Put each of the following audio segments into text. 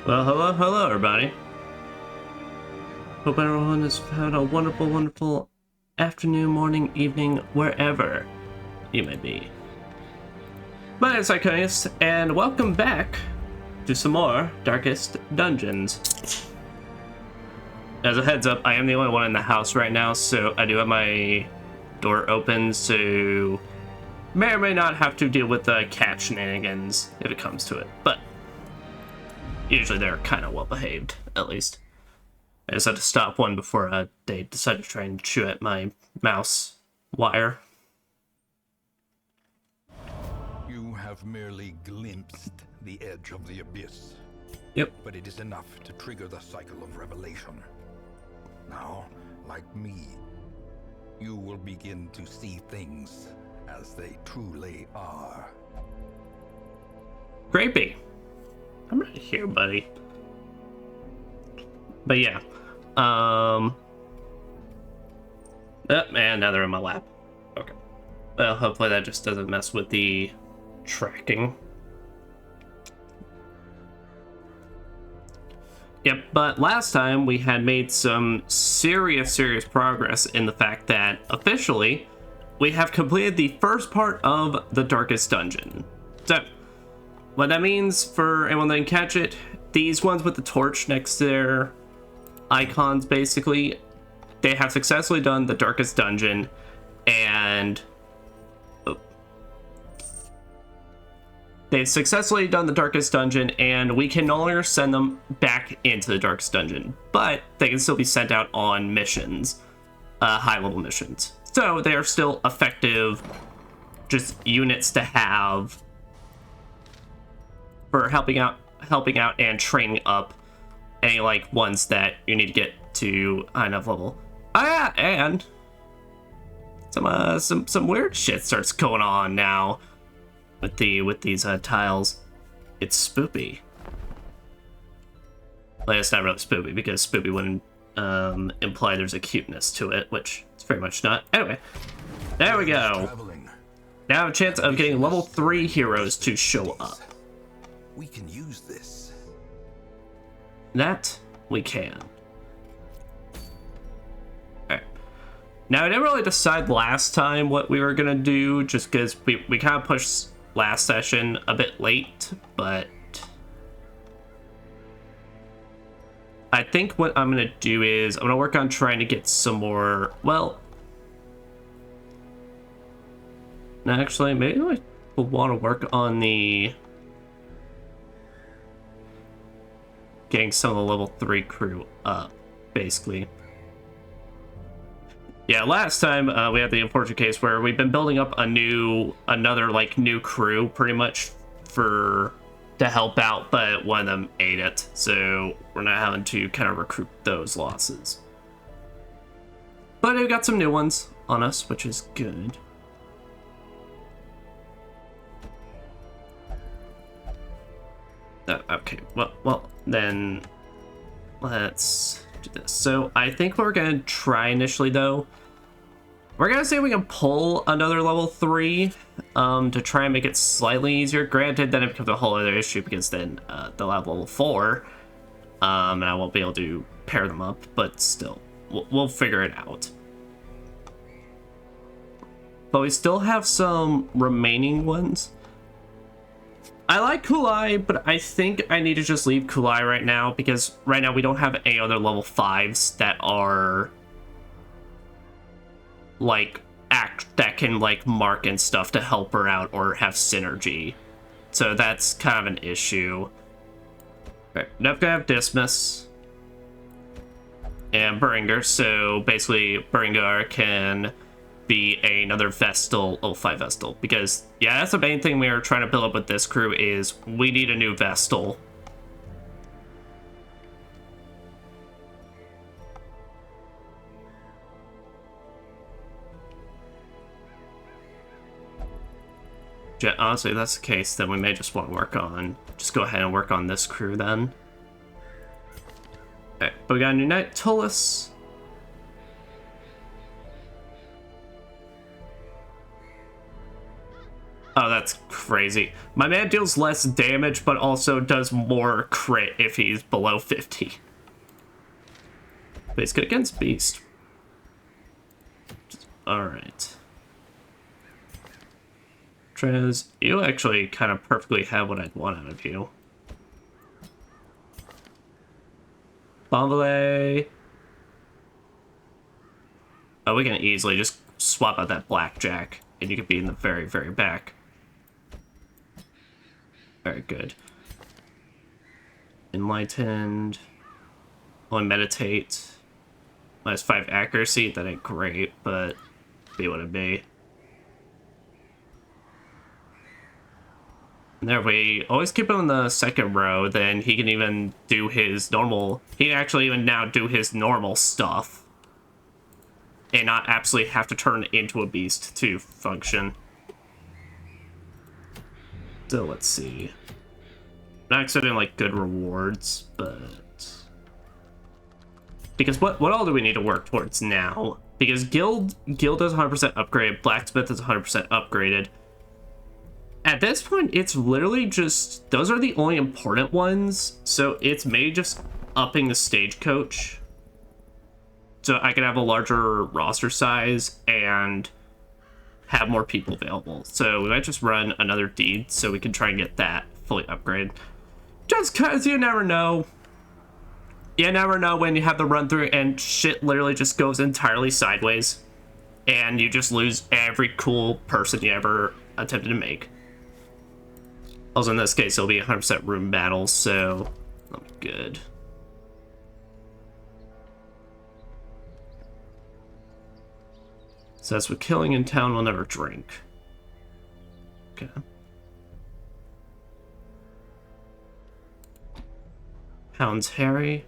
Well, hello, everybody. Hope everyone has had a wonderful afternoon, morning, evening, wherever you may be. My name is Iconius, and welcome back to some more Darkest Dungeons. As a heads up, I am the only one in the house right now, so I do have my door open, so may or may not have to deal with the cat shenanigans if it comes to it, but usually they're kind of well behaved, at least. I just had to stop one before they decided to try and chew at my mouse wire. You have merely glimpsed the edge of the abyss. Yep. But it is enough to trigger the cycle of revelation. Now, like me, you will begin to see things as they truly are. Grapey. I'm right here, buddy. But yeah. Oh, man, now they're in my lap. Okay. Well, hopefully that just doesn't mess with the tracking. Yep, but last time we had made some serious progress in the fact that, officially, we have completed the first part of the Darkest Dungeon. So, what that means, for anyone that didn't catch it, these ones with the torch next to their icons, basically, they have successfully done the Darkest Dungeon, and they've successfully done the Darkest Dungeon, and we can no longer send them back into the Darkest Dungeon, but they can still be sent out on missions, high-level missions. So they are still effective, just units to have for helping out and training up any like ones that you need to get to high enough level. Ah, and some weird shit starts going on now with these tiles. It's spoopy. Well, it's not really spoopy because spoopy wouldn't imply there's a cuteness to it, which it's very much not. Anyway, there we go. Now I have a chance of getting level 3 heroes to show up. We can use this. That we can. Alright. Now, I didn't really decide last time what we were going to do, just because we kind of pushed last session a bit late, but I think what I'm going to do is I'm going to work on trying to get some more, well, actually, maybe I will want to work on the getting some of the level 3 crew up, basically. Yeah, last time we had the unfortunate case where we've been building up another like new crew pretty much to help out, but one of them ate it, so we're not having to kind of recruit those losses. But we've got some new ones on us, which is good. Okay, well, then let's do this. So I think what we're gonna try initially, though, we're gonna see if we can pull another level 3 to try and make it slightly easier. Granted, then it becomes a whole other issue because then they'll have level 4, and I won't be able to pair them up, but still, we'll figure it out. But we still have some remaining ones. I like Kulai, but I think I need to just leave Kulai right now, because right now we don't have any other level 5s that are like that can like mark and stuff to help her out or have synergy. So that's kind of an issue. Okay, now I'm gonna have Dismas and Beringer, so basically Beringer can be another Vestal, level 5 Vestal, because yeah, that's the main thing we are trying to build up with this crew is we need a new Vestal. Yeah, honestly, if that's the case, then we may just want to just go ahead and work on this crew then. Okay, but we got a new knight, Tullus. Oh, That's crazy. My man deals less damage, but also does more crit if he's below 50. But he's good against Beast. Alright. Trez, you actually kind of perfectly have what I'd want out of you. Bonvalet. Oh, we can easily just swap out that blackjack, and you could be in the very, very back. Very good. Enlightened. Only meditate. -5 accuracy. That ain't great, but be what it be. And there, if we always keep him in the second row, then he can even do his normal... He can actually even now do his normal stuff. And not absolutely have to turn into a beast to function. So let's see. Not expecting like good rewards, but because what all do we need to work towards now? Because guild is 100% upgraded, blacksmith is 100% upgraded. At this point, it's literally just those are the only important ones. So it's maybe just upping the stagecoach, so I can have a larger roster size and have more people available. So we might just run another deed so we can try and get that fully upgraded. Just cause you never know. You never know when you have the run through and shit literally just goes entirely sideways. And you just lose every cool person you ever attempted to make. Also in this case, it'll be 100% room battles, so I'm good. Says with killing in town, we'll never drink. Okay. Hounds Harry.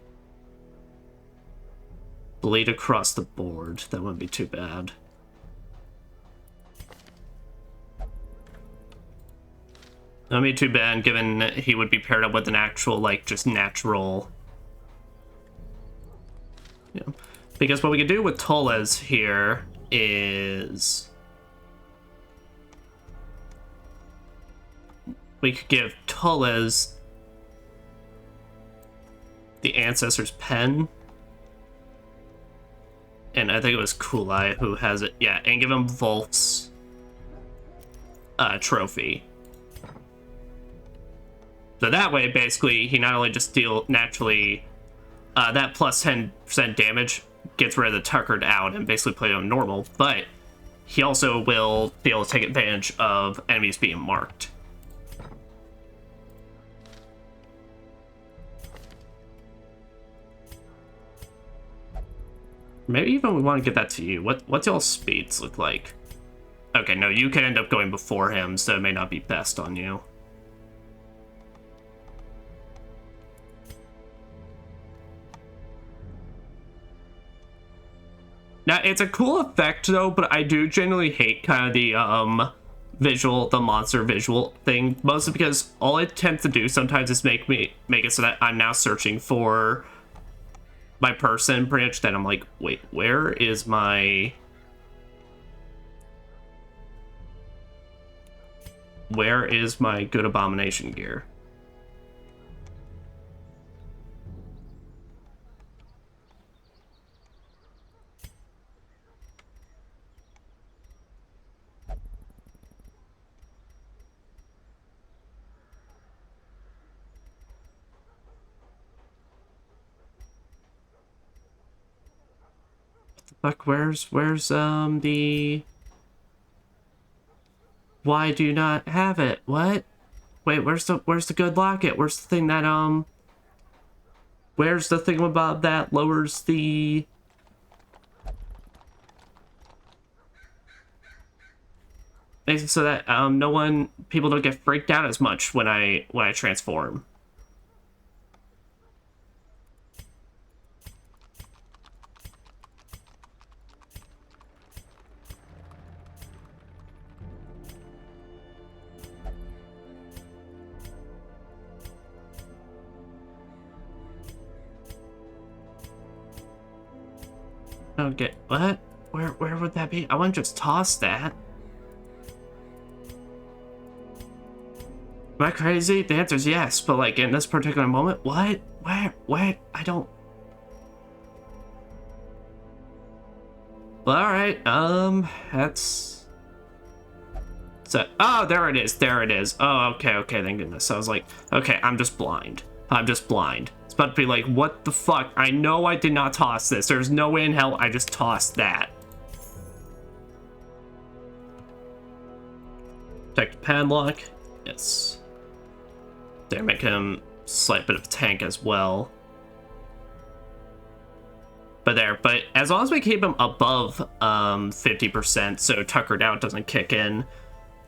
Bleed across the board. That wouldn't be too bad. That wouldn't be too bad, given he would be paired up with an actual, like, just natural... Yeah. Because what we could do with Toles here is... we could give Toles the Ancestor's Pen. And I think it was Kulai who has it. Yeah, and give him Volt's trophy. So that way, basically, he not only just deal naturally that plus 10% damage gets rid of the Tuckered out and basically play on normal, but he also will be able to take advantage of enemies being marked. Maybe even we want to get that to you. What's y'all's speeds look like? Okay, no, you can end up going before him, so it may not be best on you. Now, it's a cool effect, though, but I do generally hate kind of the monster visual thing, mostly because all it tends to do sometimes is make it so that I'm now searching for my person, pretty much. Then I'm like, wait, where is my good abomination gear? Fuck, where's the... Why do you not have it? What? Wait, where's the good locket? Where's the thing that, where's the thing about that lowers the... makes it so that, people don't get freaked out as much when I transform. Okay, what? Where would that be? I want to just toss that. Am I crazy? The answer is yes, but like in this particular moment, what? Where? I don't. Well, all right. That's. So, oh, there it is. There it is. Oh, okay. Thank goodness. I was like, okay, I'm just blind. It's about to be like, what the fuck? I know I did not toss this. There's no way in hell I just tossed that. Check the padlock. Yes. There, make him slight bit of tank as well. But as long as we keep him above 50%, so tuckered out doesn't kick in,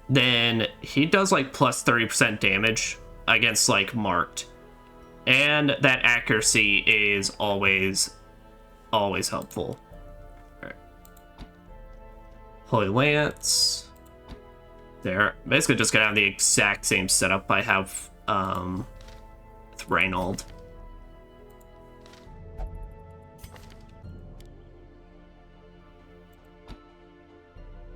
then he does like plus 30% damage against like marked. And that accuracy is always helpful. All right. Holy Lance. There. Basically just gonna have the exact same setup I have with Reynold.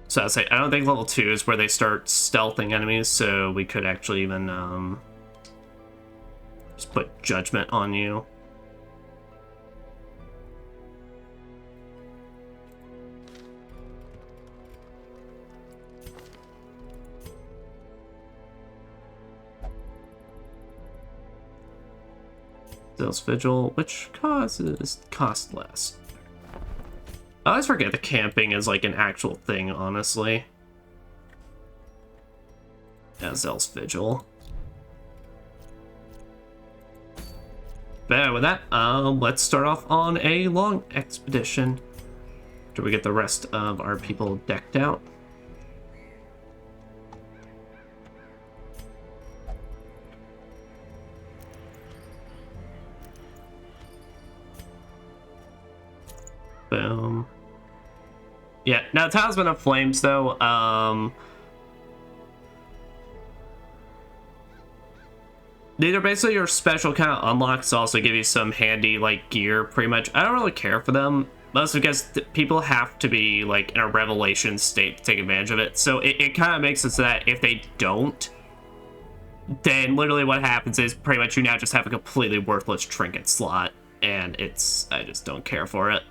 So I'd say I don't think level 2 is where they start stealthing enemies, so we could actually even just put Judgment on you. Zealous Vigil, which cost less. I always forget the camping is like an actual thing, honestly. Yeah, Zealous Vigil. But with that, let's start off on a long expedition. After we get the rest of our people decked out. Boom. Yeah, now Talisman of Flames, though, these are basically your special kind of unlocks to also give you some handy, like, gear, pretty much. I don't really care for them, mostly because people have to be, like, in a revelation state to take advantage of it. So it kind of makes it so that if they don't, then literally what happens is pretty much you now just have a completely worthless trinket slot, and I just don't care for it.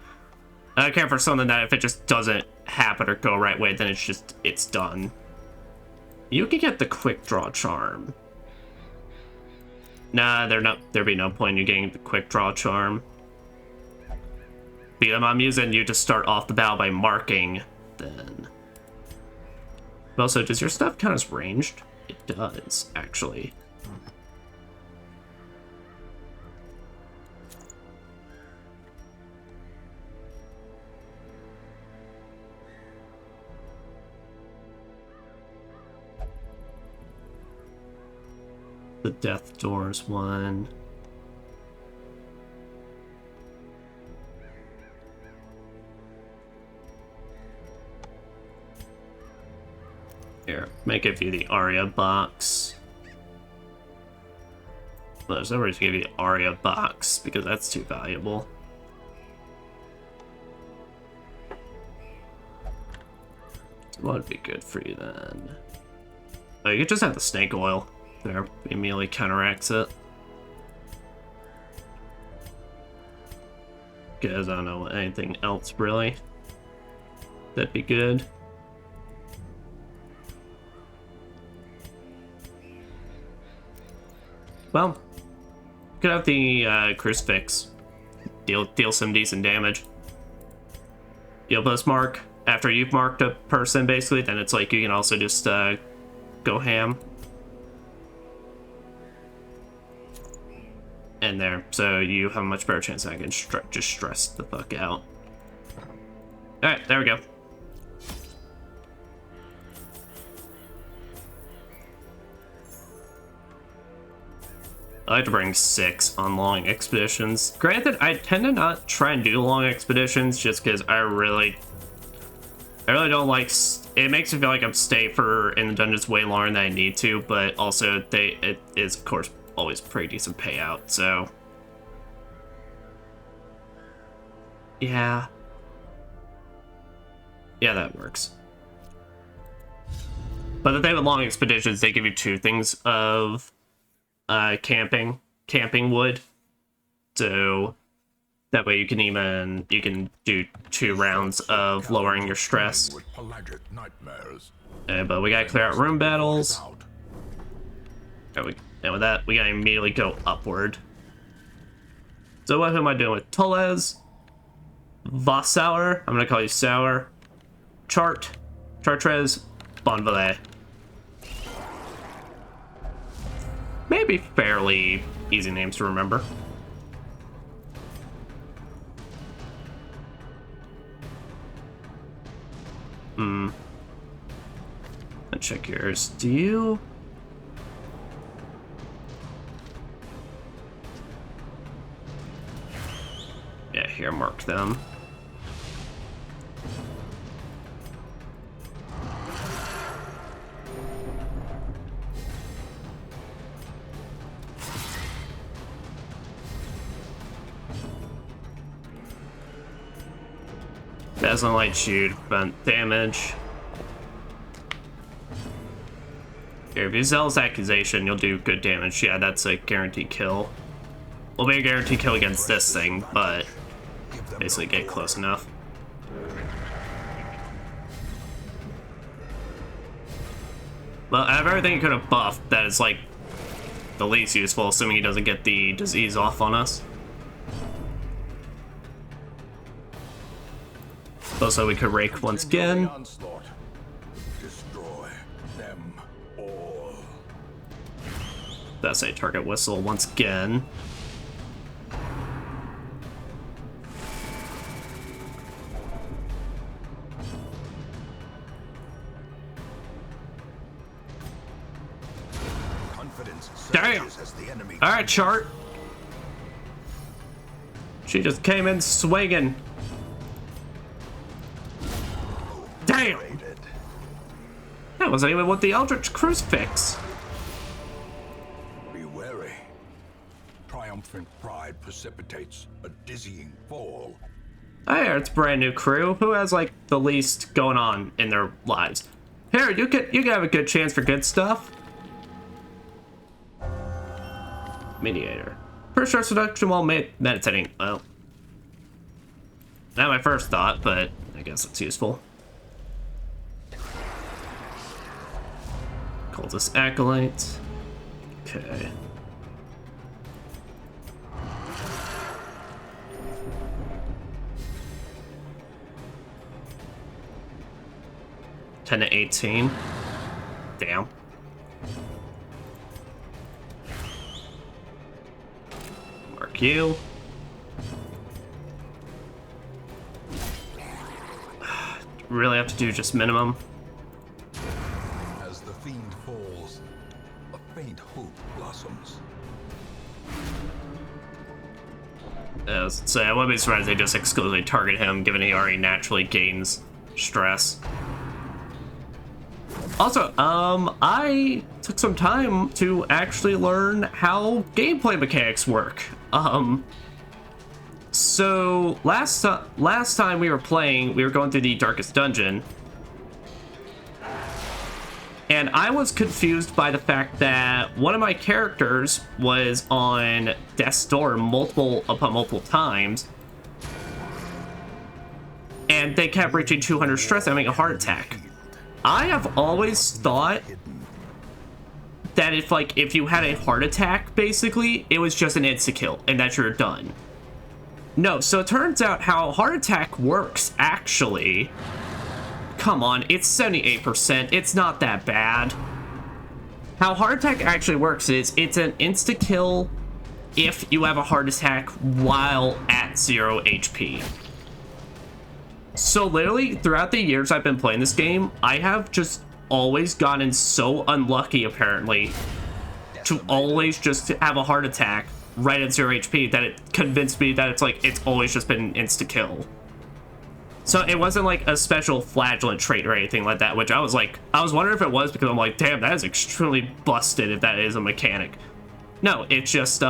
I don't care for something that if it just doesn't happen or go right way, then it's done. You can get the quick draw charm. Nah, there'd be no point in you getting the quick draw charm. But I'm using you to start off the battle by marking, then. But also, does your stuff count as ranged? It does, actually. The Death Doors one. Here, may give you the Aria box. Well, there's no reason to give you the Aria box because that's too valuable. What would be good for you then? Oh, you could just have the snake oil. There, immediately counteracts it. Because I don't know anything else really. That'd be good. Well, could have the crucifix. Deal some decent damage. You'll postmark after you've marked a person, basically. Then it's like you can also just go ham. And there, so you have a much better chance I can just stress the fuck out. Alright, there we go. I like to bring 6 on long expeditions. Granted, I tend to not try and do long expeditions just because I really don't like. It makes me feel like I'm safer in the dungeons way longer than I need to, but also it is of course always pretty decent payout, so yeah, that works. But the thing with long expeditions, they give you 2 things of camping wood. So that way you can do 2 rounds of lowering your stress. But we gotta clear out room battles. And with that, we gotta immediately go upward. So what am I doing with Tolez? Vossauer, I'm gonna call you Sour. Chartres, Bonvalet. Maybe fairly easy names to remember. Let's check yours. Do you? Yeah, here, mark them. Dazzling Light Shoot, prevent damage. Here, if you Zealous Accusation, you'll do good damage. Yeah, that's a guaranteed kill. Will be a guaranteed kill against this thing, but basically get close enough. Well, out of everything you could have buffed, that is like the least useful, assuming he doesn't get the disease off on us. Also, we could rake once again. Destroy them all. That's a target whistle once again. Damn! Alright, Chart. She just came in swinging. Damn! That wasn't even with the Eldritch Crucifix. Be wary. Triumphant pride precipitates a dizzying fall. Hey, it's brand new crew. Who has like the least going on in their lives? Here, you can have a good chance for good stuff. Mediator. First stress reduction while meditating. Well, not my first thought, but I guess it's useful. Cultist Acolyte. Okay. $10 to 18. Damn. Mark you. Really have to do just minimum. As the fiend falls, a faint hope blossoms. So I wouldn't be surprised if they just exclusively target him, given he already naturally gains stress. Also, I took some time to actually learn how gameplay mechanics work. So last time we were playing, we were going through the Darkest Dungeon, and I was confused by the fact that one of my characters was on death's door multiple times, and they kept reaching 200 stress and having a heart attack. I have always thought that if you had a heart attack, basically, it was just an insta-kill and that you're done. No, so it turns out how heart attack works, actually. Come on, it's 78%. It's not that bad. How heart attack actually works is it's an insta-kill if you have a heart attack while at 0 HP. So literally, throughout the years I've been playing this game, I have just always gotten so unlucky, apparently, to always just have a heart attack right at 0 HP that it convinced me that it's always just been insta-kill. So it wasn't like a special flagellant trait or anything like that, which I was wondering if it was, because I'm like, damn, that is extremely busted if that is a mechanic. No, it's just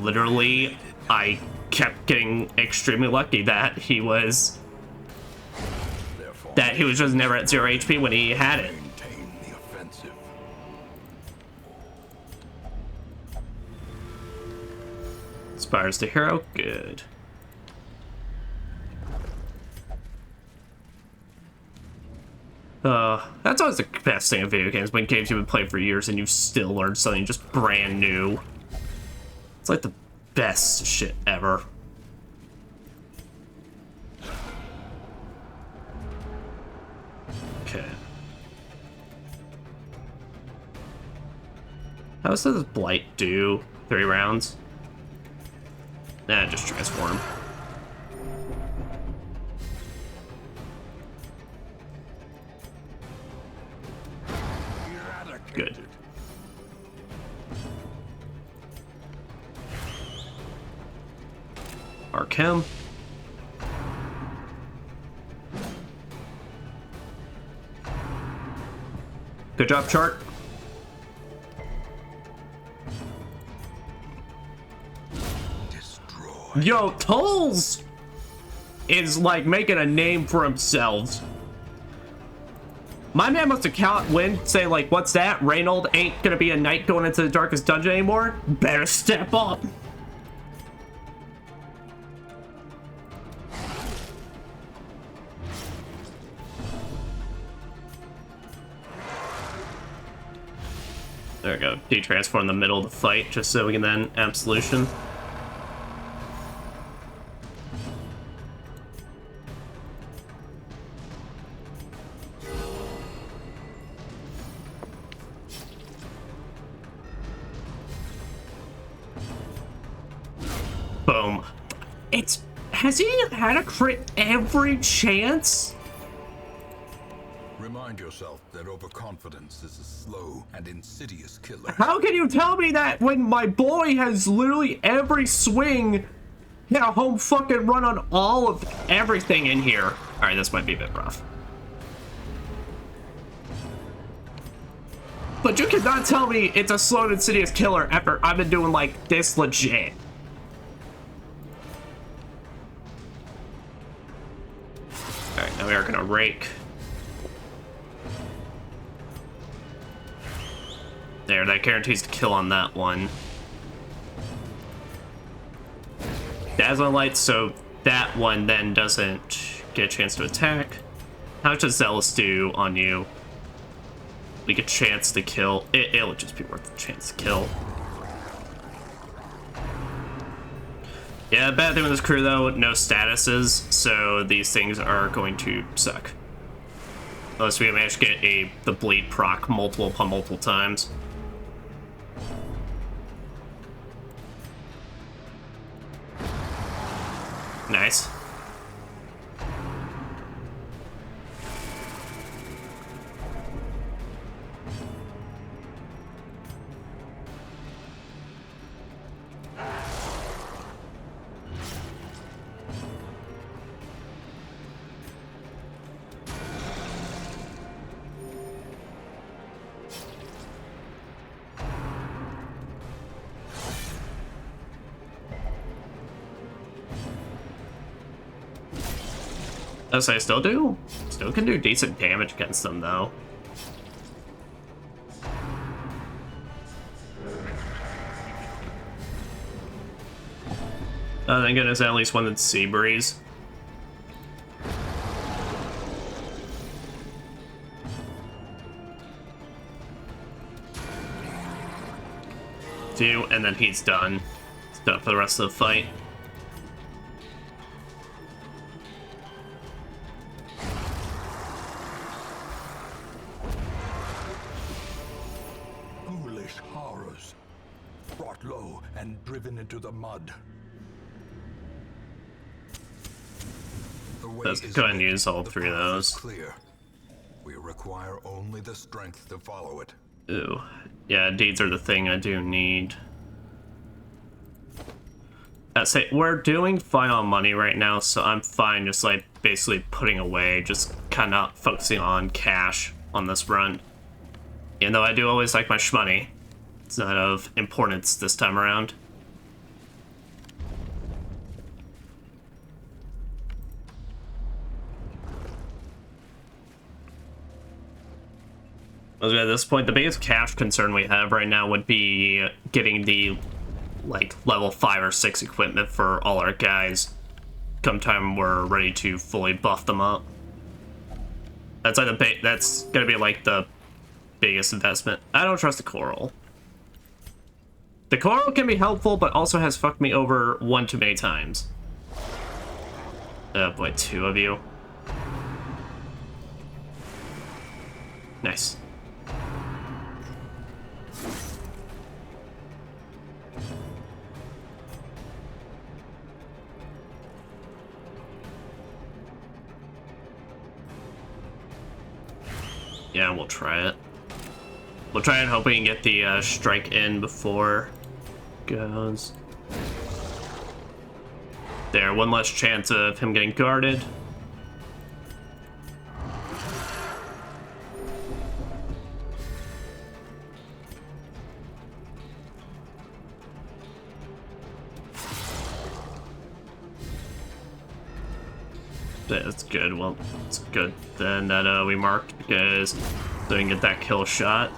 literally, I kept getting extremely lucky that that he was just never at 0 HP when he had it. Maintain the offensive. Inspires the hero. Good. That's always the best thing of video games, when games you've been playing for years and you've still learned something just brand new. It's like the best shit ever. Okay. How does this Blight do? 3 rounds? Nah, just transform. Good. Archem. Good job, Chart. Destroy. Yo, Tolls is like making a name for himself. My man must have win, say like, what's that? Reynold ain't gonna be a knight going into the darkest dungeon anymore? Better step up. There we go. De-transform in the middle of the fight, just so we can then absolution. Boom. Has he had a crit every chance? Remind yourself that overconfidence is a slow and insidious killer. How can you tell me that when my boy has literally every swing hit a home fucking run on all of everything in here? All right, this might be a bit rough. But you cannot tell me it's a slow and insidious killer after I've been doing like this legit. All right, now we are gonna rake. There, that guarantees the kill on that one. Dazzling Light, so that one then doesn't get a chance to attack. How much does Zealous do on you? We get a chance to kill. It'll just be worth the chance to kill. Yeah, bad thing with this crew though, no statuses, so these things are going to suck. Unless we manage to get the bleed proc multiple upon multiple times. Nice. As I still can do decent damage against them though. Thank goodness at least one that's Sea Breeze. Two, and then he's done. He's done for the rest of the fight. Brought low and driven into the mud. Let's go ahead and use all 3 of those. Clear. We require only the strength to follow it. Ooh. Yeah, deeds are the thing I do need. Say, we're doing fine on money right now, so I'm fine just like basically putting away, just kind of focusing on cash on this run. Even though I do always like my shmoney. It's not of importance this time around. At this point, the biggest cash concern we have right now would be getting the, like, level 5 or 6 equipment for all our guys come time we're ready to fully buff them up. That's like that's gonna be like the biggest investment. I don't trust the coral. The coral can be helpful, but also has fucked me over one too many times. Oh boy, 2 of you. Nice. Yeah, we'll try it. We'll try and hope we can get the strike in before it goes. There, one less chance of him getting guarded. That's good. Well, it's good then that we marked because so we can get that kill shot.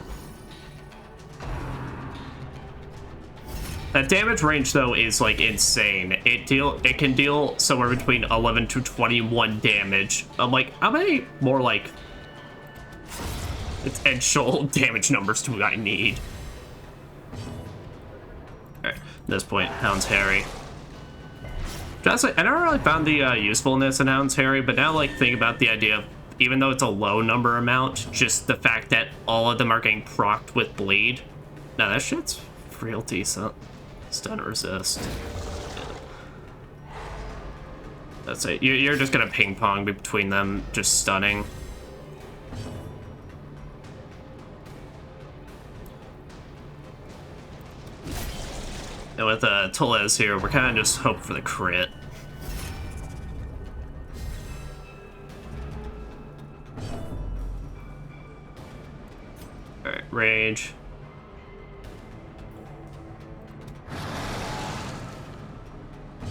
That damage range though is like insane. It can deal somewhere between 11 to 21 damage. I'm like, how many more like its edge shoal damage numbers do I need? Alright, at this point, Hound's Harry. Just like, I never really found the usefulness in Hound's Harry, but now like think about the idea of, even though it's a low number amount, just the fact that all of them are getting procced with bleed. Now that shit's real decent. Stun resist. That's it. You're just gonna ping pong between them, just stunning. And with Tolez here, we're kind of just hoping for the crit. Alright, rage.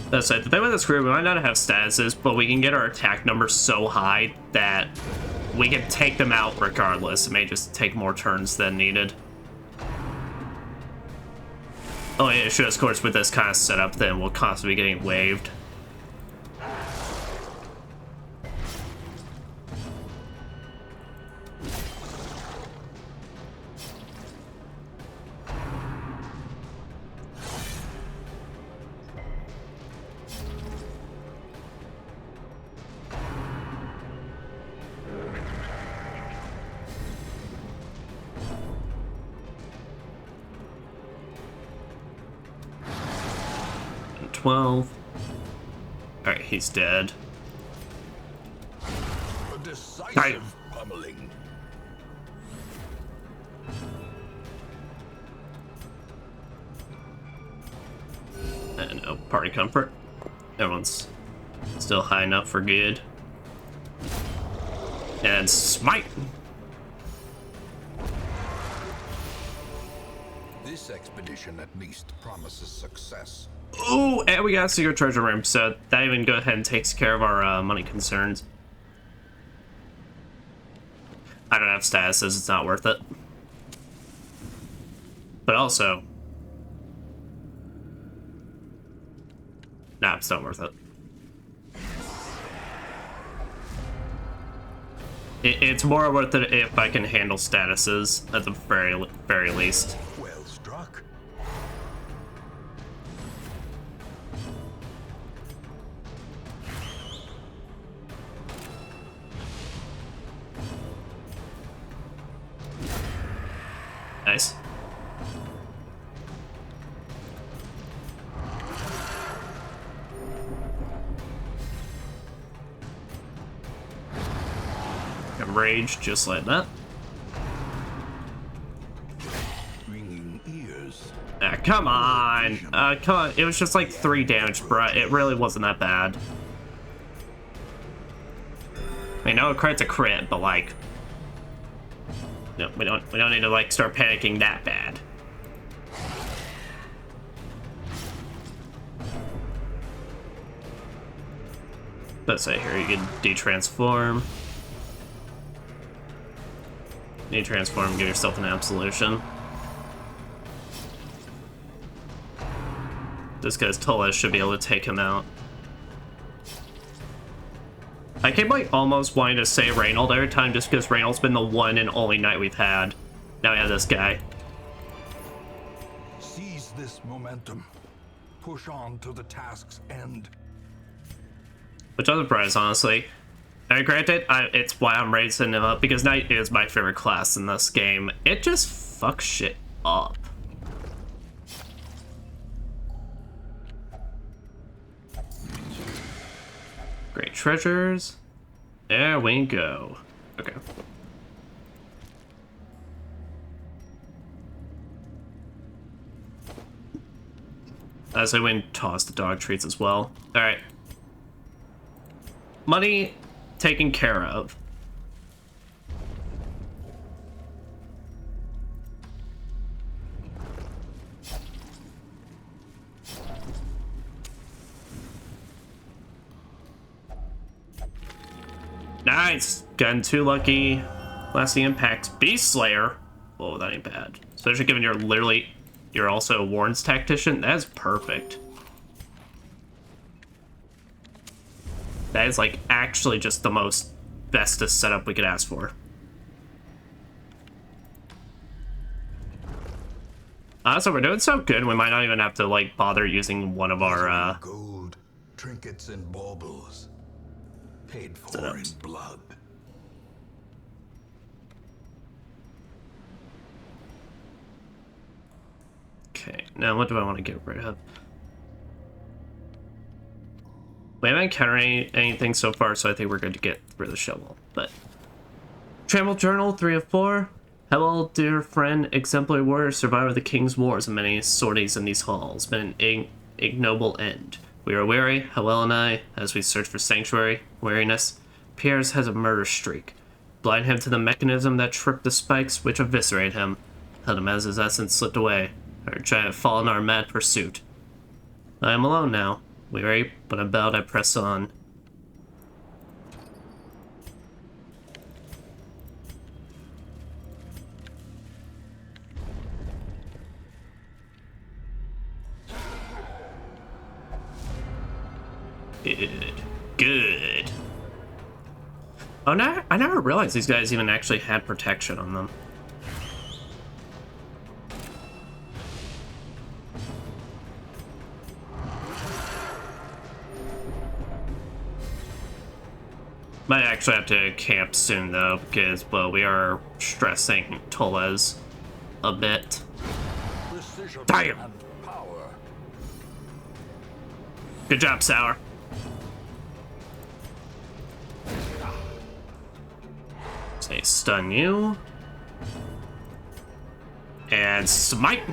That's it. The thing with this group, we might not have statuses, but we can get our attack numbers so high that we can take them out regardless. It may just take more turns than needed. Oh yeah, sure, of course, with this kind of setup, then we'll constantly be getting waved. And 12. Alright, he's dead. A decisive pummeling. And no party comfort. Everyone's still high enough for good. And smite! This expedition at least promises success. Ooh, and we got a secret treasure room, so that even go ahead and takes care of our money concerns. I don't have statuses, it's not worth it. But also... nah, it's not worth it. It's more worth it if I can handle statuses, at the very least. Well struck. Nice. Rage just like that. Ringing ears. Ah, come on. Come on. It was just like 3 damage, bruh. It really wasn't that bad. I know a crit's a crit, but like, no, we don't need to like start panicking that bad. Let's say here you can de-transform. You transform, give yourself an absolution. This guy's Tola should be able to take him out. I keep like almost wanting to say Reynold every time just because Reynold's been the one and only knight we've had. Now we have this guy. Seize this momentum. Push on to the task's end. Which I'm surprised, honestly. And granted, it's why I'm raising him up, because Knight is my favorite class in this game. It just fucks shit up. Great treasures. There we go. Okay. As I went and toss the dog treats as well. Alright. Money taken care of. Nice! Gotten too lucky. Lasting impacts. Beast Slayer. Whoa, that ain't bad. Especially given you're also a Warren's tactician. That is perfect. That is like actually just the most bestest setup we could ask for. So we're doing so good, we might not even have to like bother using one of our gold, trinkets and baubles. Paid for in blood. Okay, now what do I want to get rid of? We haven't encountered anything so far, so I think we're good to get rid of the shovel. But Travel Journal 3 of 4. Hello, dear friend, exemplary warrior, survivor of the King's Wars and many sorties in these halls, but an ignoble end. We are weary, Howell and I, as we search for sanctuary, weariness. Pierre's has a murder streak. Blind him to the mechanism that tripped the spikes which eviscerate him. Held him as his essence slipped away. Our giant fall in our mad pursuit. I am alone now. Weary, but unbowed I press on. Good. Good. Oh, no, I never realized these guys even actually had protection on them. Might actually have to camp soon, though, because, well, we are stressing Tolez a bit. Damn! Good job, Sour. Say stun you. And smite.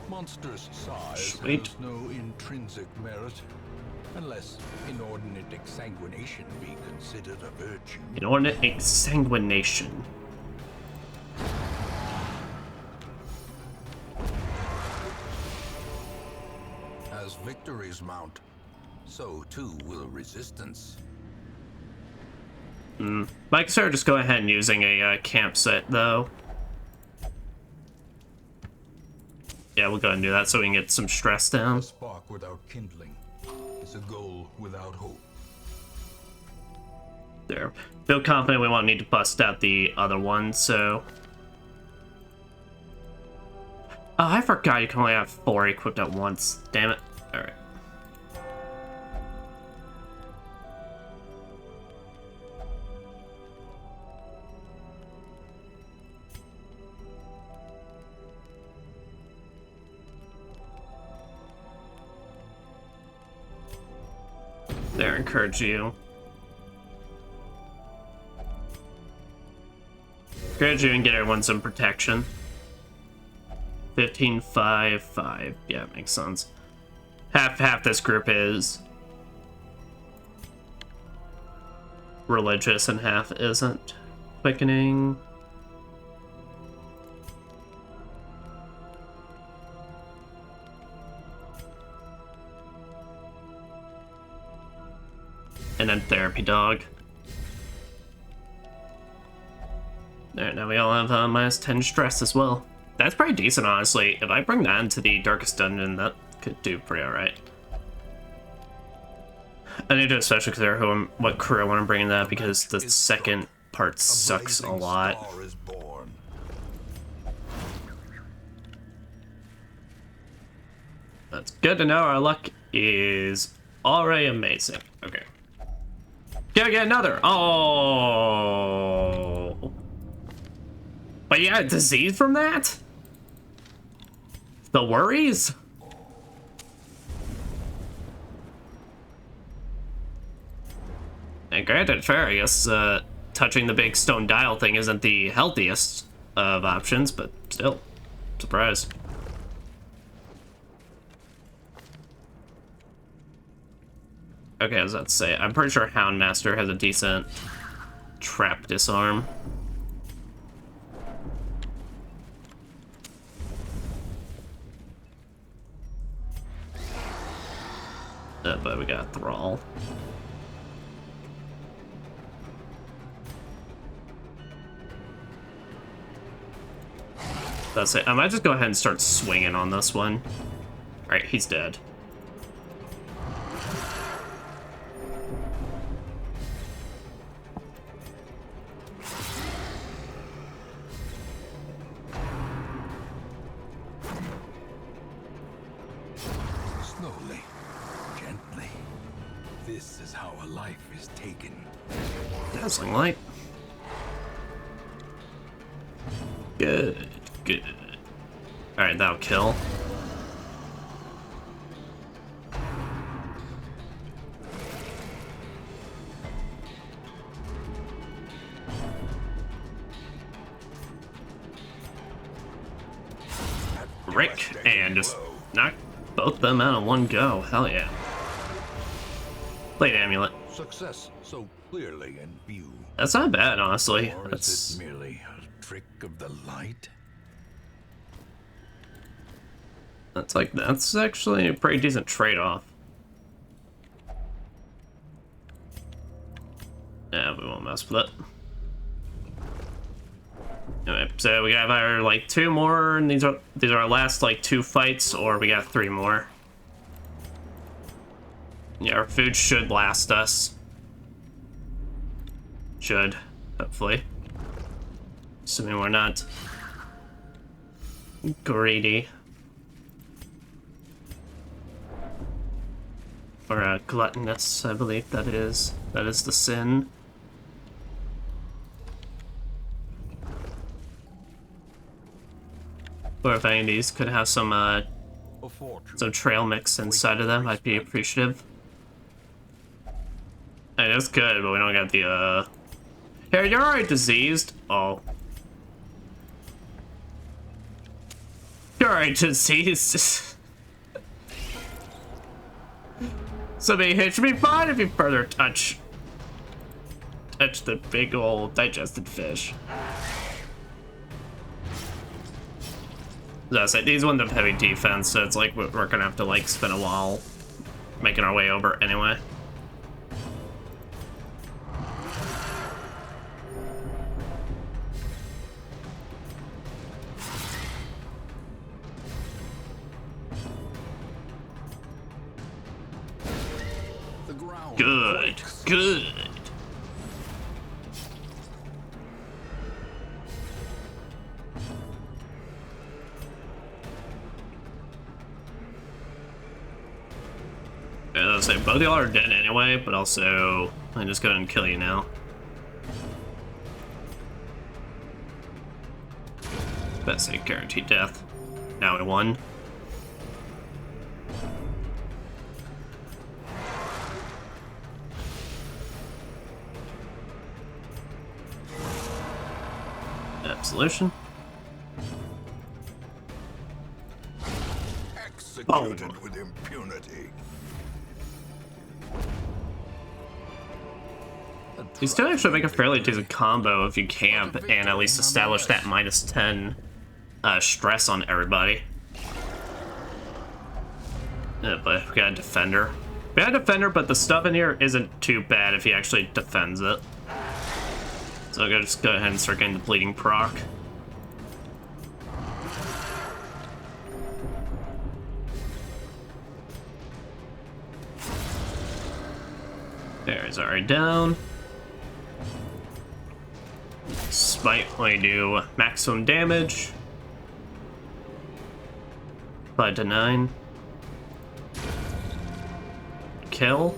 Monster's size Sweet. has no intrinsic merit, unless inordinate exsanguination be considered a virtue. Inordinate exsanguination. As victories mount, so too will resistance. Might consider just go ahead and using a camp set, though. Yeah, we'll go ahead and do that so we can get some stress down. A spark without kindling is a goal without hope. There. Feel confident we won't need to bust out the other one, so... Oh, I forgot you can only have 4 equipped at once. Damn it. Alright. There, encourage you. Encourage you and get everyone some protection. 15, 5, 5. Yeah, makes sense. Half this group is religious and half isn't. Quickening. And then therapy dog. There, now we all have minus 10 stress as well. That's pretty decent, honestly. If I bring that into the darkest dungeon, that could do pretty alright. I need to especially consider what crew I want to bring in that, because the second part sucks a lot. That's good to know. Our luck is already amazing. Okay. Gotta get another. Oh. But you got a disease from that? The worries? And granted, fair, I guess touching the big stone dial thing isn't the healthiest of options, but still, surprised. Okay, as I'd say, I'm pretty sure Houndmaster has a decent trap disarm. But we got Thrall. That's it. I might just go ahead and start swinging on this one. Alright, he's dead. Slowly, gently. This is how a life is taken. Dazzling light. Good, good. Alright, that'll kill. Rick, and just knock both of them out in one go. Hell yeah. Blade Amulet. Success so clearly in view. That's not bad, honestly. Or That's is it merely a trick of the light? that's actually a pretty decent trade-off. Yeah, we won't mess with it. Anyway, so we have our like 2 more, and these are our last like 2 fights, or we got 3 more. Yeah, our food should last us. Should, hopefully. Assuming we're not greedy. Or gluttonous, I believe that is. That is the sin. Or if any of these could have some trail mix inside of them, I'd be appreciative. Hey, that's good, but we don't got the Here, you're already diseased. Oh. You're already diseased. So it should be fine if you further touch the big old digested fish. As I said, these ones have heavy defense, so it's like we're gonna have to like spend a while making our way over anyway. Good, good. Yeah, let's say both of y'all are dead anyway, but also I'm just going to kill you now. Best say guaranteed death. Now we won. Absolution. Executed with impunity. These two actually make a fairly decent combo if you camp and at least establish that minus 10 stress on everybody. Yeah, but we got a defender. Bad defender, but the stuff in here isn't too bad if he actually defends it. So I'll just go ahead and start getting the bleeding proc. There, he's already down. Smite when you do maximum damage. 5 to 9. Kill.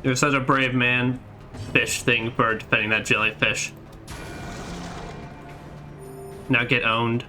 You're such a brave man, fish thing, for defending that jellyfish. Now get owned.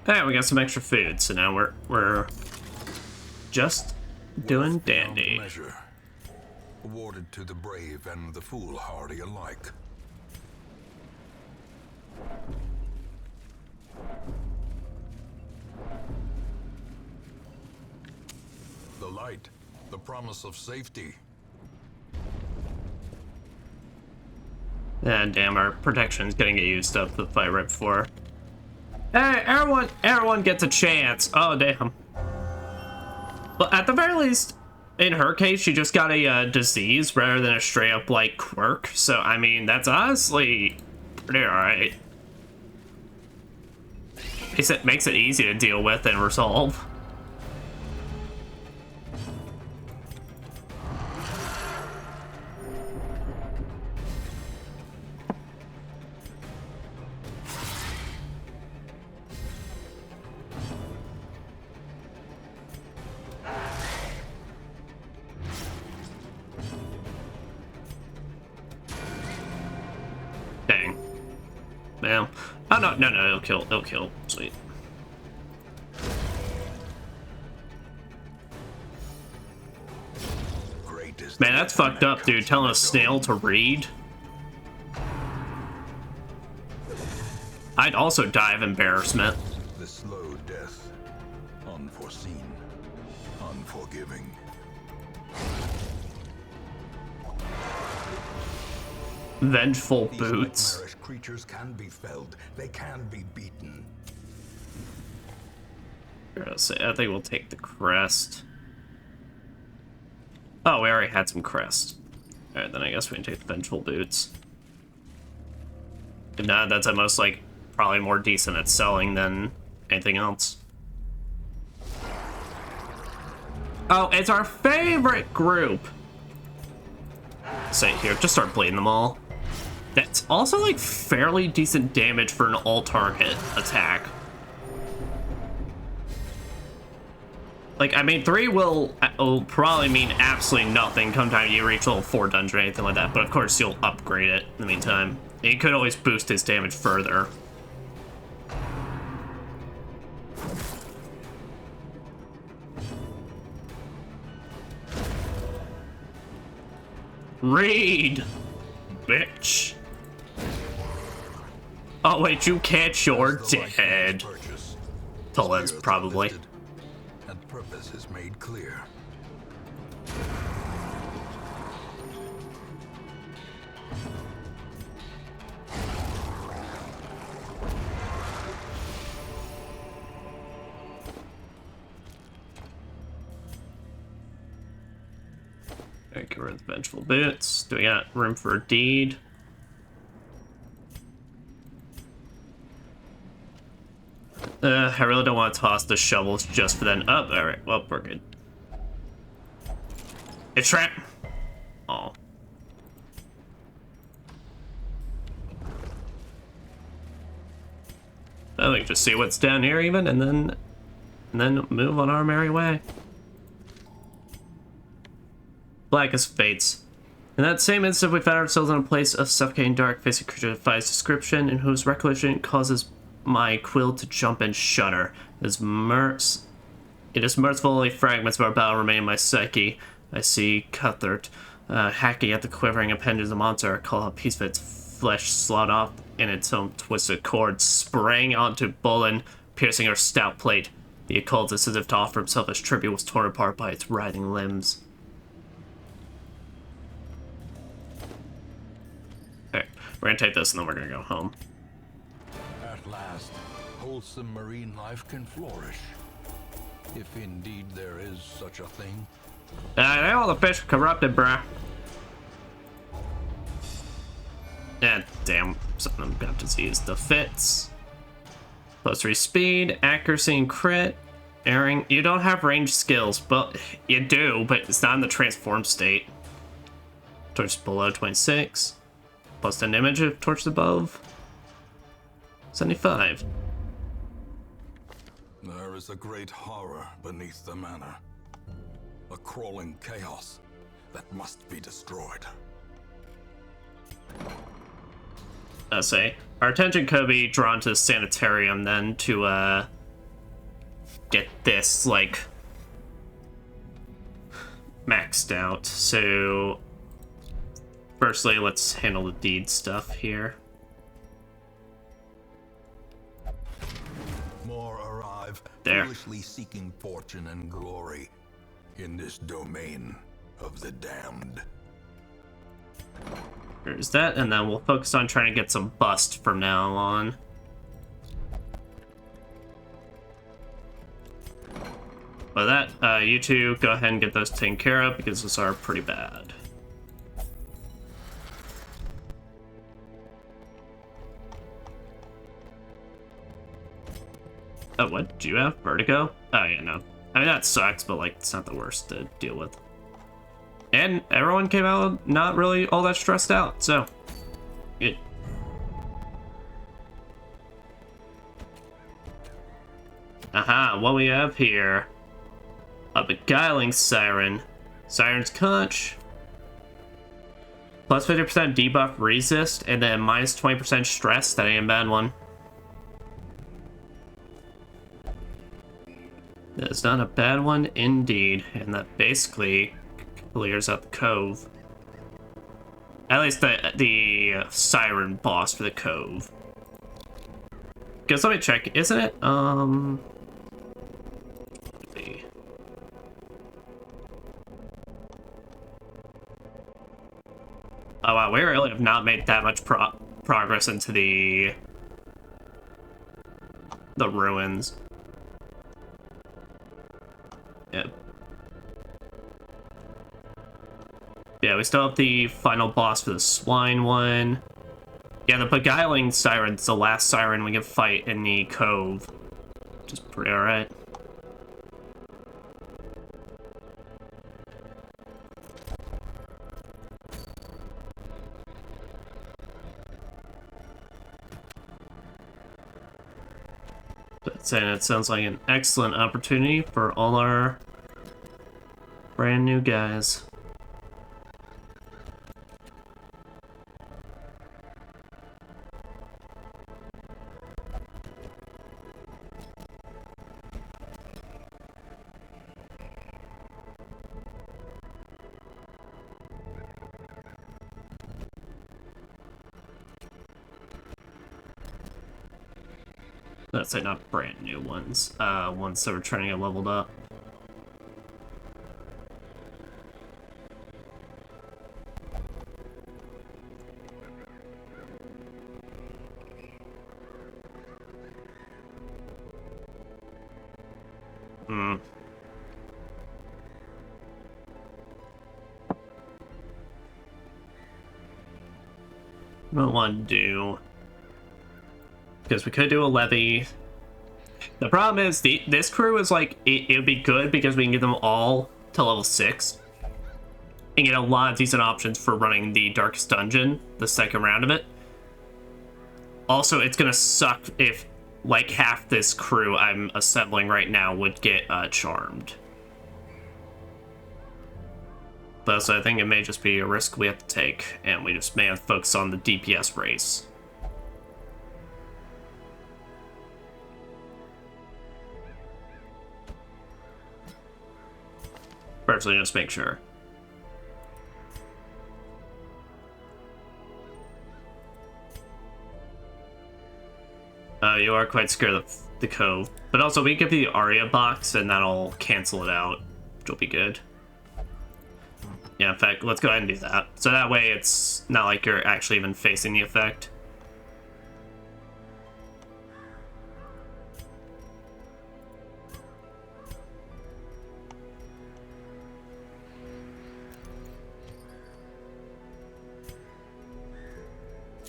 Alright, we got some extra food, so now we're just doing dandy. Measure, awarded to the brave and the foolhardy alike. The light, the promise of safety. Ah, damn, our protection's gonna get used up the fight right before. Hey, everyone gets a chance. Oh, damn. Well, at the very least, in her case, she just got a disease rather than a straight up, like, quirk. So, I mean, that's honestly pretty alright. Makes it easy to deal with and resolve. Dang. Man. Oh, no, it'll kill. Sweet. Man, that's fucked up, dude. Telling a snail to read. I'd also die of embarrassment. The slow death, unforeseen, unforgiving. Vengeful These boots. nightmarish creatures can be felled. They can be beaten. I think we'll take the crest. Oh, we already had some crest. Alright, then I guess we can take the vengeful boots. If not, that's at most, like, probably more decent at selling than anything else. Oh, it's our favorite group! Say here, just start bleeding them all. That's also, like, fairly decent damage for an all-target attack. Like, I mean, 3 will probably mean absolutely nothing come time you reach level 4 dungeon or anything like that, but of course you'll upgrade it in the meantime. You could always boost his damage further. Read! Bitch. Oh wait, you can't, you're dead. Tolen's probably. And purpose is made clear. Okay, get rid of the vengeful boots. Do we got room for a deed? I really don't want to toss the shovels just for then. Oh, alright. Well, we're good. It's trap. Oh. I think just see what's down here even, and then move on our merry way. Blackest fates. In that same instant, we found ourselves in a place of suffocating dark, facing a creature that defies description, and whose recollection causes my quill to jump and shudder. It is mercifully fragments of our battle remain in my psyche. I see Cuthbert hacking at the quivering appendages of the monster. I call a piece of its flesh slawed off in its own twisted cord, sprang onto Bullen, piercing her stout plate. The occultist, as if to offer himself as tribute, was torn apart by its writhing limbs. Okay, we're gonna take this and then we're gonna go home. At last, wholesome marine life can flourish. If indeed there is such a thing. All the fish are corrupted, bruh. Yeah, damn, some of them got disease. The fits. Plus 3 speed, accuracy, and crit. Airing. You don't have range skills, but you do, but it's not in the transform state. Torch below 26. Plus 10 damage if torch above. 75. There is a great horror beneath the manor. A crawling chaos that must be destroyed. I say. Our attention could be drawn to the sanitarium then to get this like maxed out. So firstly, let's handle the deed stuff here. More arrive, There. foolishly seeking fortune and glory in this domain of the damned. There's that, and then we'll focus on trying to get some bust from now on. But that, you two go ahead and get those taken care of because those are pretty bad. Oh, what? Do you have vertigo? Oh, yeah, no. I mean, that sucks, but, like, it's not the worst to deal with. And everyone came out not really all that stressed out, so good. Aha, what we have here. A Beguiling Siren. Siren's Conch. Plus 50% debuff resist, and then minus 20% stress. That ain't a bad one. That's not a bad one indeed, and that basically clears up the cove. At least the siren boss for the cove. Because let me check, isn't it? Let's see. Oh wow, we really have not made that much progress into the ruins. Yep. Yeah, we still have the final boss for the swine one. Yeah, the Beguiling Siren's the last siren we can fight in the cove. Which is pretty alright. But saying it sounds like an excellent opportunity for all our brand new guys. Let's say not brand new ones, ones that were trying to get leveled up. What I want to do, because we could do a levy. The problem is this crew is like it would be good because we can get them all to level 6 and get a lot of decent options for running the Darkest Dungeon, the second round of it. Also, it's gonna suck if like half this crew I'm assembling right now would get charmed. But so I think it may just be a risk we have to take, and we just may have to focus on the DPS race. Personally, just make sure. You are quite scared of the cove. But also, we give the Aria box, and that'll cancel it out, which will be good. Yeah, in fact, let's go ahead and do that. So that way, it's not like you're actually even facing the effect.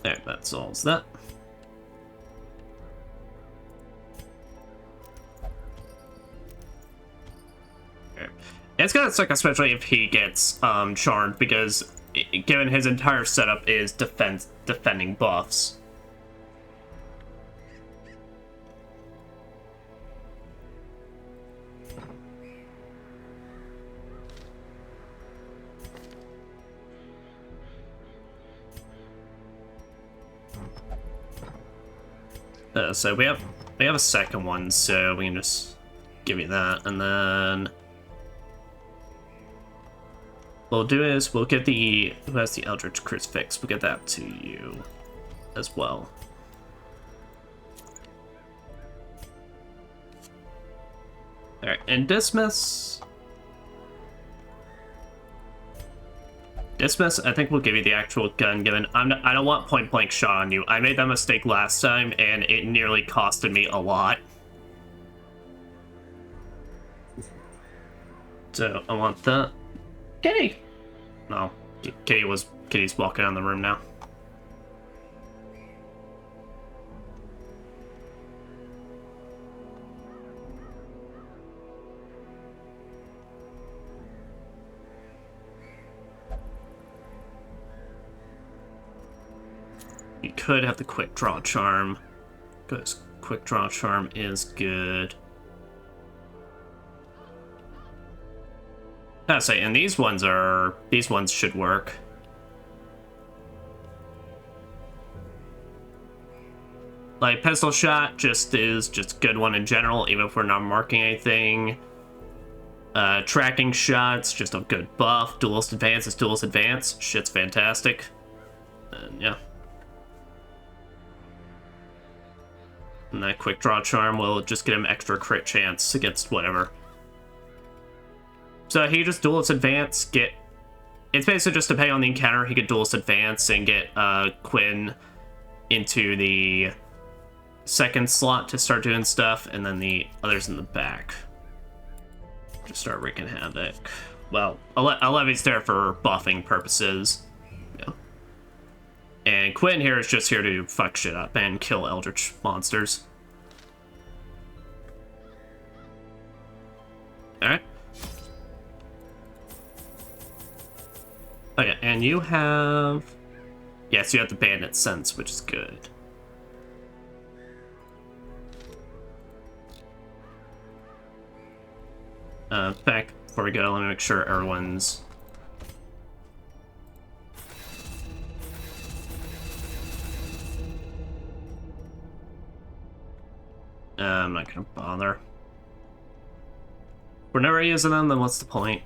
There, that solves that. It's gonna suck, especially if he gets charmed, because given his entire setup is defending buffs. So we have a second one, so we can just give you that, and then what we'll do is we'll get the who has the Eldritch Crucifix. We'll get that to you as well. All right, and Dismas, I think we'll give you the actual gun. Given I don't want point blank shot on you. I made that mistake last time, and it nearly costed me a lot. So I want that. Kitty. No, Kitty's walking out of the room now. You could have the quick draw charm, because quick draw charm is good. I say, and these ones should work. Like pistol shot is just a good one in general, even if we're not marking anything. Tracking shots, just a good buff. Duelist advance is duelist advance. Shit's fantastic. And yeah. And that quick draw charm will just get him extra crit chance against whatever. So he just duelist advance, it's basically just depending on the encounter, he could duelist advance and get Quinn into the second slot to start doing stuff, and then the others in the back just start wreaking havoc. Well, Alevi's there for buffing purposes. Yeah. And Quinn here is just here to fuck shit up and kill eldritch monsters. Alright. Okay, and you have... Yes, you have the bandit sense, which is good. In fact, before we go, let me make sure everyone's... I'm not gonna bother. We're never using them, then what's the point?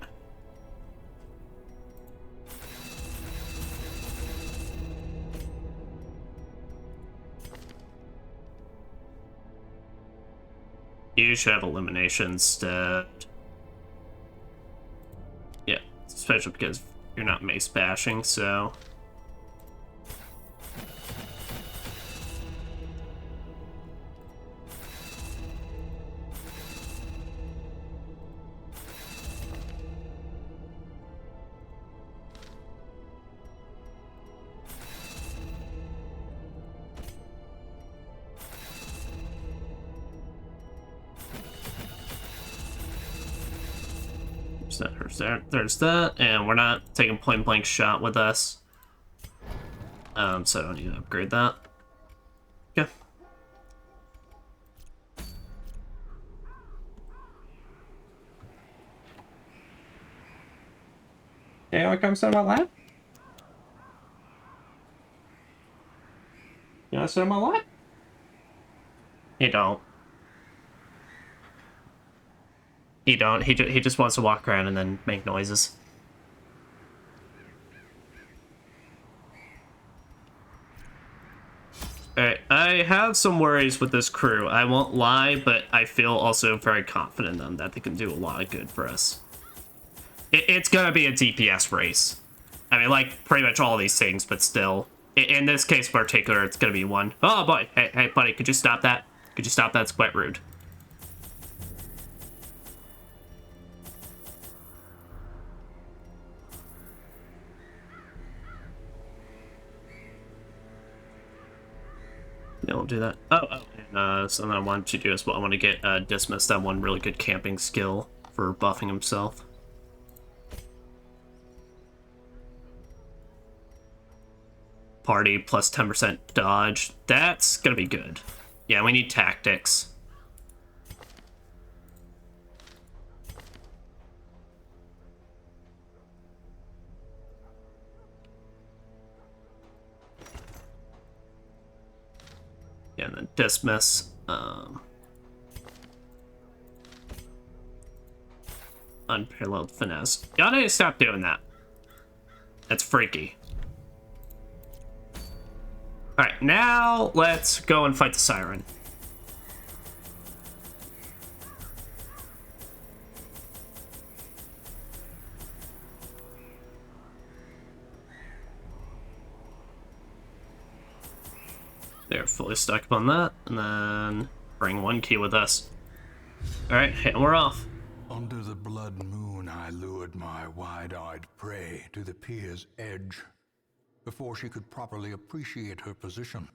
You should have elimination instead. Yeah, especially because you're not mace bashing, so... There's that, and we're not taking point blank shot with us. So I don't need to upgrade that. Okay. You wanna come sit on my lap? You wanna sit on my lap? You don't. He don't. He just wants to walk around and then make noises. Alright, I have some worries with this crew. I won't lie, but I feel also very confident in them that they can do a lot of good for us. It's gonna be a DPS race. I mean, like, pretty much all these things, but still. In this case in particular, it's gonna be one. Oh, boy. Hey, buddy, could you stop that? Could you stop that? It's quite rude. Yeah, we'll do that. Oh, and something I wanted to do as well. I want to get Dismas that one really good camping skill for buffing himself. Party plus 10% dodge. That's gonna be good. Yeah, we need tactics. Yeah, and then Dismas. Unparalleled finesse. Y'all need to stop doing that. That's freaky. Alright, now let's go and fight the Siren. They're fully stuck up on that, and then bring one key with us. Alright, and we're off. Under the blood moon, I lured my wide-eyed prey to the pier's edge. Before she could properly appreciate her position,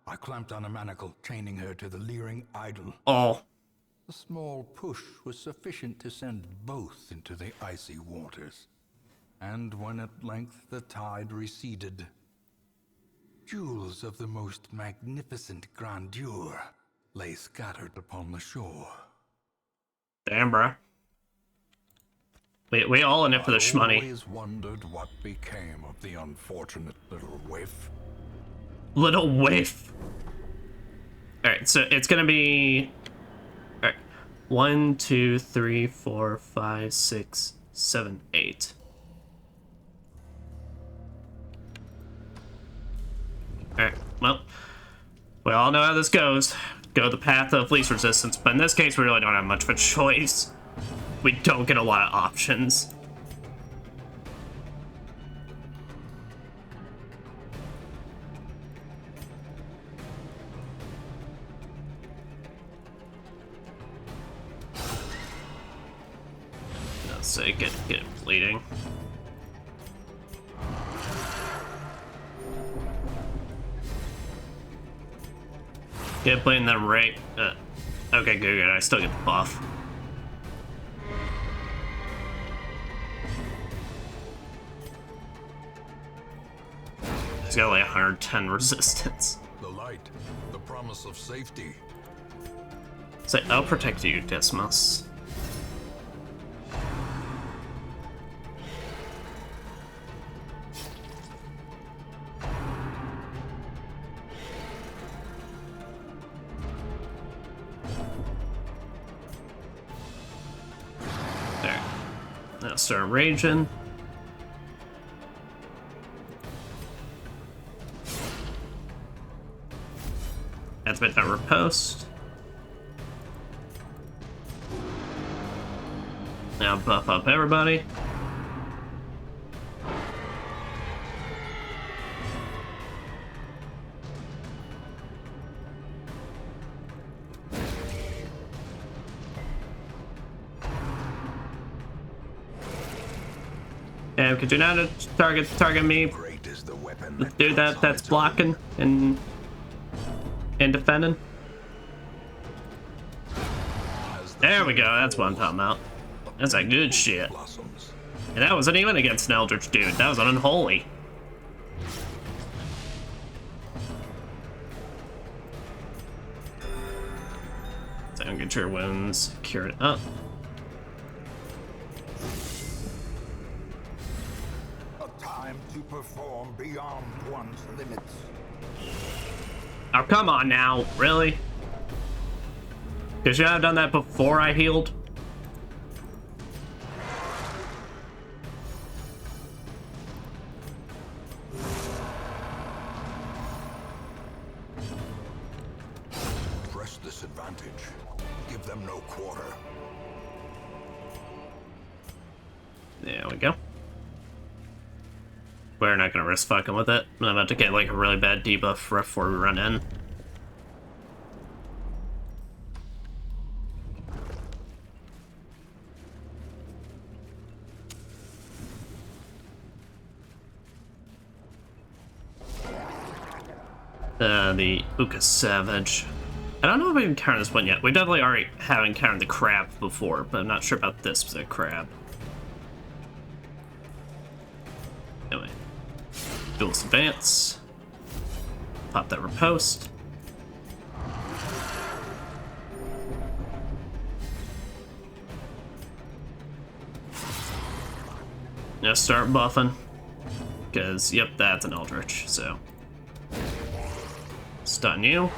I clamped on a manacle, chaining her to the leering idol. Oh. A small push was sufficient to send both into the icy waters. And when at length the tide receded, jewels of the most magnificent grandeur lay scattered upon the shore. Damn, bruh. We all in it for the shmoney. I always wondered what became of the unfortunate little waif. Little waif. Alright, so it's gonna be... Alright. 1, 2, 3, 4, 5, 6, 7, 8. Alright, well, we all know how this goes. Go the path of least resistance, but in this case we really don't have much of a choice. We don't get a lot of options. Let's say get it bleeding. Get bleeding them right. Okay, good. I still get the buff. He's got like 110 resistance. The light, the promise of safety. So I'll protect you, Dismas. There. Now start raging. Activate that riposte. Now buff up everybody. And could you not target me? Great is the weapon. The dude that's blocking and defending. There we go. That's what I'm talking about. That's a good shit. And that wasn't even against an Eldritch dude. That was unholy. So get your wounds cured up. to perform beyond one's limits. Oh, come on now. Really? Because you have done that before I healed? Press this advantage. Give them no quarter. There we go. We're not gonna risk fucking with it. I'm about to get like a really bad debuff before we run in. The Uka Savage. I don't know if we've encountered this one yet. We definitely already have encountered the crab before, but I'm not sure about this specific crab. Anyway. Duelist Advance. Pop that riposte. Now start buffing. Because, yep, that's an Eldritch, so. Stun you.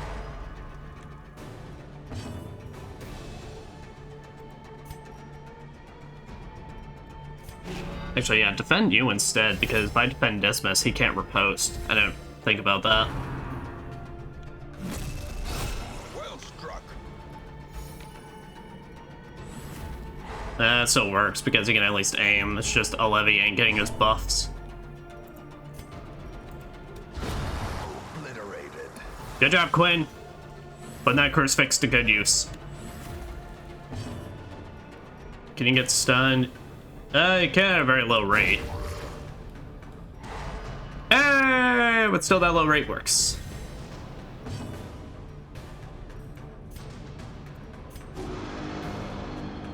Actually, yeah, defend you instead, because if I defend Dismas, he can't riposte. I didn't think about that. Well struck. That still works, because he can at least aim. It's just Olevi ain't getting his buffs. Obliterated. Good job, Quinn. Putting that crucifix to good use. Can you get stunned? You can at a very low rate. Hey, but still that low rate works.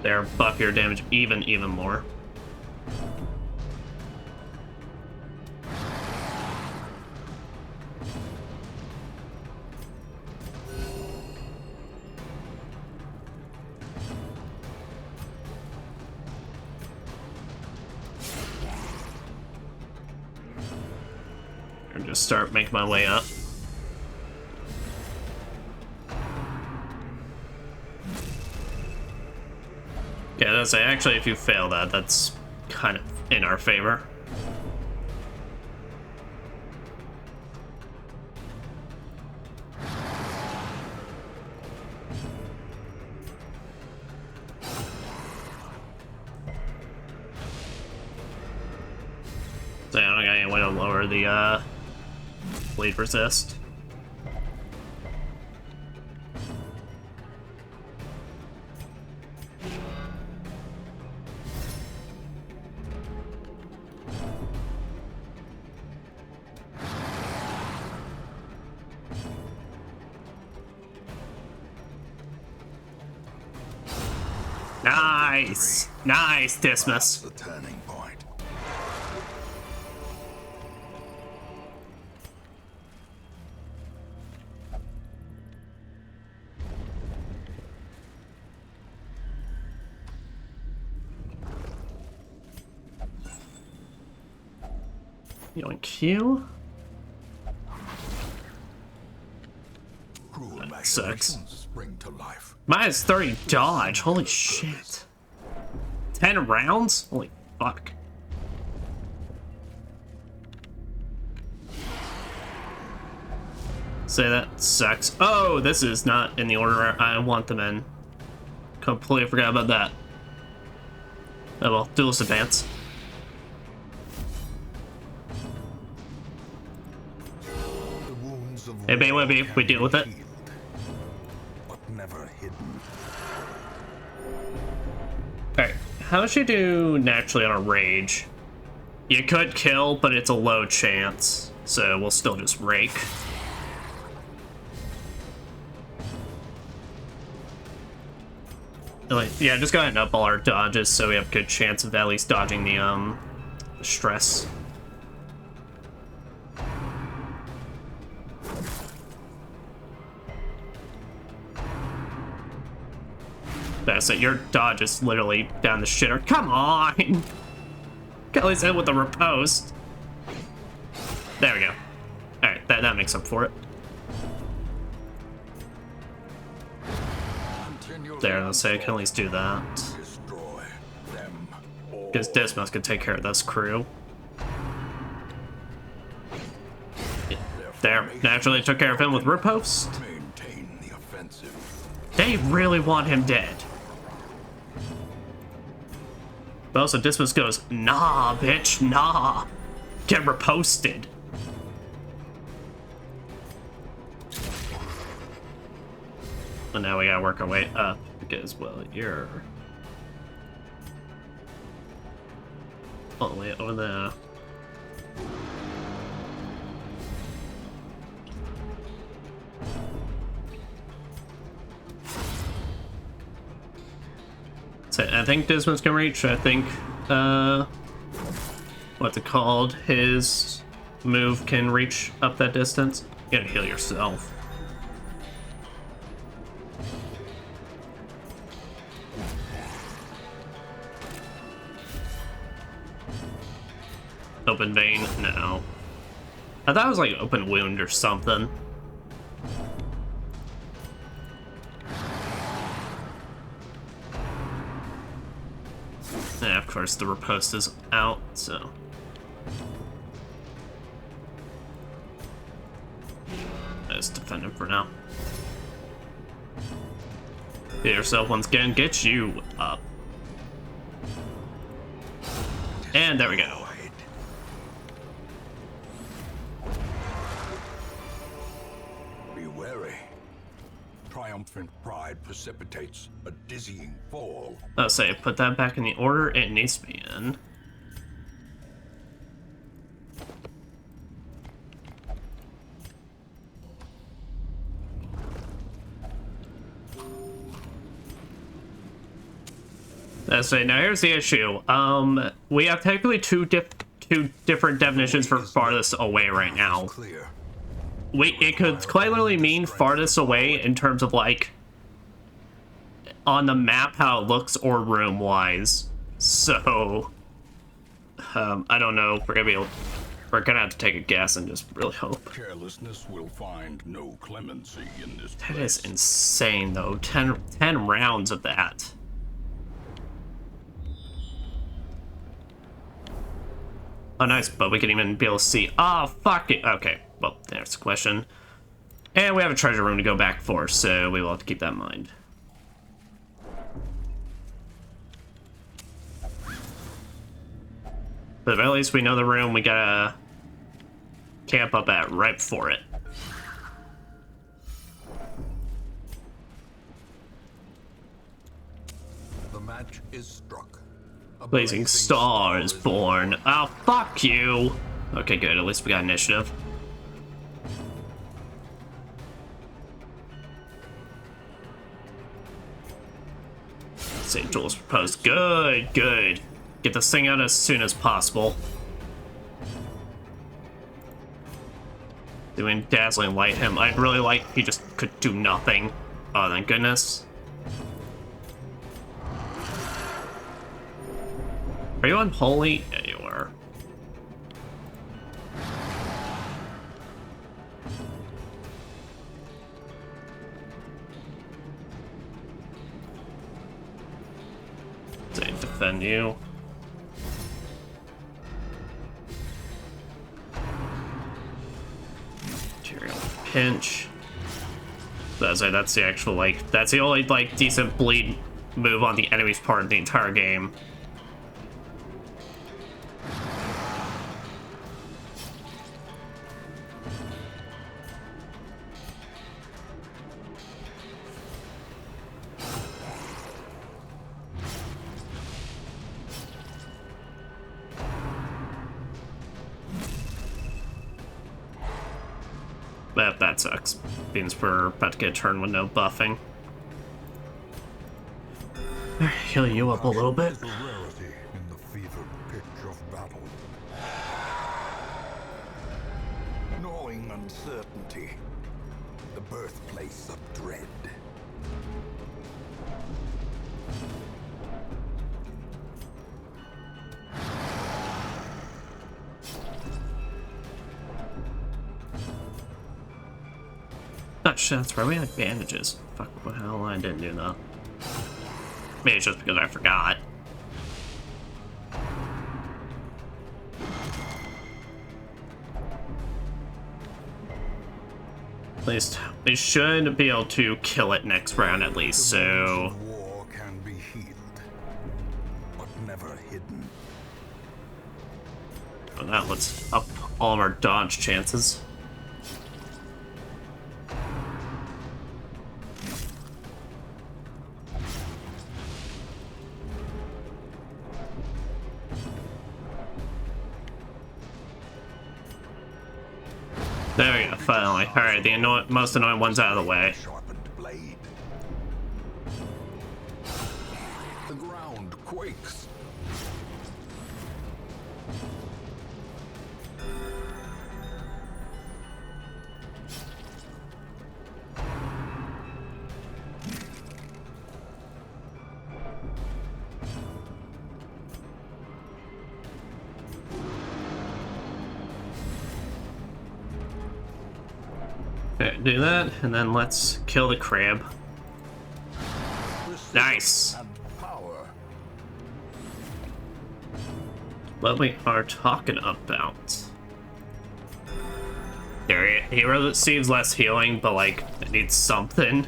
There, buff your damage even more. Just start making my way up. Yeah, that's actually, if you fail that, that's kind of in our favor. So I don't got any way to lower the bleed resist. Nice! Nice, Dismas. The turning point. Q. Cruel That sucks. machinations spring to life. Minus 30 dodge. Holy shit. 10 rounds? Holy fuck. Say that sucks. Oh, this is not in the order I want them in. Completely forgot about that. Oh well, duelist advance. Hey, baby, we deal with it. But never hidden. Alright, how should you do naturally on a rage? You could kill, but it's a low chance, so we'll still just rake. Like, yeah, just go ahead and up all our dodges so we have a good chance of at least dodging the stress. That's it, your dodge is literally down the shitter. Come on! At least hit with the riposte. There we go. Alright, that makes up for it. There, let's say I can at least do that. Because Dismas could take care of this crew. Yeah, there, naturally took care of him with riposte. They really want him dead. But also Dismas goes, nah, bitch, nah. Get riposted. And now we gotta work our way up because, well, you're all the way over there. So I think Dismas can reach. I think, what's it called? His move can reach up that distance. You gotta heal yourself. Open vein? No. I thought it was like open wound or something. Yeah, of course the riposte is out, so. Let's defend him for now. Heal yourself once again, get you up. And there we go. Triumphant pride precipitates a dizzying fall. I'll say, put that back in the order it needs to be in. Let's say, now here's the issue. We have technically two different definitions for farthest away right now. It could quite literally mean farthest away in terms of, like, on the map how it looks or room-wise. So, I don't know. We're gonna have to take a guess and just really hope. Carelessness will find no clemency in this place. That is insane, though. 10 rounds of that. Oh, nice, but we can even be able to see. Oh, fuck it. Okay, well, there's the question. And we have a treasure room to go back for, so we will have to keep that in mind. But at least we know the room we gotta camp up at right before it. The match is struck. Blazing Star is born. Oh, fuck you! Okay, good. At least we got initiative. St. Jules proposed. Good, good. Get this thing out as soon as possible. Doing Dazzling Light him. I'd really like he just could do nothing. Oh, thank goodness. Are you unholy? Yeah, you are. Say, defend you. Material pinch. That's the actual, like, that's the only, like, decent bleed move on the enemy's part of the entire game. That sucks. Means we're about to get a turn with no buffing. Heal you up a little bit. Is a rarity in the fevered pitch of battle. Gnawing uncertainty, the birthplace of dread. Oh shit, that's right, we had bandages. Fuck, what the hell, I didn't do that. Maybe it's just because I forgot. At least we should be able to kill it next round at least, so... War can be healed, but never hidden. Well, that let's up all of our dodge chances. There we go, finally. Alright, the most annoying one's out of the way. Sharpened blade. The ground quakes. Okay, do that, and then let's kill the crab. Nice! And power. What we are talking about. There, hero that seems less healing, but like, it needs something.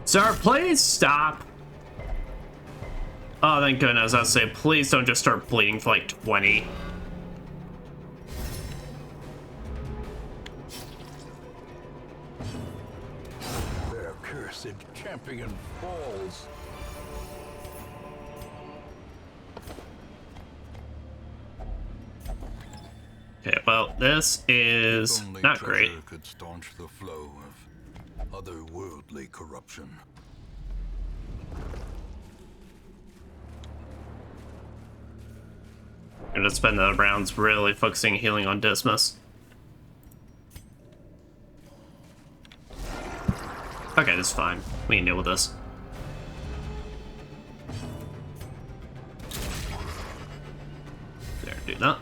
Sir, please stop! Oh, thank goodness. I was saying, please don't just start bleeding for like 20. Their cursed champion falls. Okay, well, this is Only not treasure great. could staunch the flow of otherworldly corruption. I'm gonna spend the rounds really focusing healing on Dismas. Okay, this is fine. We can deal with this. There, do that.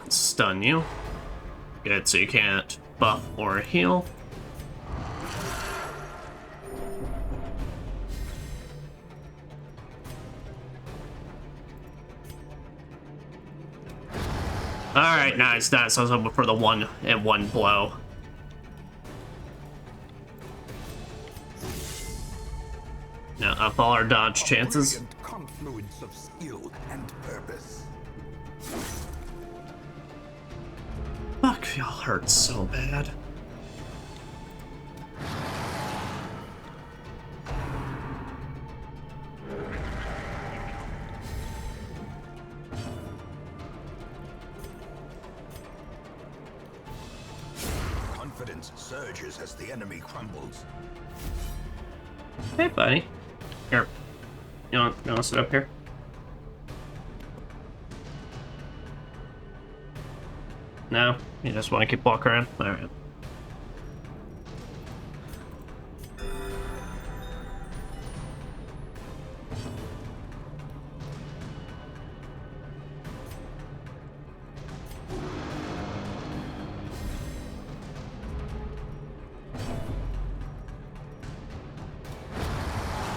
Stun you. Good, so you can't buff or heal. Alright, nice, nice. I was hoping for the one in one blow. Now up all our dodge chances. Brilliant confluence of skill and purpose. Fuck, y'all hurt so bad. Confidence surges as the enemy crumbles. Hey, buddy. Here. You want to sit up here? No? You just want to keep walking around? Alright.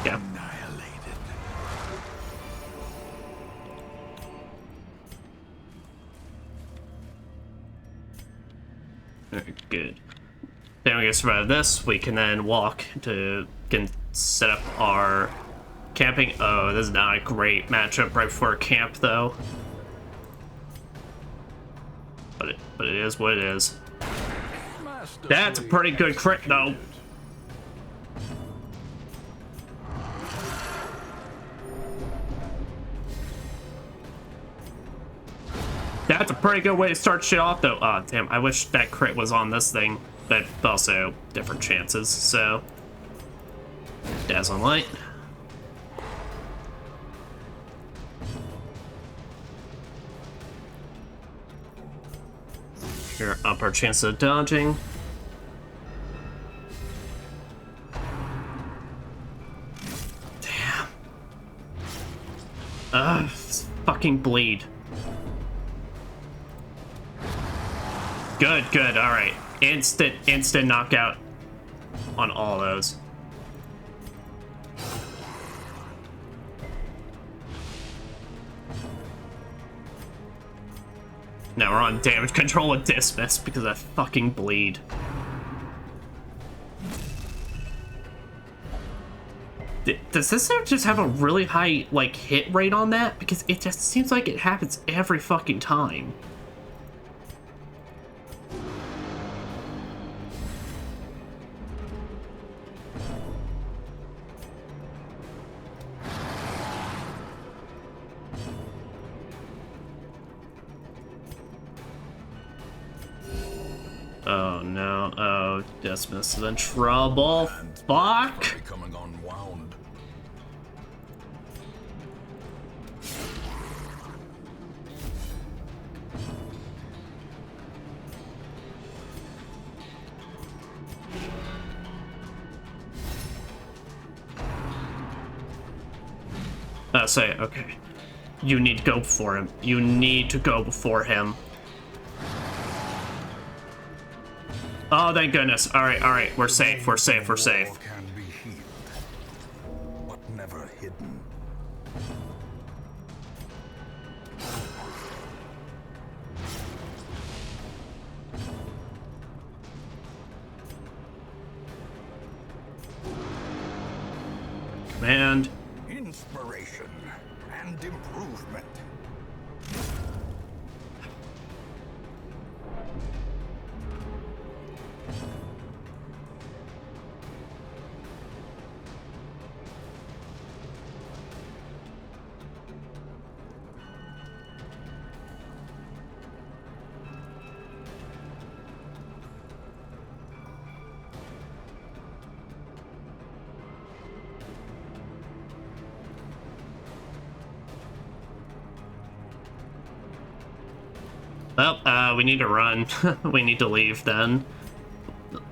Yeah. Annihilated. Very good. Then we can survive this. We can then walk can set up our camping. Oh, this is not a great matchup right before camp, though. But it is what it is. That's a pretty good crit, though. That's a pretty good way to start shit off, though. Oh, damn, I wish that crit was on this thing, but also different chances, so. Dazzling Light. Here, up our chance of dodging. Ugh, fucking bleed. Good, good, alright. Instant knockout on all those. Now we're on damage control with Dismas because I fucking bleed. Does this just have a really high, like, hit rate on that? Because it just seems like it happens every fucking time. Oh no, oh, Dismas is in trouble. Fuck! Becoming unwound. Say, okay. You need to go before him. You need to go before him. Oh, thank goodness. Alright, we're safe, we're safe, we're safe. War can be healed, but never hidden. Command. Inspiration and improvement. Well, we need to run. We need to leave then.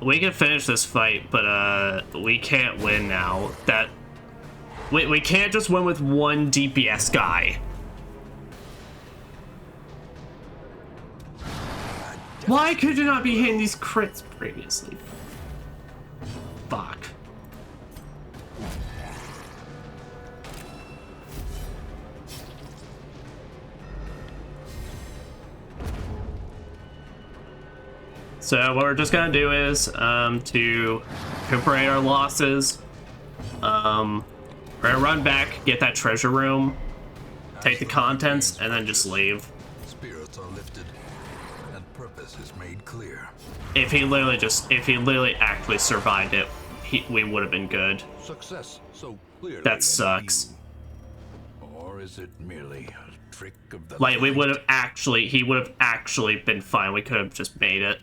We can finish this fight, but we can't win now. We can't just win with one DPS guy. Why could you not be hitting these crits previously? Fuck. So what we're just gonna do is to recuperate our losses. We're gonna run back, get that treasure room, take the contents, and then just leave. Spirits are lifted, and purpose is made clear. If he literally actually survived it, we would have been good. Success so clearly. That sucks. Or is it merely a trick of the Like, he would have actually been fine. We could have just made it.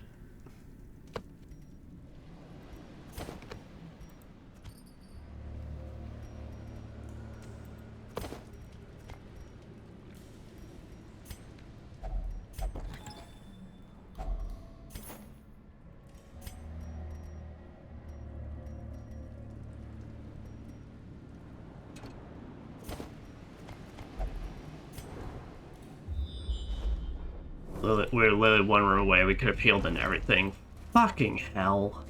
We're literally one room away. We could have healed and everything. Fucking hell.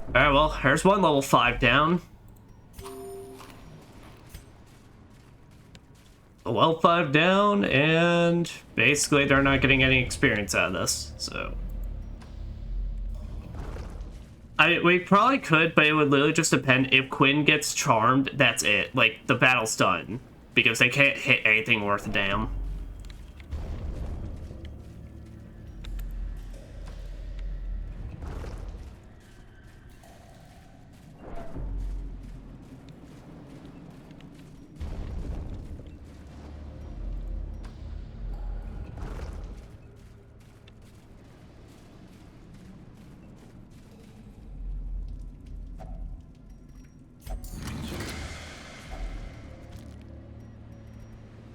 Alright, well, there's one level 5 down. A level 5 down, and basically they're not getting any experience out of this, so. We probably could, but it would literally just depend. If Quinn gets charmed, that's it. Like, the battle's done. Because they can't hit anything worth a damn.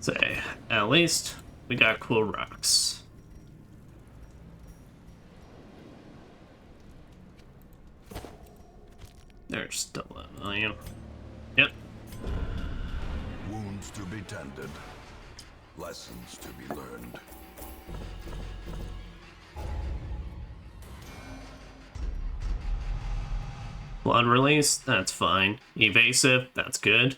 So, at least we got cool rocks. There's still a million. Yep. Wound Wounds to be tended. Lessons to be learned. Blood release, that's fine. Evasive, that's good.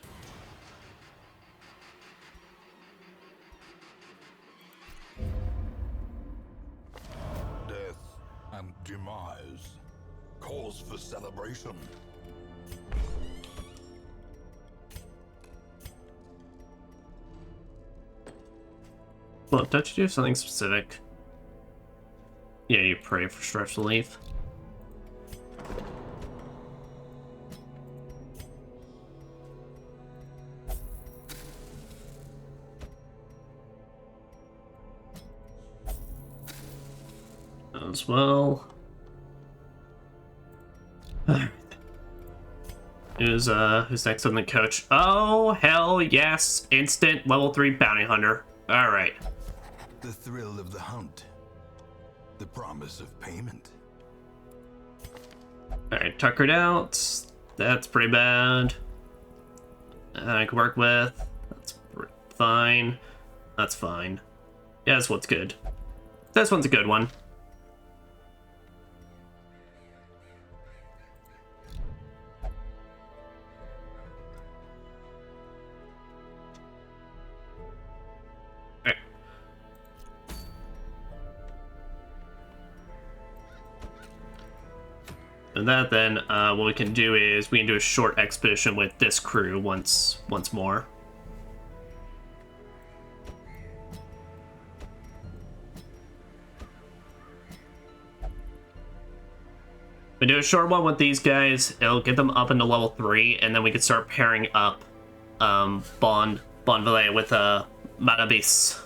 Death and demise. Cause for celebration. Well, don't you do something specific? Yeah, you pray for stress relief. As well. Who's next on the coach? Oh, hell yes. Instant level 3 bounty hunter. Alright. The thrill of the hunt. The promise of payment. Alright, tuckered out. That's pretty bad. I can work with. That's fine. That's fine. Yeah, this one's good. This one's a good one. Alright. And that then, what we can do is we can do a short expedition with this crew once more. We do a short one with these guys, it'll get them up into level 3, and then we can start pairing up Bonvalet with Matabis.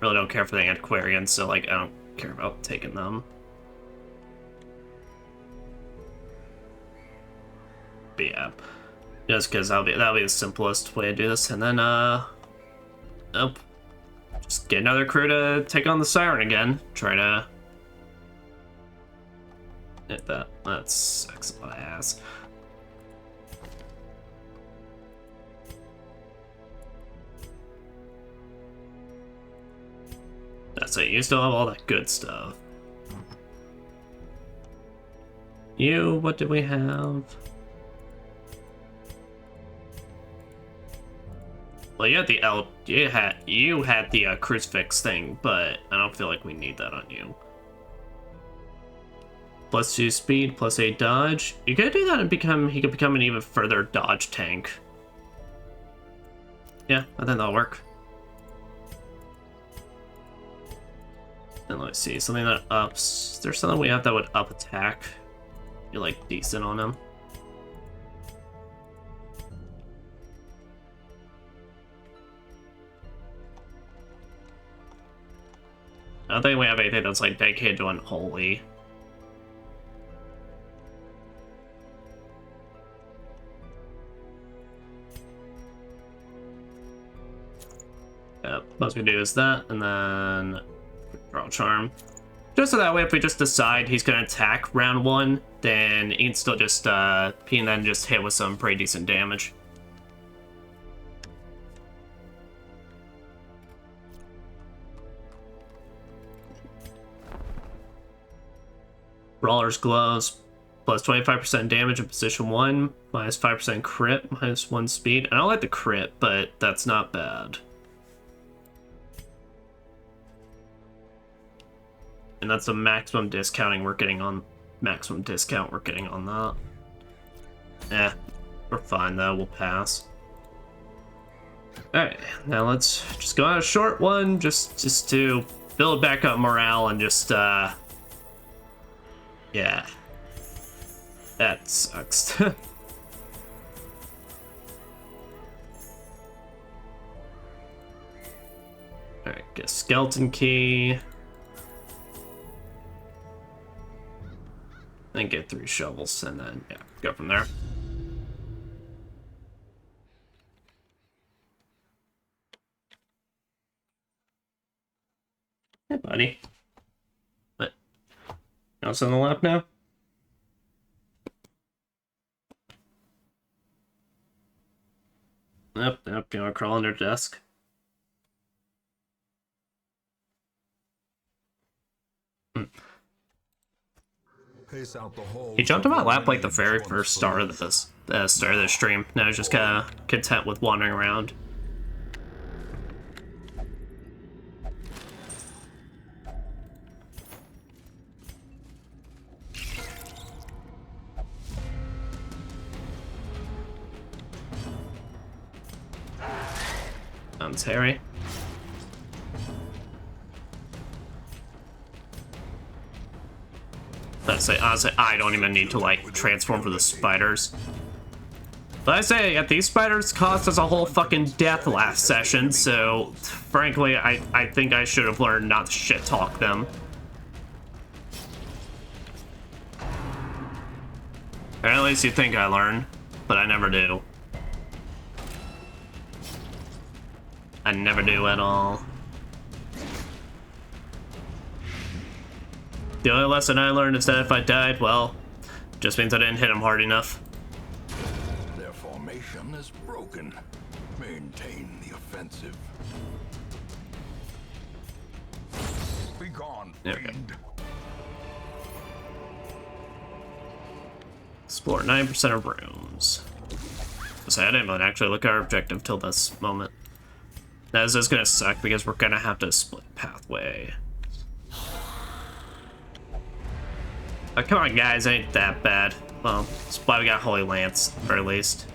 Really don't care for the antiquarians, so like I don't care about taking them. But yeah, just because that'll be the simplest way to do this, and then just get another crew to take on the Siren again. Try to hit that. That sucks my ass. That's it. You still have all that good stuff. You, what did we have? Well, you had the you had the crucifix thing, but I don't feel like we need that on you. +2 speed, +8 dodge. You could do that and he could become an even further dodge tank. Yeah, I think that'll work. And let's see, something that ups. There's something we have that would up attack. You're like decent on him. I don't think we have anything that's like dedicated to unholy. Yeah, most we do is that, and then draw charm. Just so that way, if we just decide he's gonna attack round 1, then he can still just he can then just hit with some pretty decent damage. Brawler's Gloves, plus 25% damage in position 1, minus 5% crit, minus 1 speed. I don't like the crit, but that's not bad. And that's the maximum discounting we're getting on that. Eh, we're fine though, we'll pass. Alright, now let's just go on a short one, just to build back up morale and just yeah. That sucks. Alright, get a skeleton key. Then get 3 shovels, and then, yeah, go from there. Hey, buddy. What? You also on the left now? Yep, You want to crawl under the desk? Pace out the halls He jumped of on my your lap like the lineage very once first start of the stream. Now he's just kind of content with wandering around. That's Harry. Honestly, I don't even need to, like, transform for the spiders. But I say, yeah, these spiders cost us a whole fucking death last session, so, frankly, I think I should have learned not to shit-talk them. Or at least you think I learn, but I never do. I never do at all. The only lesson I learned is that if I died, well, just means I didn't hit him hard enough. Their formation is broken. Maintain the offensive. Be gone, fiend. Explore 9% of rooms. So I didn't even actually look at our objective till this moment. Now, this is gonna suck because we're gonna have to split pathway. Oh, come on, guys, ain't that bad. Well, that's why we got Holy Lance, at the very least.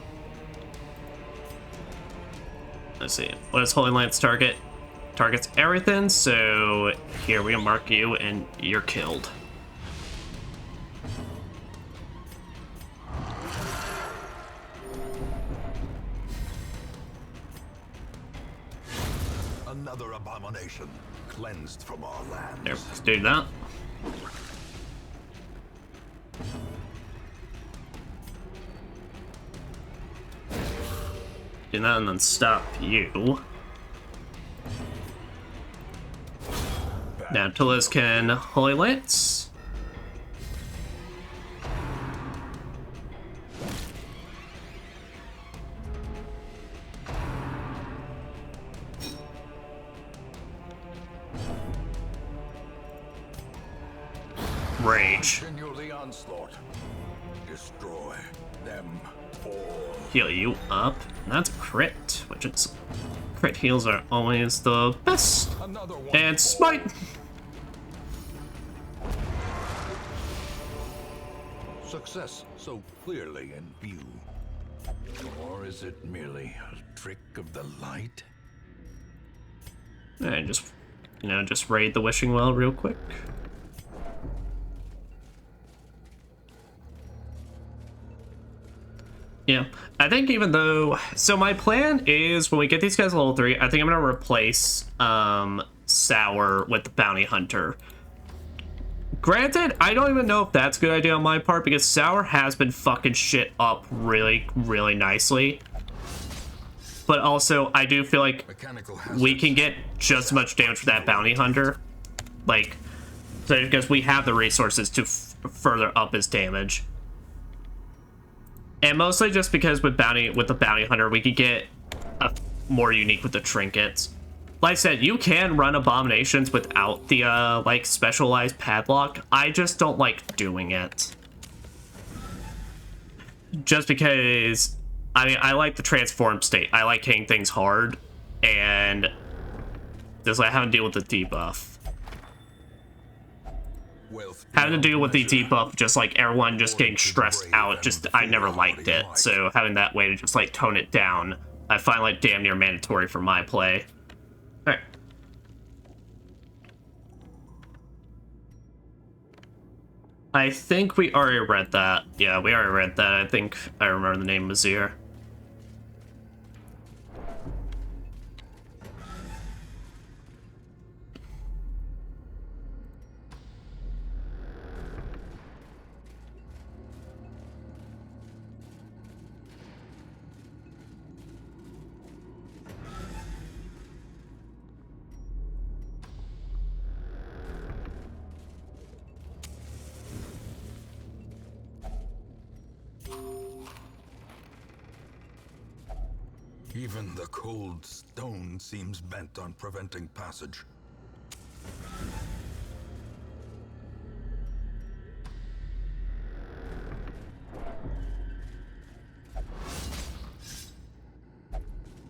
Let's see. What does Holy Lance target? Targets everything, so here we can mark you and you're killed. Another abomination cleansed from our lands. There, let's do that. Do that and then stop you. Now Tulis can Holy Lance. Rage. Continue the onslaught. Destroy them all. Heal you up. That's a crit, which is crit heals are always the best. Another one. And smite. Success so clearly in view. Or is it merely a trick of the light? And just, you know, just raid the wishing well real quick. Yeah, I think even though... So my plan is, when we get these guys to level 3, I think I'm going to replace Sour with the Bounty Hunter. Granted, I don't even know if that's a good idea on my part, because Sour has been fucking shit up really, really nicely. But also, I do feel like we can get just as much damage for that Bounty Hunter. Like, so because we have the resources to further up his damage. And mostly just because with the Bounty Hunter, we could get more unique with the trinkets. Like I said, you can run abominations without the like specialized padlock. I just don't like doing it. Just because, I mean, I like the transform state. I like hitting things hard, and just like having to deal with the debuff. Having to deal with the debuff, just like everyone just getting stressed out, just I never liked it. So having that way to just like tone it down, I find like damn near mandatory for my play. Alright. I think we already read that. Yeah, we already read that. I think I remember the name Mazir. Even the cold stone seems bent on preventing passage.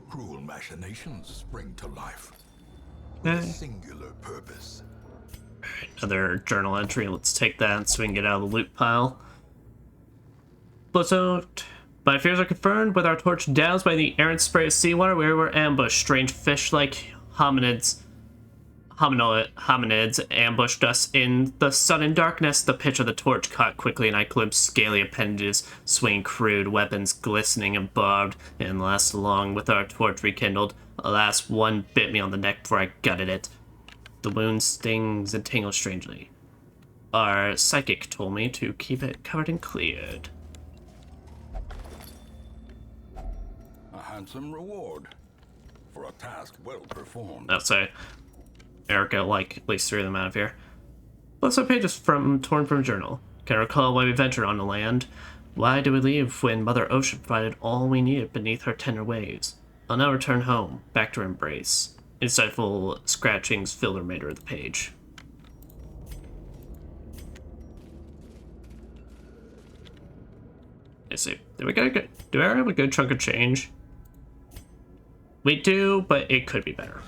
Cruel machinations spring to life with a singular purpose. Another journal entry. Let's take that so we can get out of the loot pile. So, my fears are confirmed. With our torch doused by the errant spray of seawater, we were ambushed. Strange fish-like hominids ambushed us in the sudden darkness. The pitch of the torch caught quickly, and I glimpsed scaly appendages swinging crude weapons, glistening and barbed, and lasted long with our torch rekindled. Alas, one bit me on the neck before I gutted it. The wound stings and tingles strangely. Our psychic told me to keep it covered and cleared. A handsome reward for a task well performed. I'll say Erica, like, at least 3 of them out of here. Plus, our pages torn from a journal. Can I recall why we ventured on the land? Why did we leave when Mother Ocean provided all we needed beneath her tender waves? I'll now return home, back to her embrace. Insightful scratchings fill the remainder of the page. Let's see. Do we have a good chunk of change? We do, but it could be better.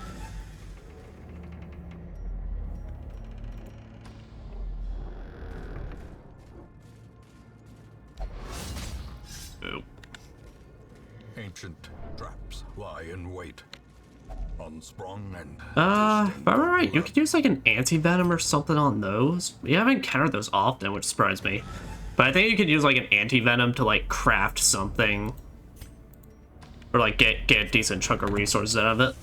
Ooh. Ancient traps lie in wait. Unsprung and If I'm right, you could use like an anti-venom or something on those. We haven't encountered those often, which surprised me. But I think you could use like an anti-venom to like craft something. Or like get a decent chunk of resources out of it.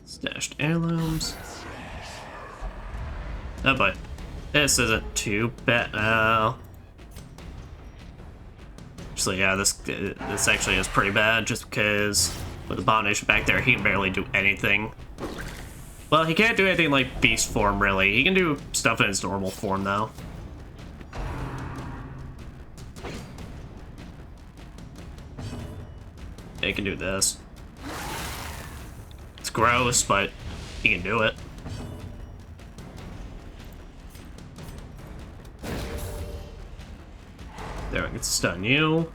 Stashed heirlooms. Oh boy. This isn't too bad. Actually, yeah, this actually is pretty bad, just because with the Abomination back there, he can barely do anything. Well, he can't do anything like beast form, really. He can do stuff in his normal form, though. He can do this. It's gross, but he can do it. There, I can stun you.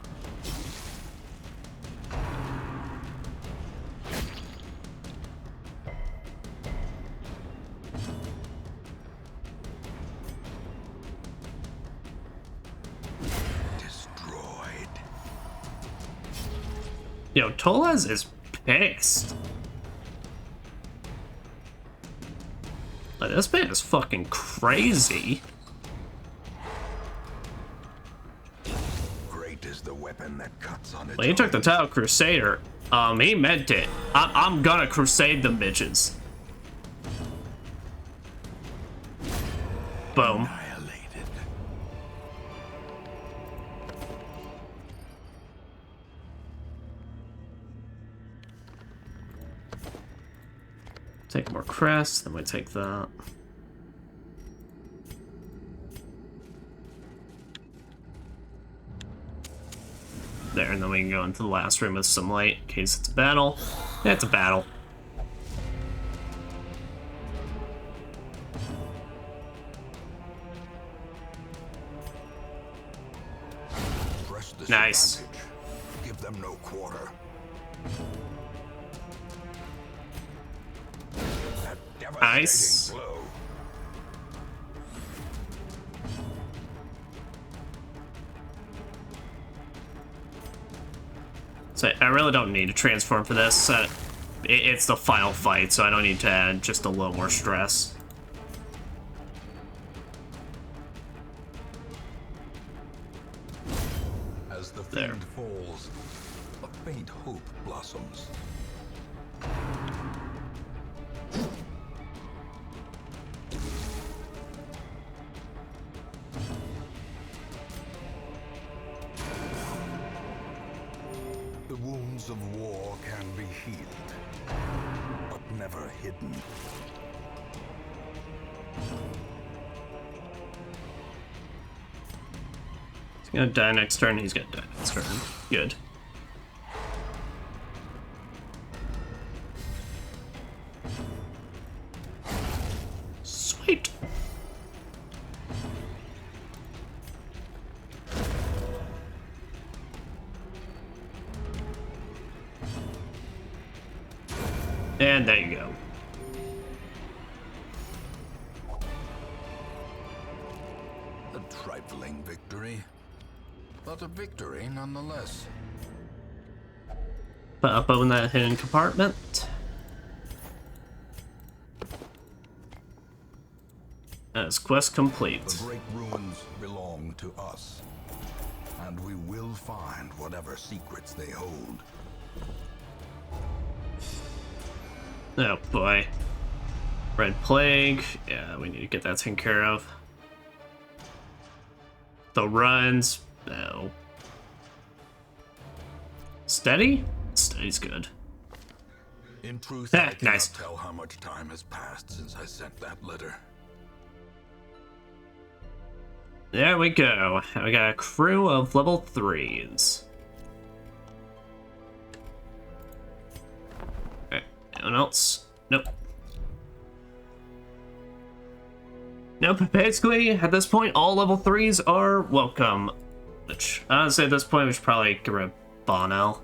Destroyed. Yo, Tolaz is pissed. Like, this man is fucking crazy. Great is the weapon that cuts on its When he took the own. title Crusader, he meant it. I'm gonna crusade them bitches. Boom. Annihilated. Take more crests, then we take that. There, and then we can go into the last room with some light in case it's a battle. Yeah, it's a battle. Press this Nice. advantage. Give them no quarter. That devastating Nice. blow. So I really don't need to transform for this. It's the final fight, so I don't need to add just a little more stress. As the There. fiend falls, a faint hope blossoms. The wounds of war can be healed, but never hidden. He's gonna die next turn, he's gonna die next turn. Good. Sweet! And there you go. A trifling victory, but a victory nonetheless. But up open that hidden compartment. As quest complete. The great ruins belong to us, and we will find whatever secrets they hold. Oh boy. Red Plague. Yeah, we need to get that taken care of. The runs. No. Steady? Steady's good. In truth, Ah, I cannot nice. tell how much time has passed since I sent that letter. There we go. We got a crew of level 3s. Alright, anyone else? Nope. Nope, basically, at this point, all level 3s are welcome. Which, honestly, at this point, we should probably get rid of Bonnell.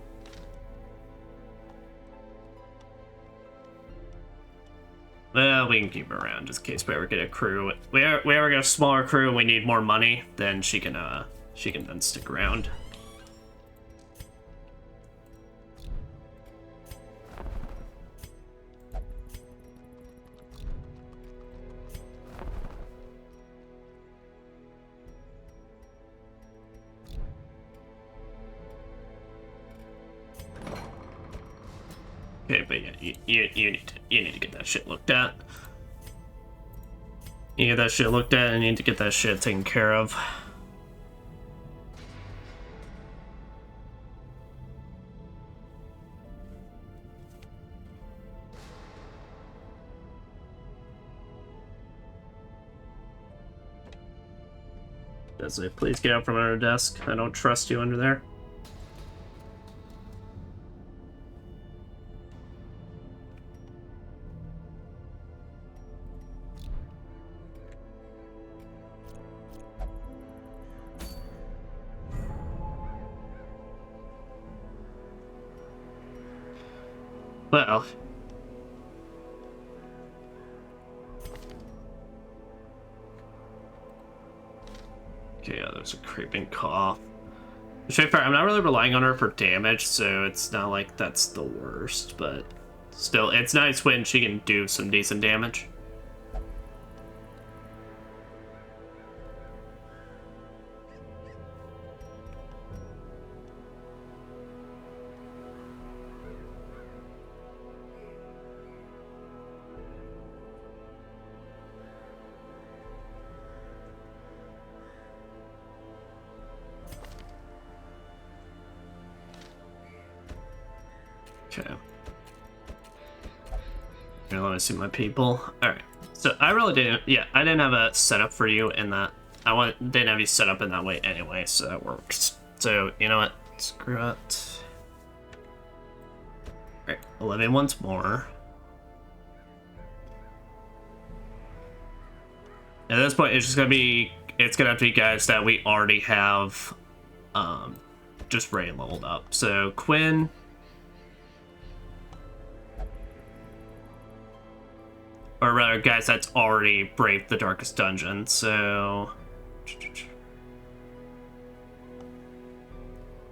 Well, we can keep her around just in case we ever get a crew. We ever get a smaller crew and we need more money, then she can then stick around. Okay, but yeah, you need to get that shit looked at. You get that shit looked at, and you need to get that shit taken care of. Desiree, please get out from under the desk. I don't trust you under there. Well. Okay, yeah, there's a creeping cough. To be fair, I'm not really relying on her for damage, so it's not like that's the worst, but still, it's nice when she can do some decent damage. Okay. Here, let me see my people. Alright. So I really didn't, yeah, I didn't have a setup for you in that. Didn't have you set up in that way anyway, so that works. So, you know what? Screw it. Alright, 11 once more. At this point, it's just gonna be, it's gonna have to be guys that we already have, just ready leveled up. So, Quinn. Or rather, guys that's already braved the darkest dungeon, so...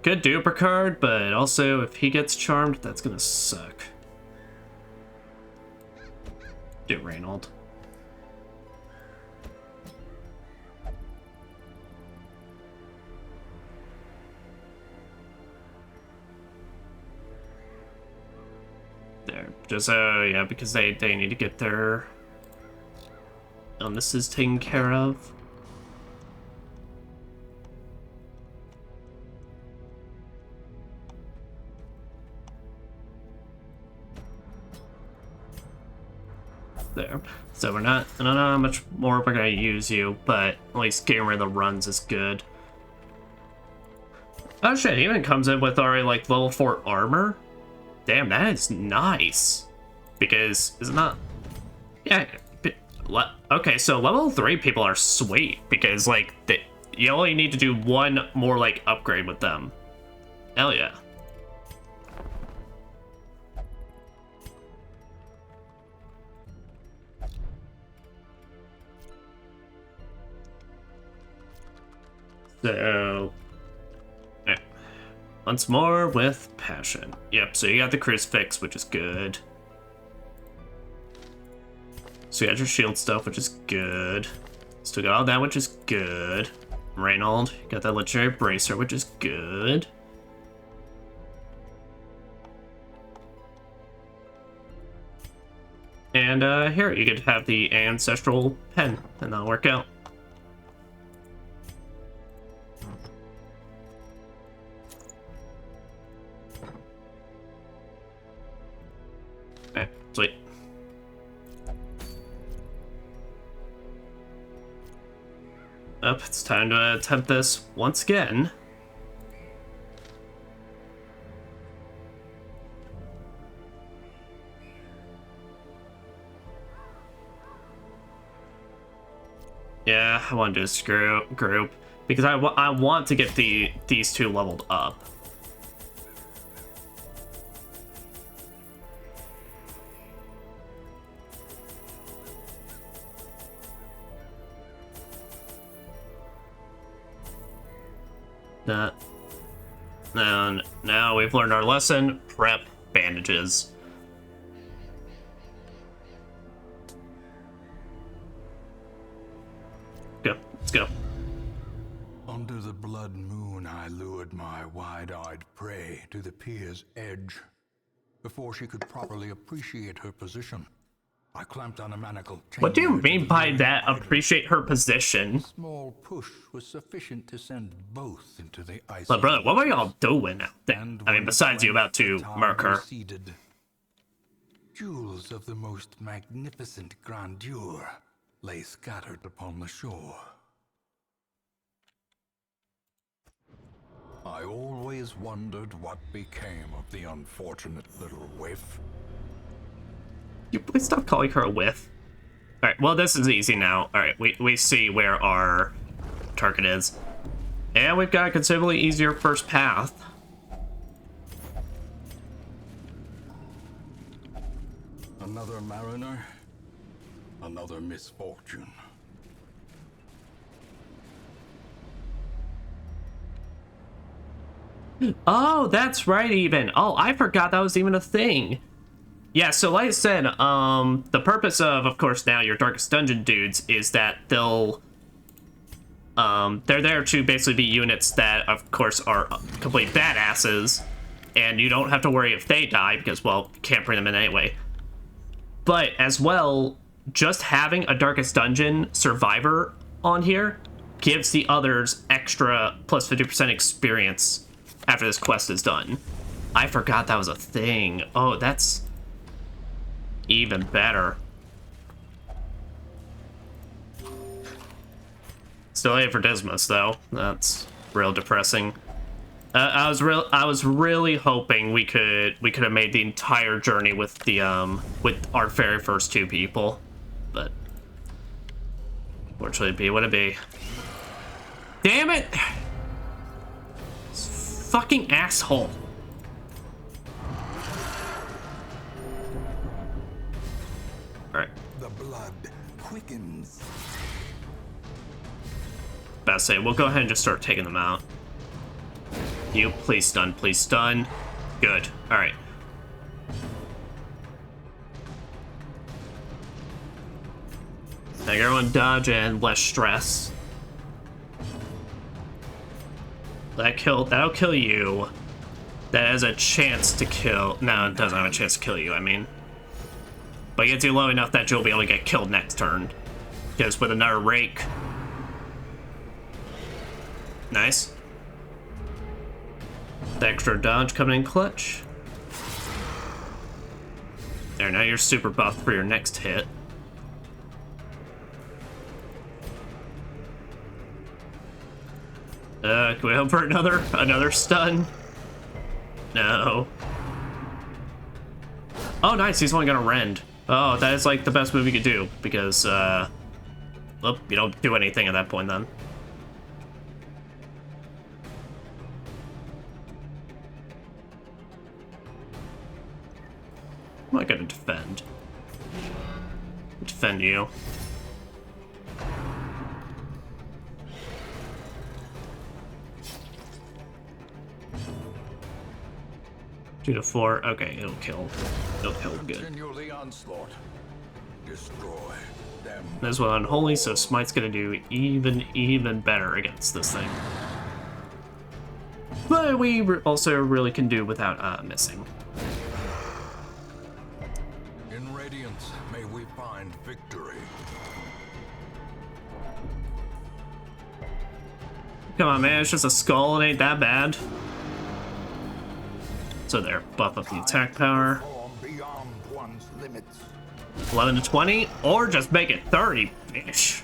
Could do a Picard, but also if he gets charmed, that's gonna suck. Do Reynold. There, just yeah, because they need to get their illnesses taken care of. There. So we're not, I don't know how much more we're gonna use you, but at least getting rid of the runs is good. Oh shit, he even comes in with already like level 4 armor. Damn, that is nice. Because it's not, yeah. Okay, so level 3 people are sweet because like you only need to do one more like upgrade with them. Hell yeah. So, yeah. Once more with passion. Yep, so you got the crucifix, which is good. So you got your shield stuff, which is good. Still got all that, which is good. Reynold, got that legendary bracer, which is good. And here, you could have the ancestral pen, and that'll work out. Okay, sweet. Up, it's time to attempt this once again. Yeah, I want to do this group because I want to get these two leveled up. That. And now we've learned our lesson. Prep bandages. Go. Let's go. Under the blood moon, I lured my wide-eyed prey to the pier's edge. Before she could properly appreciate her position, I clamped on a manacle. What do you mean by that? Appreciate her position? A small push was sufficient to send both into the icy. But brother, what were y'all doing out there? I mean, besides you about to murk her. Receded, jewels of the most magnificent grandeur lay scattered upon the shore. I always wondered what became of the unfortunate little waif. You please stop calling her a whiff. Alright, well this is easy now. Alright, we see where our target is. And we've got a considerably easier first path. Another mariner, another misfortune. Oh, that's right even. Oh, I forgot that was even a thing. Yeah, so like I said, the purpose of course, now your Darkest Dungeon dudes is that they're there to basically be units that, of course, are complete badasses, and you don't have to worry if they die, because, well, you can't bring them in anyway. But, as well, just having a Darkest Dungeon survivor on here gives the others extra plus 50% experience after this quest is done. I forgot that was a thing. Oh, that's even better. Still here for Dismas, though. That's real depressing. I was really hoping we could have made the entire journey with the with our very first two people, but fortunately, be what it be. Damn it! Fucking asshole. Alright. The blood quickens. About to say, we'll go ahead and just start taking them out. You, please stun, please stun. Good. Alright. Make everyone dodge and less stress. That'll kill you. That has a chance to kill. No, it doesn't have a chance to kill you, I mean. But it gets you low enough that you'll be able to get killed next turn. Because with another rake. Nice. The extra dodge coming in clutch. There, now you're super buffed for your next hit. Can we hope for another stun? No. Oh, nice. He's only gonna rend. Oh, that is like the best move you could do because, well, you don't do anything at that point then. I'm not gonna defend. Defend you. Two to four. Okay, it'll kill. It'll kill good. Continue the onslaught. Destroy them. As well, unholy, so Smite's gonna do even better against this thing. But we also really can do without missing. In Radiance, may we find victory. Come on, man, it's just a skull, it ain't that bad. So there, buff up the attack power. Beyond one's limits. 11 to 20, or just make it 30, bitch.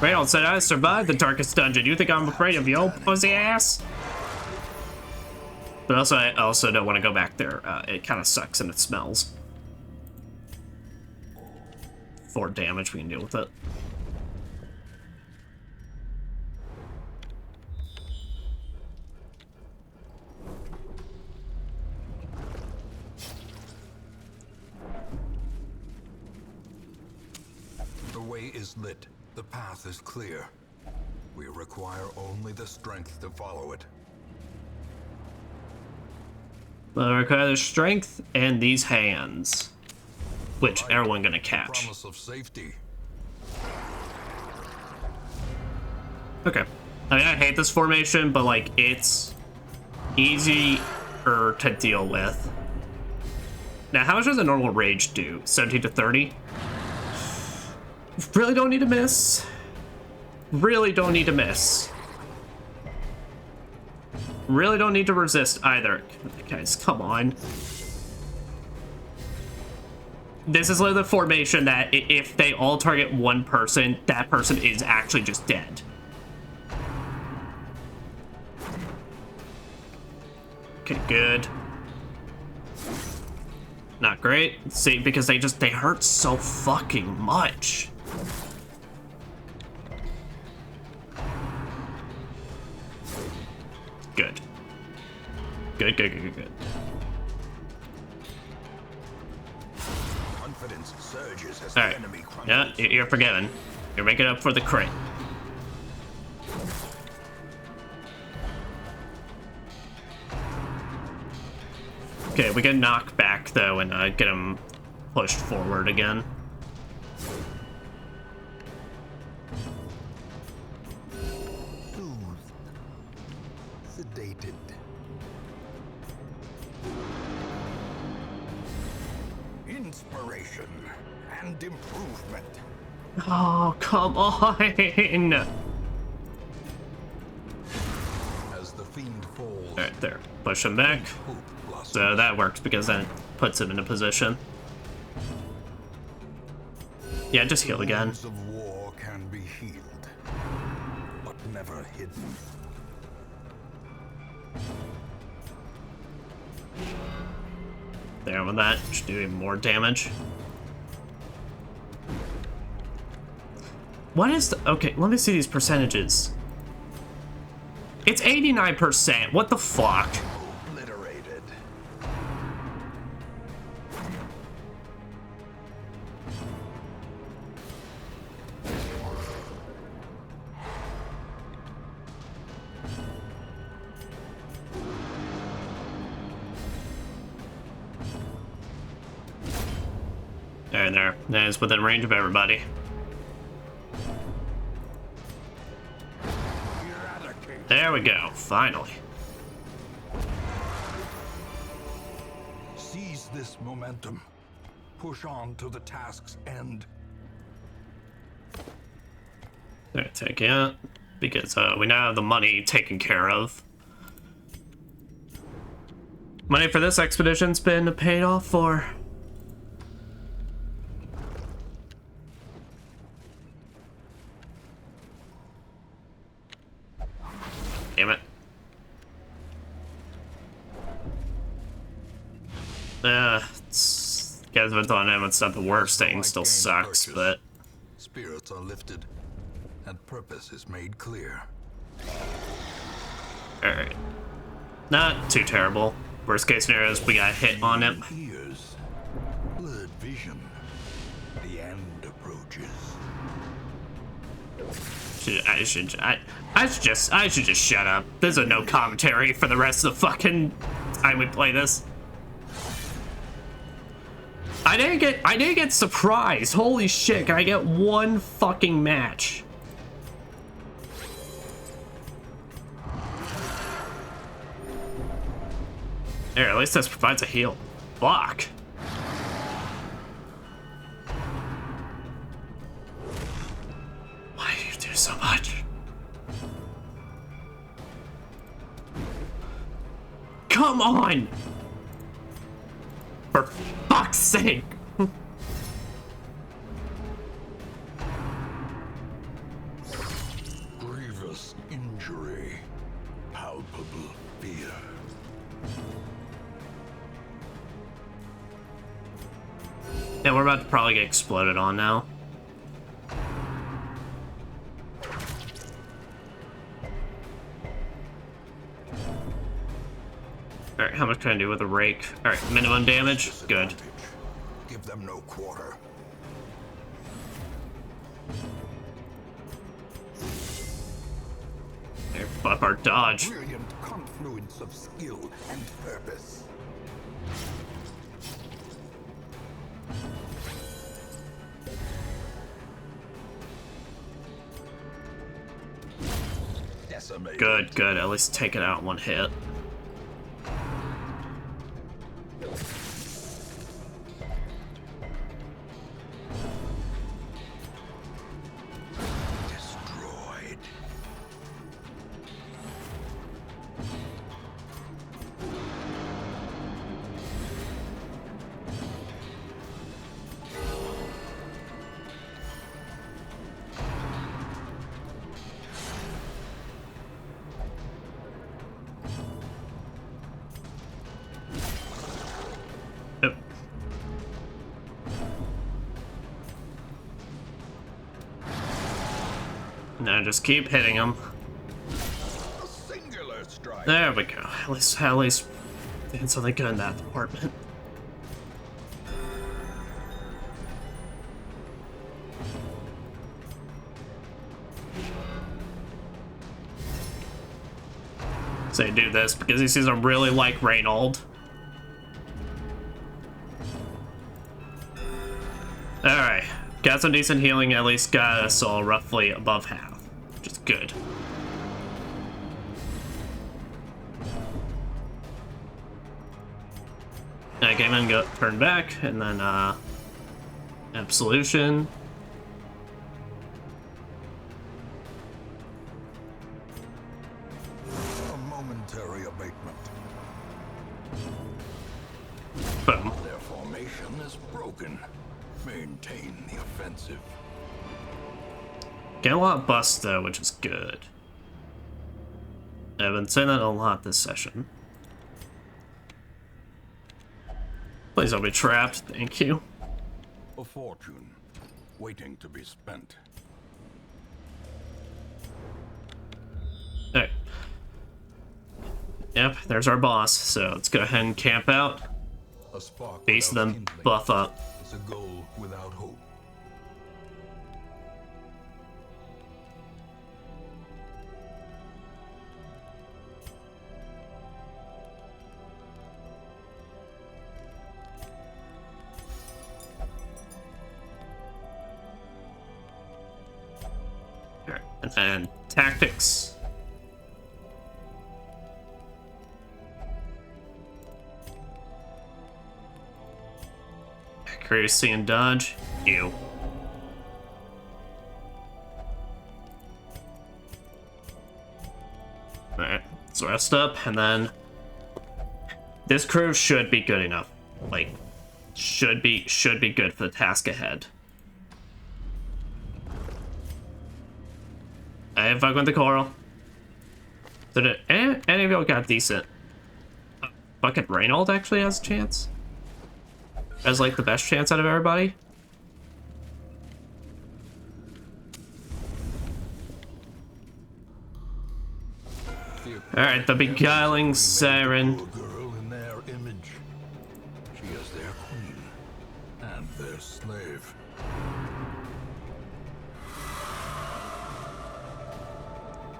Reynold said I survived the darkest dungeon. You think I'm afraid of you, pussy ass? But also, I also don't want to go back there. It kind of sucks and it smells. 4 damage, we can deal with it. The way is lit. The path is clear. We require only the strength to follow it. But I require the strength and these hands, which everyone gonna catch. Promise of safety. Okay. I mean, I hate this formation, but like it's easier to deal with. Now, how much does a normal rage do? 17 to 30? Really don't need to miss. Really don't need to miss. Really don't need to resist either. Guys, come on. This is like the formation that if they all target one person, that person is actually just dead. Okay, good. Not great. See, because they hurt so fucking much. Good. Good. Confidence surges as All the right. enemy crumbles. Yeah, you're forgiven. You're making up for the crit. Okay, we can knock back though and get him pushed forward again. Soothed. Sedated. Inspiration and improvement. Oh, come on! As the fiend falls, Alright, there. Push him back. hope blossoms. So that works because that puts him in a position. Yeah, just heal again. Wounds of war can be healed, but never hidden. There with that. Should do even more damage. What is the... Okay, let me see these percentages. It's 89%. What the fuck? Obliterated. There. That is within range of everybody. Eradicate. There we go. Finally. Seize this momentum. Push on to the task's end. There, take it. Because we now have the money taken care of. Money for this expedition's been paid off for. Damn it. Guys, if it's on him, it's not the worst thing. Still sucks, but... Spirits are lifted, and purpose is made clear. Alright. Not too terrible. Worst case scenario is we got hit on him. Ears, blurred vision. The end approaches. I should just shut up. There's a no commentary for the rest of the fucking time we play this. I didn't get surprised. Holy shit, can I get one fucking match? There, at least this provides a heal. Fuck. Why do you do so much? Come on! For fuck's sake! Grievous injury, palpable fear. Yeah, we're about to probably get exploded on now. Alright, how much can I do with a rake? Alright, minimum damage? Good. Give them no quarter. There, buff our dodge. Brilliant confluence of skill and purpose. Decimated. Good, good. At least take it out in one hit. Destroyed. Yep. Now just keep hitting him. A singular strike. There we go. At least doing something good in that department. So you do this because he sees him really like Reynold. Alright, got some decent healing, at least got us all roughly above half, which is good. I came in and got turned back, and then Absolution. A momentary abatement. Boom. Their formation is broken. Maintain the offensive. Get a lot of busts though, which is good. I've been saying that a lot this session. Please don't be trapped, thank you. A fortune waiting to be spent. Alright. Yep, there's our boss, so let's go ahead and camp out. A spark Base without them, kindling buff up. is a goal without hope. Alright, and then tactics. Accuracy and dodge. You. Alright, let's rest up, and then this crew should be good enough. Like, should be good for the task ahead. I have fuck with the coral. So did any of y'all got decent? Fucking Reynold actually has a chance? As like the best chance out of everybody? Alright, the Beguiling Siren. Girl in their image. She is their queen and their slave.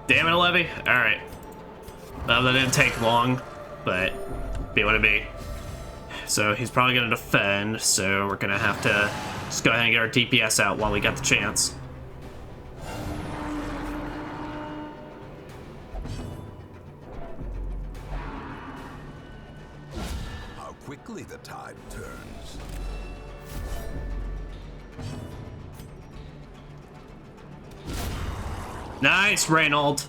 Damn it, Levy. Alright. Well, that didn't take long, but be what it be. So he's probably gonna defend, so we're gonna have to just go ahead and get our DPS out while we got the chance. How quickly the tide turns. Nice, Reynold.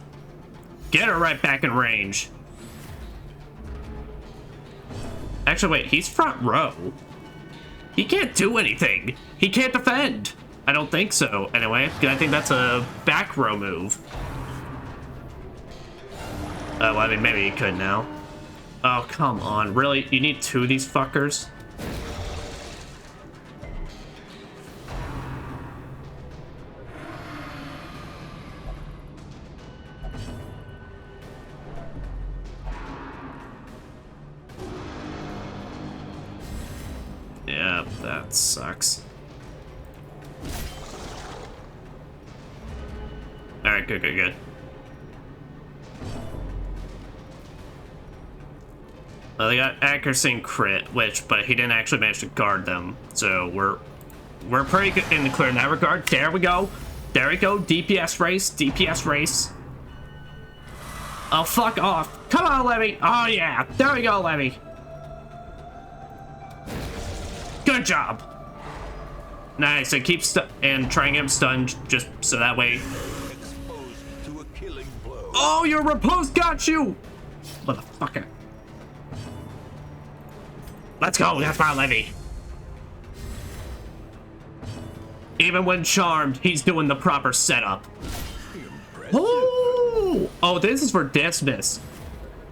Get her right back in range. Actually, wait, he's front row. He can't do anything. He can't defend. I don't think so, anyway. I think that's a back row move. Well, I mean, maybe he could now. Oh, come on. Really? You need two of these fuckers? Yeah, that sucks. Alright, good, good, good. Well, they got accuracy and crit, but he didn't actually manage to guard them. So we're pretty good in the clear in that regard. There we go. There we go. DPS race, DPS race. Oh, fuck off. Come on, Levy. Oh, yeah. There we go, Levy. Good job. Nice. And keep and trying him stunned just so that way. Exposed to a killing blow. Oh, your riposte got you. Motherfucker. Let's go. That's my Levy. Even when charmed, he's doing the proper setup. Oh, oh, this is for Dismas.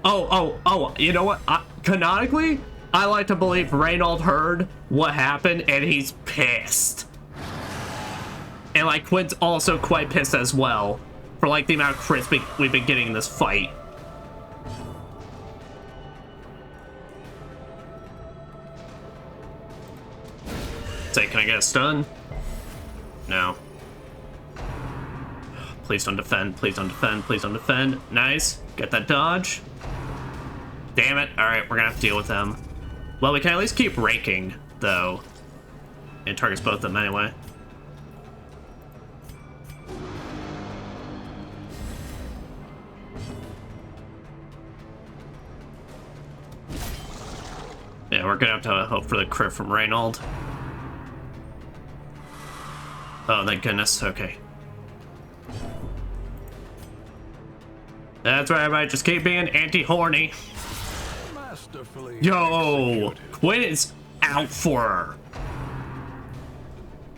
Oh, you know what? Canonically, I like to believe Reynold heard what happened and he's pissed. And like Quint's also quite pissed as well for like the amount of crits we've been getting in this fight. Say, can I get a stun? No. Please don't defend, please don't defend, please don't defend. Nice. Get that dodge. Damn it. Alright, we're gonna have to deal with them. Well, we can at least keep raking, though. It targets both of them anyway. Yeah, we're gonna have to hope for the crit from Reynold. Oh, thank goodness. Okay. That's right, everybody. Just keep being anti-horny. Yo, Quinn is out for her.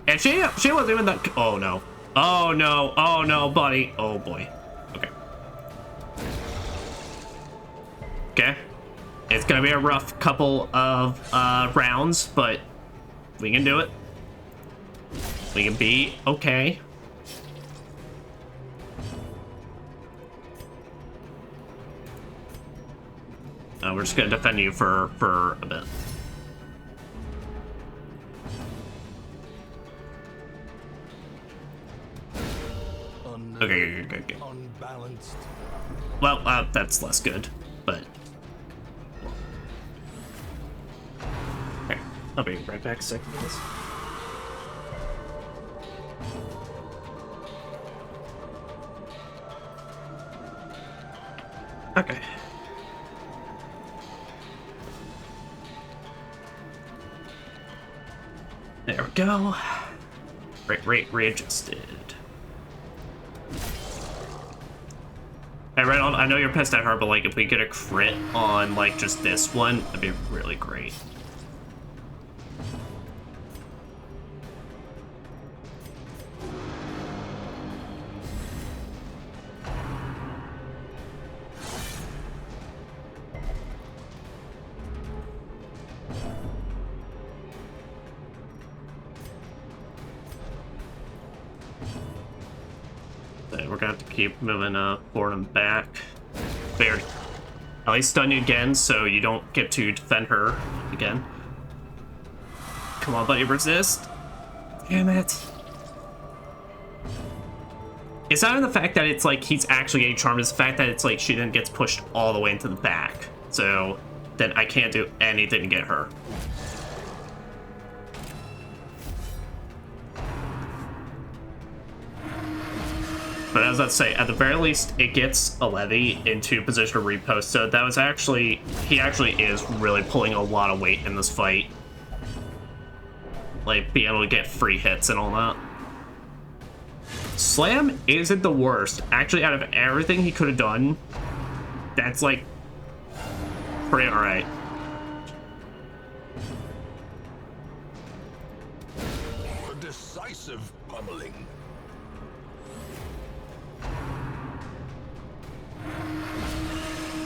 And she wasn't even that. Oh no. Oh no. Oh no, buddy. Oh boy. Okay. Okay. It's gonna be a rough couple of rounds, but we can do it. We can be okay. We're just gonna defend you for a bit. Okay. Unbalanced. Well, that's less good, but. Okay, I'll be right back. Second, guys. Okay. There we go. Rate readjusted. Hey, Reynold, I know you're pissed at her, but like if we get a crit on like just this one, that'd be really great. have to keep moving forward and back. Fair. At least stun you again, so you don't get to defend her again. Come on, buddy, resist. Damn it. It's not even the fact that it's like he's actually getting charmed, it's the fact that it's like she then gets pushed all the way into the back. So then I can't do anything to get her. But as I say, at the very least, it gets a levy into position of repost. So that was actually, he actually is really pulling a lot of weight in this fight. Like, being able to get free hits and all that. Slam isn't the worst. Actually, out of everything he could have done, that's like pretty alright. A decisive pummeling.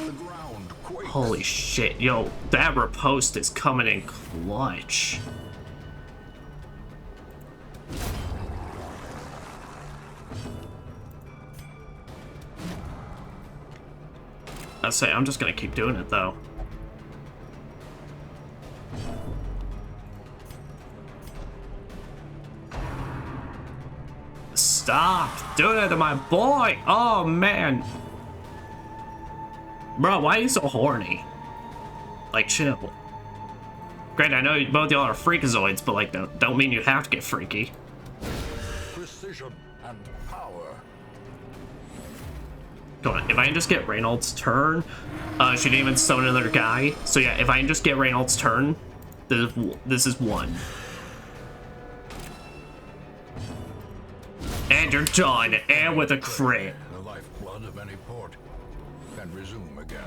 The ground quakes. Holy shit, yo, that riposte is coming in clutch. I say, I'm just gonna keep doing it though. Stop doing it to my boy! Oh man! Bro, why are you so horny? Like, chill. Granted, I know both y'all are freakazoids, but like, don't mean you have to get freaky. Precision and power. Come on, if I can just get Reynolds' turn, she didn't even summon another guy. So yeah, if I can just get Reynolds' turn, this is one. And you're done, and with a crit. The lifeblood of any port can resume again.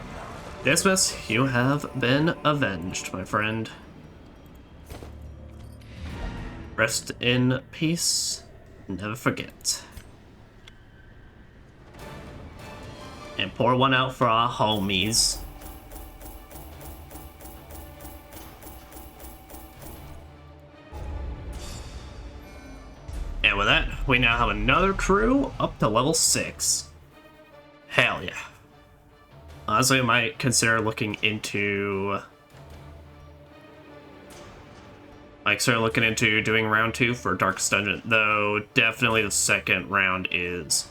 Dismas, you have been avenged, my friend. Rest in peace, never forget. And pour one out for our homies. And with that, we now have another crew up to level 6. Hell yeah. Honestly, I might consider looking into... doing round 2 for Darkest Dungeon, though definitely the second round is...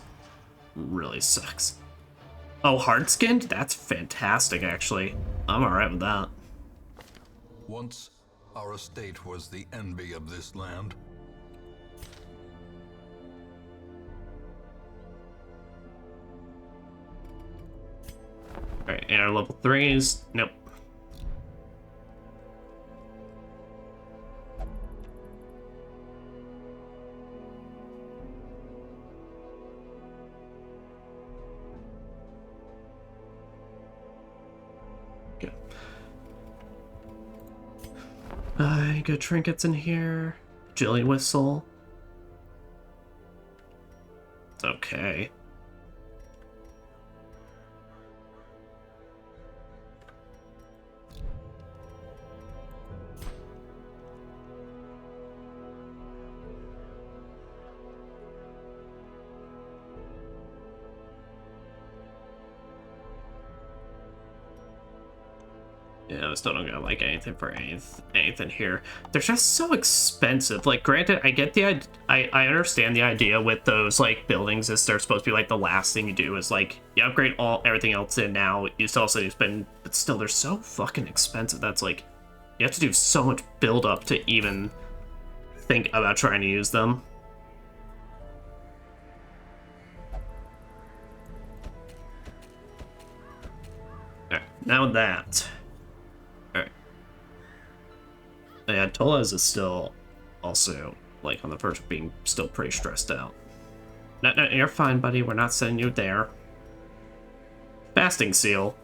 really sucks. Oh, hard-skinned? That's fantastic, actually. I'm alright with that. Once, our estate was the envy of this land. Alright, and our level 3s... nope. Good trinkets in here. Jelly whistle. It's okay. Yeah, I still don't got like anything for anything here. They're just so expensive. Like, granted, I get the I understand the idea with those like buildings is they're supposed to be like the last thing you do is like you upgrade everything else in now. You still also spend, but still they're so fucking expensive. That's like you have to do so much build up to even think about trying to use them. All right, now that. Yeah, Tolaz is still also, like, on the verge of being still pretty stressed out. No, you're fine, buddy. We're not sending you there. Fasting seal.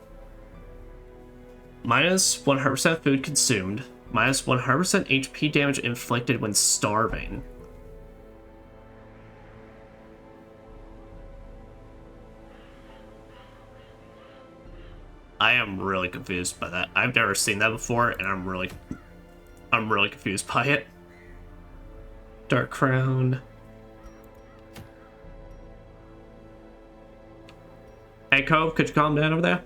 Minus 100% food consumed. Minus 100% HP damage inflicted when starving. I am really confused by that. I've never seen that before, and I'm really confused by it. Dark Crown. Hey, Cove, could you calm down over there?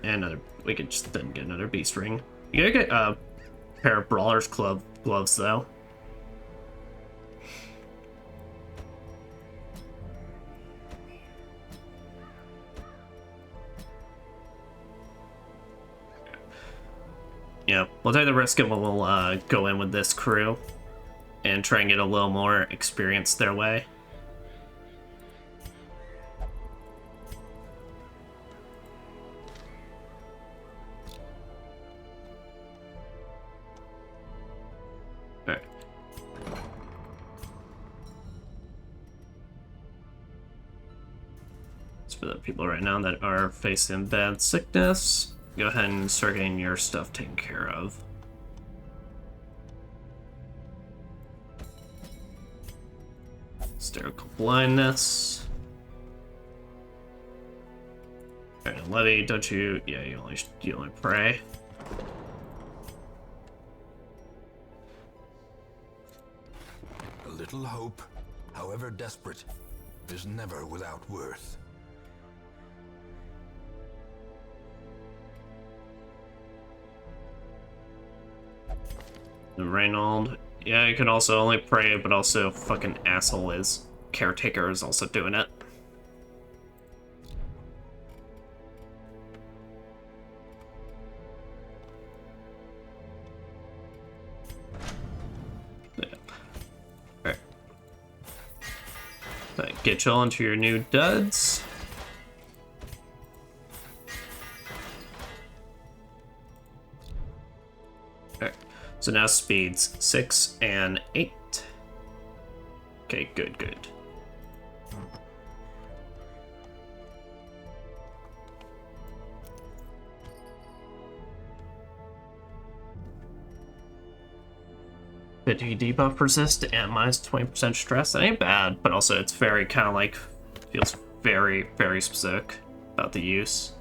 And another. We could just then get another beast ring. You gotta get a pair of Brawler's Club gloves, though. Yeah, we'll take the risk and we'll go in with this crew and try and get a little more experience their way. Alright. So for the people right now that are facing bad sickness, go ahead and start getting your stuff taken care of. Hysterical blindness. Alright, Levy, don't you? Yeah, you only pray. A little hope, however desperate, is never without worth. Reynold. Yeah, you can also only pray, but also fucking asshole is. Caretaker is also doing it. Yeah. Alright. Get y'all into your new duds. Alright. So now speeds 6 and 8. Okay, good, good. Fatigue debuff persist and minus 20% stress. That ain't bad, but also it's very kind of like, feels very, very specific about the use.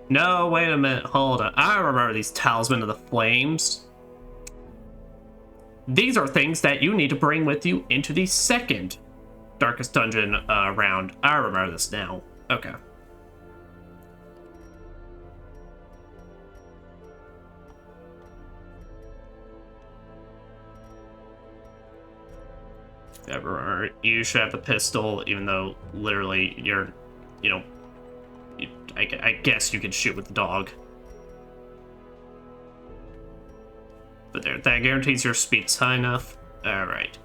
No, wait a minute, hold on. I remember these Talisman of the Flames. These are things that you need to bring with you into the second Darkest Dungeon round. I remember this now. Okay. Yeah, remember, you should have the pistol, even though literally you're, you know, I guess you could shoot with the dog. But there, that guarantees your speed's high enough. Alright.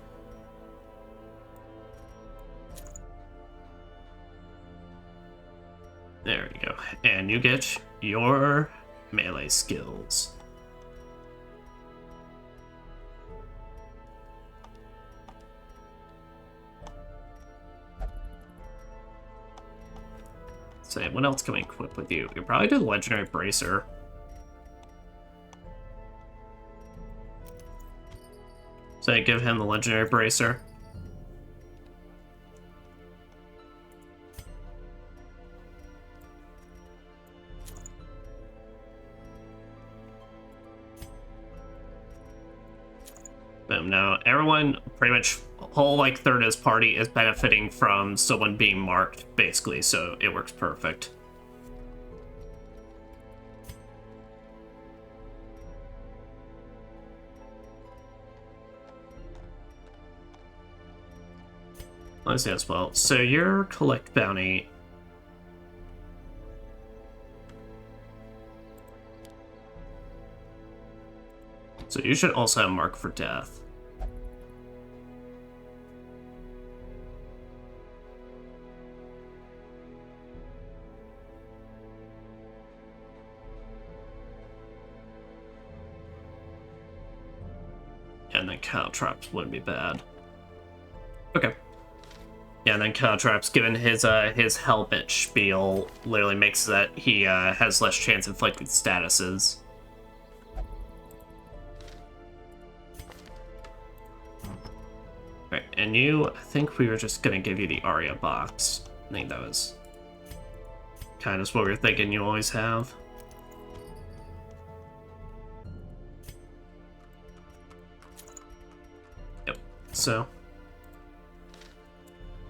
There we go. And you get your melee skills. So what else can we equip with you? You probably do the Legendary Bracer. So give him the Legendary Bracer. Boom. Now everyone, pretty much whole like third of his party is benefiting from someone being marked, basically, so it works perfect. Let's see as well. So your collect bounty. So you should also have mark for death. And then Caltrops wouldn't be bad. Okay. Yeah, and then Caltrops, given his helmet spiel, literally makes that he has less chance of inflicting statuses. Right, and you, I think we were just gonna give you the Aria box. I think that was kind of what we were thinking you always have. So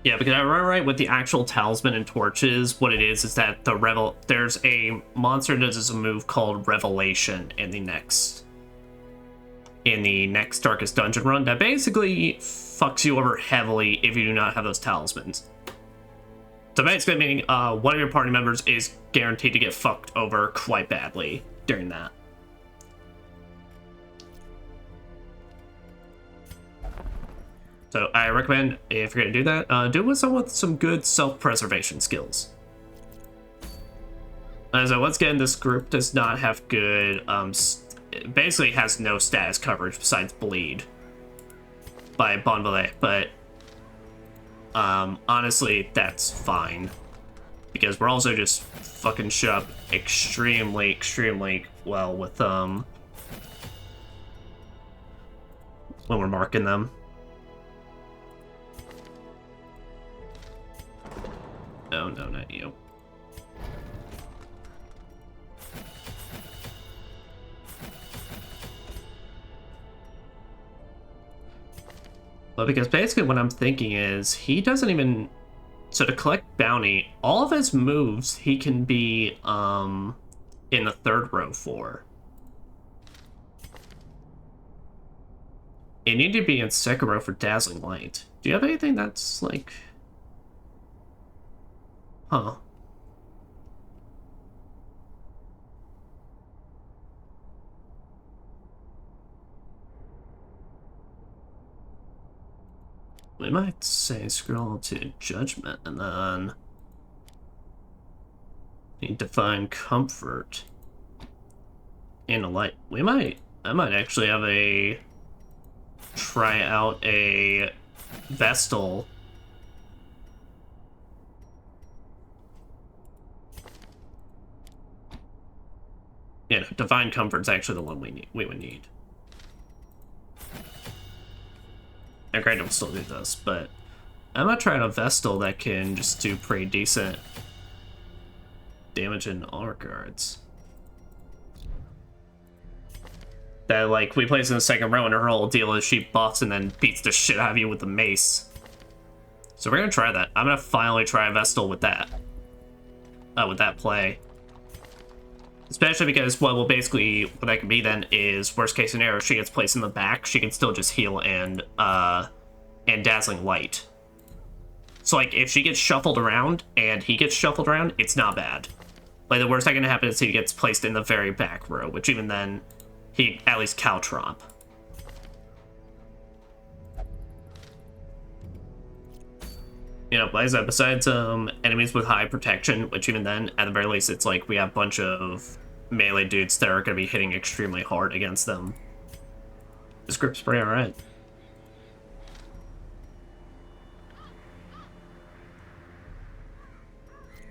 yeah, because I remember right with the actual talisman and torches, what it is that there's a monster that does a move called Revelation in the next Darkest Dungeon run that basically fucks you over heavily if you do not have those talismans. So basically meaning one of your party members is guaranteed to get fucked over quite badly during that. So I recommend, if you're gonna do that, do it with someone with some good self-preservation skills. So once again, this group does not have good, it basically has no status coverage besides bleed by Bonvalet, but honestly, that's fine. Because we're also just fucking shit up extremely, extremely well with, when we're marking them. No, no, not you. But because basically what I'm thinking is he doesn't even... So to collect bounty, all of his moves he can be in the third row for. You need to be in second row for Dazzling Light. Do you have anything that's like... Huh. We might say scroll to Judgment and then need to find Comfort in a light. I might actually have a try out a Vestal. Yeah, Divine Comfort's actually the one we would need. And granted, we'll still do this, but I'm gonna try out a Vestal that can just do pretty decent damage in all regards. That, like, we place in the second row and her whole deal is she buffs and then beats the shit out of you with the mace. So we're gonna try that. I'm gonna finally try a Vestal with that. With that play. Especially because what that can be then is, worst case scenario, she gets placed in the back, she can still just heal and Dazzling Light. So, like, if she gets shuffled around and he gets shuffled around, it's not bad. Like, the worst that can happen is he gets placed in the very back row, which even then, he at least Caltrop. You know, like I said, besides enemies with high protection, which even then, at the very least, it's like we have a bunch of melee dudes that are going to be hitting extremely hard against them. This group's pretty alright.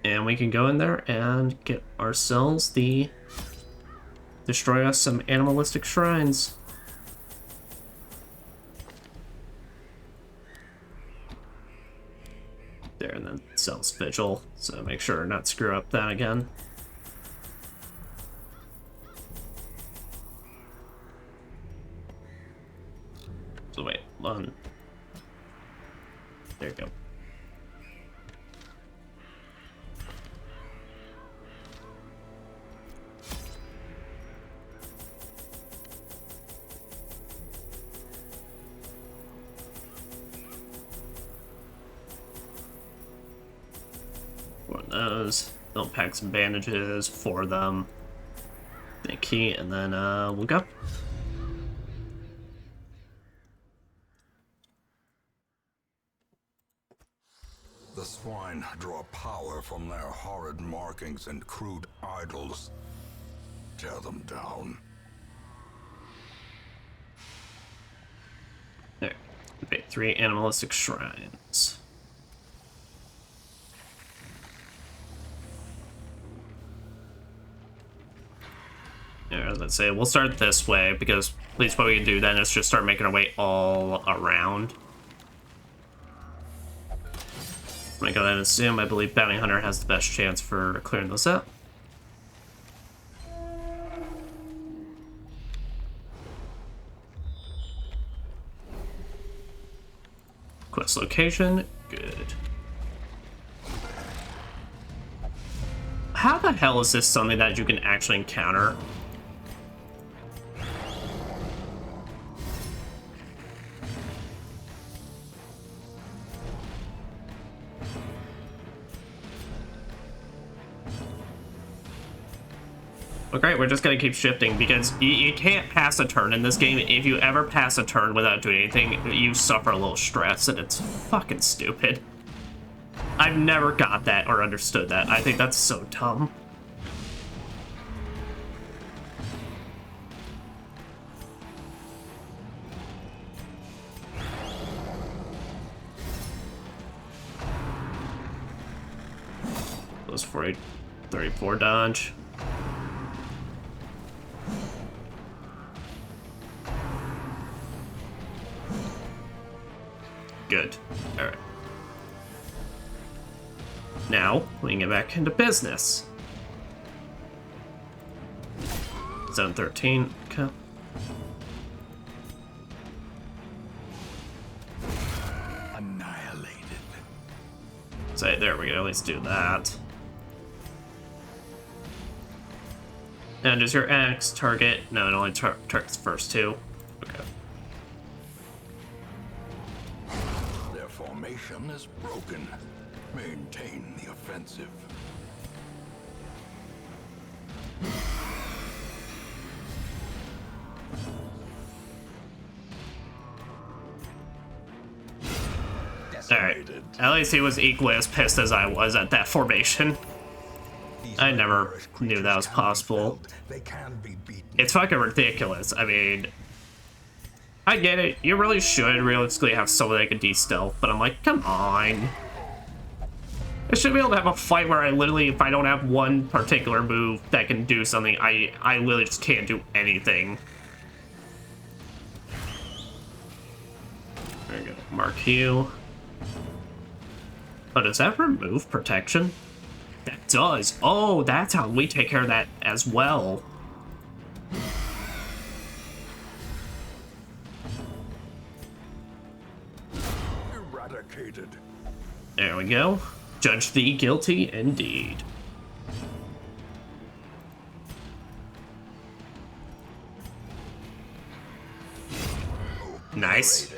And we can go in there and get ourselves destroy us some animalistic shrines. There, and then Cells Vigil, so make sure not screw up that again. So wait, one. There you go. One of those. They'll pack some bandages for them. A key, and then we'll go. The swine draw power from their horrid markings and crude idols. Tear them down. There. Okay, 3 animalistic shrines. Yeah, let's say we'll start this way because at least what we can do then is just start making our way all around. I'm gonna go ahead and assume I believe Bounty Hunter has the best chance for clearing this up. Quest location, good. How the hell is this something that you can actually encounter? Well, great, we're just gonna keep shifting because you can't pass a turn in this game. If you ever pass a turn without doing anything, you suffer a little stress, and it's fucking stupid. I've never got that or understood that. I think that's so dumb. Those 40, 34 dodge. Good. Alright. Now, we can get back into business. Zone 13. Okay. Annihilated. So there we go, at least do that. And does your axe target? No, it only targets the first two. Okay. Their formation is broken. Maintain the offensive. Alright. At least he was equally as pissed as I was at that formation. I never knew that was possible. It's fucking ridiculous. I mean, I get it. You really should realistically have someone that can de-stealth, but I'm like, come on. I should be able to have a fight where I literally, if I don't have one particular move that can do something, I literally just can't do anything. There we go. Mark you. Oh, does that remove protection? That does. Oh, that's how we take care of that as well. Eradicated. There we go. Judge thee guilty indeed. Nice.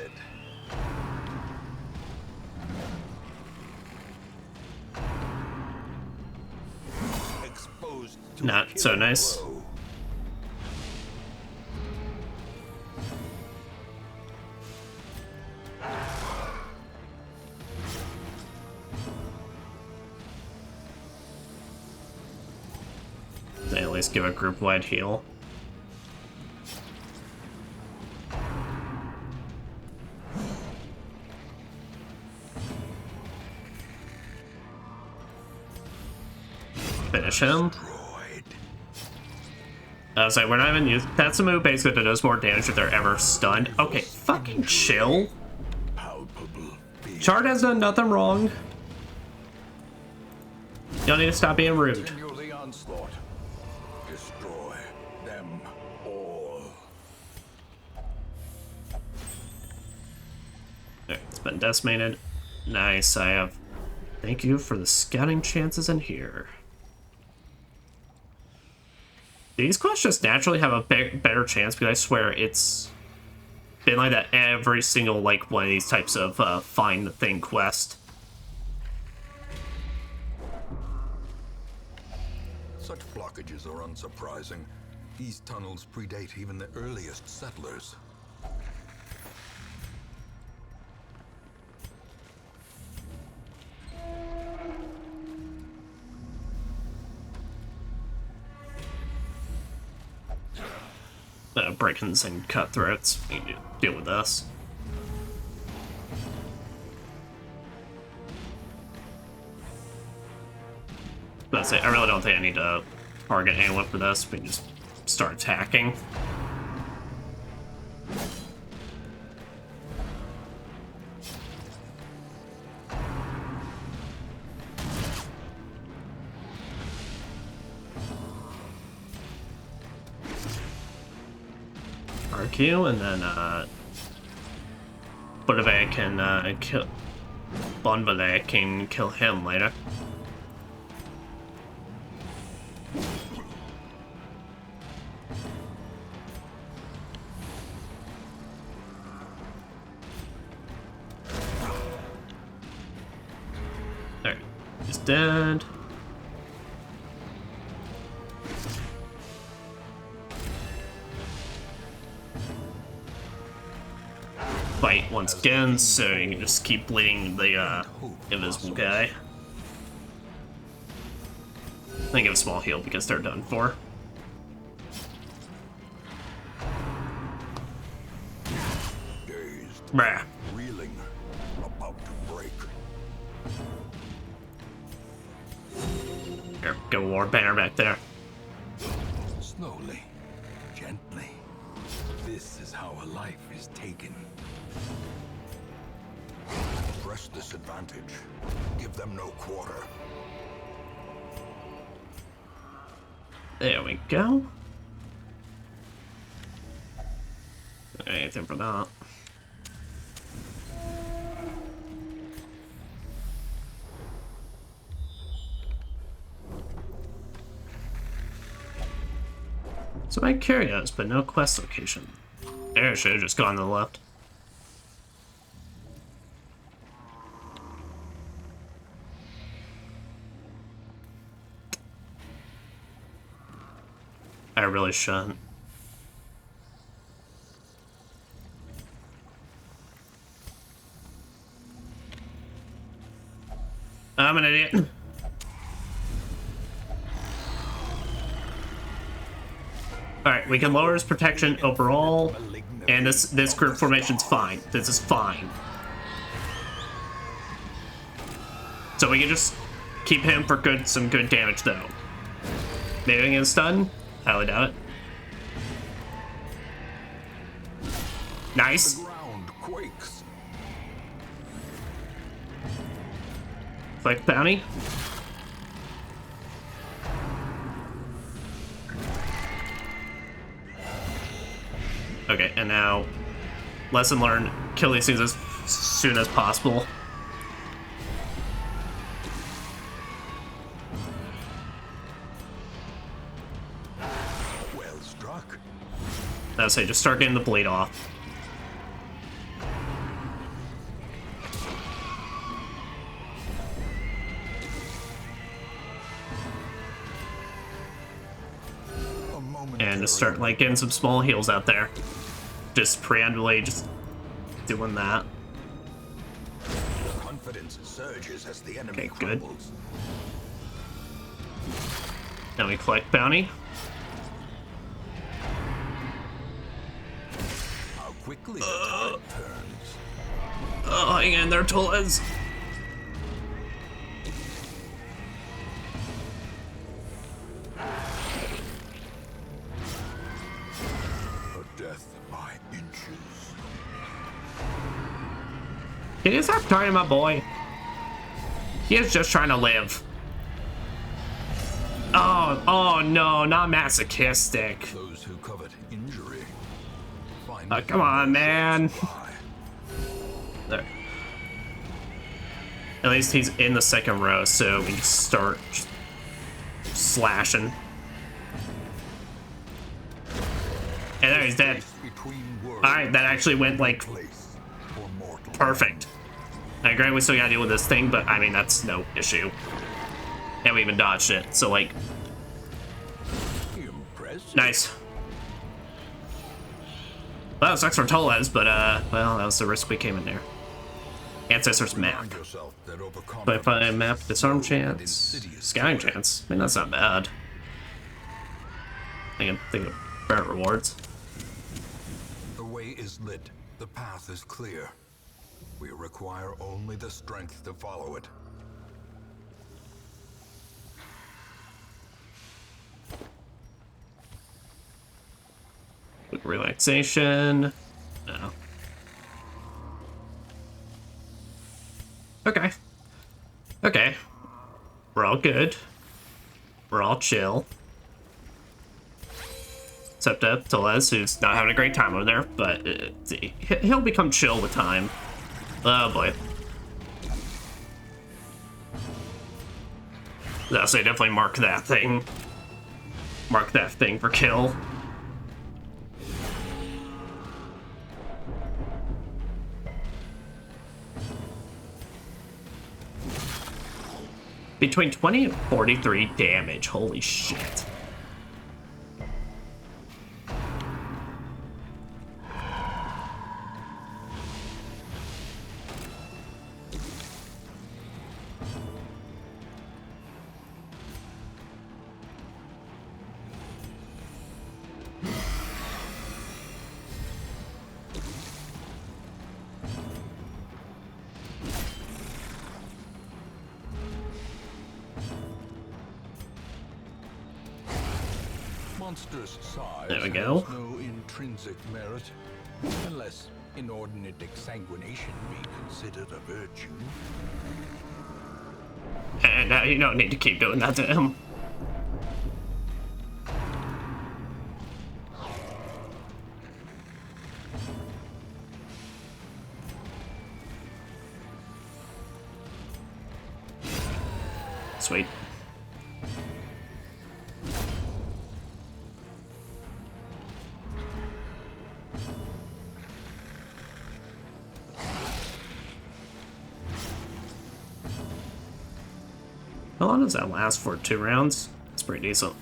Not so nice. They at least give a group-wide heal. Finish him. I was like, we're not even using. That's a move basically that does more damage if they're ever stunned. Okay, fucking chill. Chard has done nothing wrong. Y'all need to stop being rude. Destroy them all. Okay, it's been decimated. Nice, I have. Thank you for the scouting chances in here. These quests just naturally have a better chance because I swear it's been like that every single like one of these types of find the thing quest. Such blockages are unsurprising. These tunnels predate even the earliest settlers. Breakins and cutthroats. You need to deal with us. That's it. I really don't think I need to target anyone for this. We can just start attacking. RQ and then Bonville can kill. Bonville can kill him later. There, he's dead. Fight once again, so you can just keep bleeding the invisible guy. I give a small heal because they're done for. Dazed, Bruh. reeling, about to break. Here, go war banner back there. Slowly, gently. This is how a life is taken. Press this advantage. Give them no quarter. There we go. Anything for that. So I'm curious, but no quest location. There, I should have just gone to the left. I really shouldn't. I'm an idiot. Alright, we can lower his protection overall, and this group formation's fine. This is fine. So we can just keep him for some good damage though. Maybe I can get stun? Highly doubt it. Nice. The ground quakes. Flick bounty. Okay, and now, lesson learned, kill these things as soon as possible. Well struck. I would say just start getting the bleed off. And just start like getting some small heals out there. Just preemptively just doing that. Confidence surges as the enemy Okay, good. crumbles. Now we collect bounty. How quickly the tide turns. Oh, hang in there, Toles. A death by inches. Can you stop talking to my boy? He is just trying to live. Oh no, not masochistic. Those who covet injury find Come on, man. There. At least he's in the second row, so we can start slashing. And there, he's dead. Alright, that actually went, like, perfect. I agree, we still gotta deal with this thing, but, I mean, that's no issue. And we even dodged it, so, like... Nice. Well, that sucks for Toles, but, well, that was the risk we came in there. Ancestors map. But if I map disarm chance, scouting chance, I mean, that's not bad. I can think of better rewards. The way is lit. The path is clear. We require only the strength to follow it. Quick relaxation. No. Okay. Okay. We're all good. We're all chill. Except Toles, who's not having a great time over there, but he'll become chill with time. Oh boy. I'll say definitely mark that thing. Mark that thing for kill. Between 20 and 43 damage. Holy shit. Monstrous size There we go. has no intrinsic merit, unless inordinate exsanguination be considered a virtue. And you don't need to keep doing that to him. Sweet. How long does that last for? 2 rounds? It's pretty decent.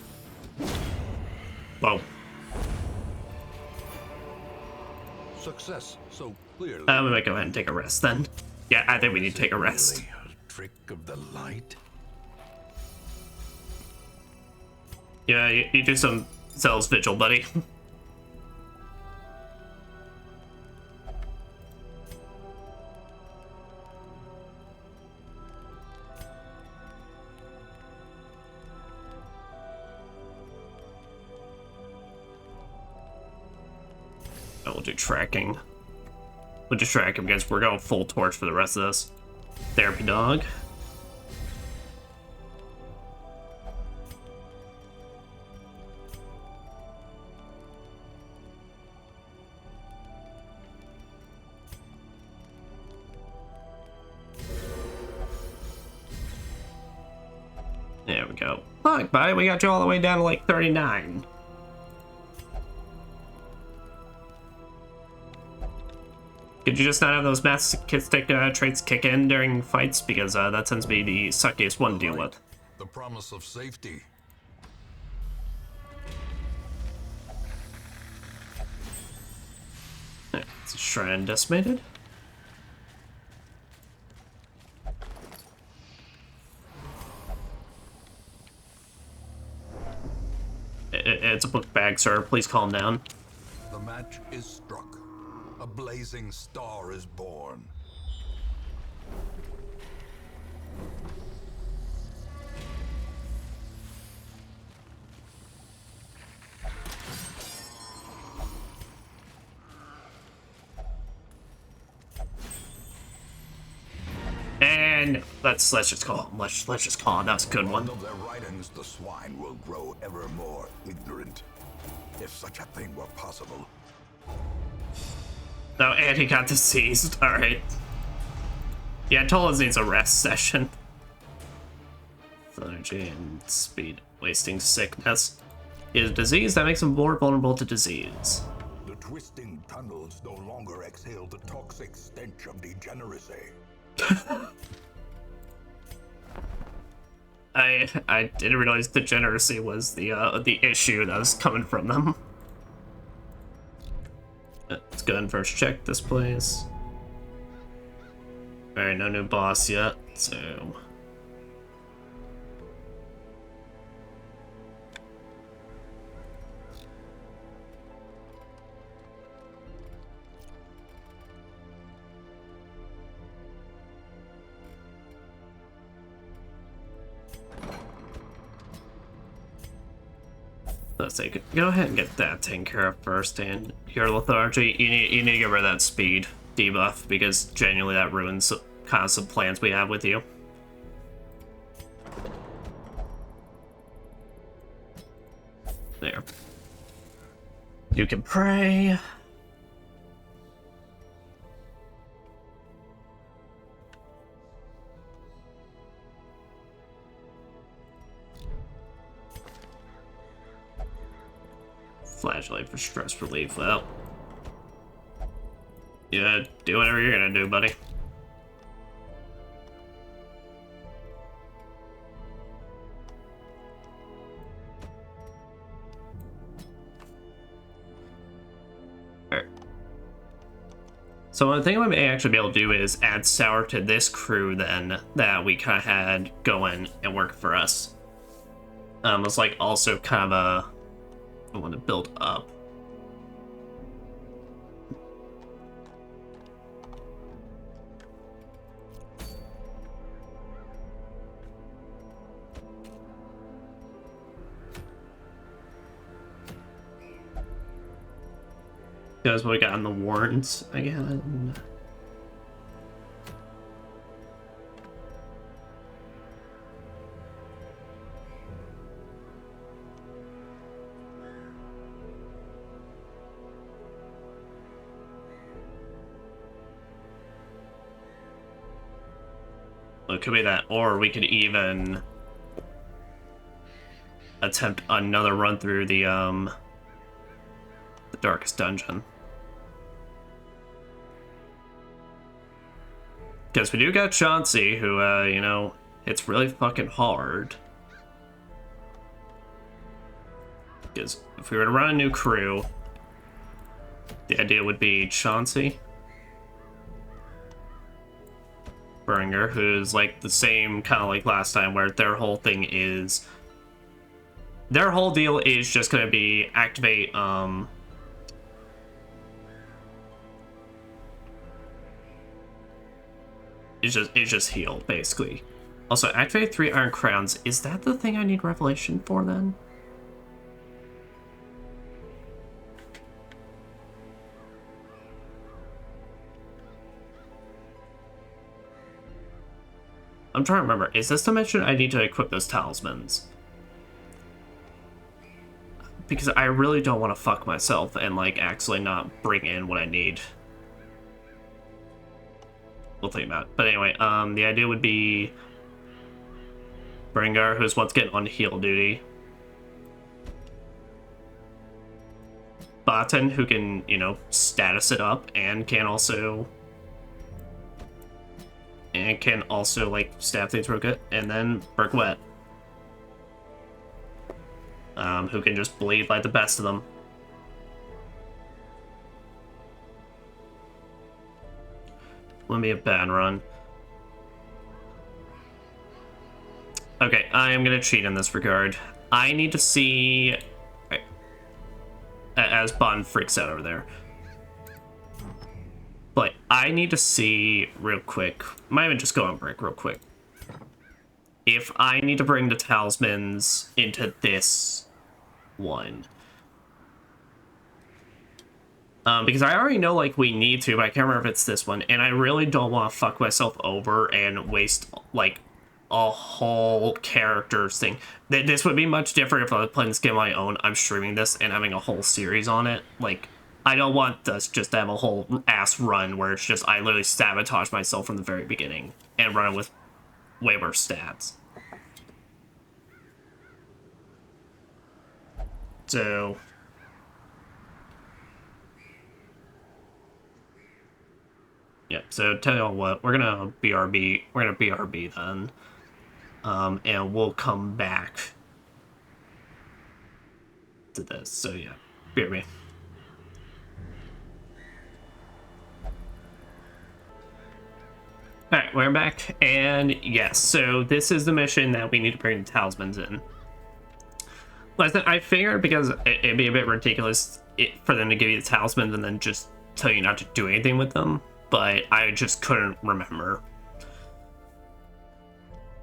Whoa. Success so clearly. We might go ahead and take a rest then. Yeah, I think we need to take a rest. Really a trick of the light? Yeah, you do some Zell's Vigil, buddy. We'll do tracking. We'll just track him because we're going full torch for the rest of this. Therapy dog. There we go. Look, buddy, we got you all the way down to like 39. Could you just not have those masochistic traits kick in during fights? Because that tends to be the suckiest one to deal with. The promise of safety. It's a shrine decimated. It's a book bag, sir. Please calm down. The match is struck. A blazing star is born. And let's just call him. Let's just call him. That was a good one. Of their writings, the swine will grow ever more ignorant, if such a thing were possible. Oh, and he got diseased. Alright. Yeah, Tolas needs a rest session. Energy and speed. Wasting sickness. He has disease that makes him more vulnerable to disease. The twisting tunnels no longer exhale the toxic stench of degeneracy. I didn't realize degeneracy was the issue that was coming from them. Let's go ahead and first check this place. Alright, no new boss yet, so... Let's say, go ahead and get that taken care of first, and your lethargy, you need to get rid of that speed debuff, because genuinely that ruins kind of some plans we have with you. There. You can pray. Flashlight for stress relief. Well, yeah, do whatever you're gonna do, buddy. Alright. So one thing I may actually be able to do is add Sour to this crew then that we kind of had going and work for us. It's like also kind of I want to build up. That's what we got on the warrants again. Well, it could be that, or we could even attempt another run through the darkest dungeon. Because we do got Chauncey, who, you know, it's really fucking hard. Because if we were to run a new crew, the idea would be Chauncey, Bringer, who's like the same kind of like last time, where their whole thing is... Their whole deal is just going to be activate, It's just heal, basically. Also, activate 3 Iron Crowns. Is that the thing I need Revelation for, then? I'm trying to remember. Is this the mission I need to equip those talismans? Because I really don't want to fuck myself and, like, actually not bring in what I need. We'll think about it. But anyway, the idea would be Bringar, who's once again on heal duty. Batten, who can, you know, status it up and can also... like, stab things real good. And then Berkwet. Who can just bleed like the best of them. Wouldn't be a bad run. Okay, I am gonna cheat in this regard. I need to see... As Bond freaks out over there. But I need to see real quick. Might even just go on break real quick. If I need to bring the talismans into this one. Because I already know, like, we need to, but I can't remember if it's this one. And I really don't want to fuck myself over and waste, like, a whole characters thing. This would be much different if I was playing this game on my own. I'm streaming this and having a whole series on it. Like, I don't want us just to have a whole ass run where it's just I literally sabotage myself from the very beginning and run it with way worse stats. So... yeah, so tell you all what, we're gonna BRB then. And we'll come back to this. So yeah, BRB. Alright, we're back, and yes, so this is the mission that we need to bring the talismans in. I figured because it'd be a bit ridiculous for them to give you the talismans and then just tell you not to do anything with them, but I just couldn't remember.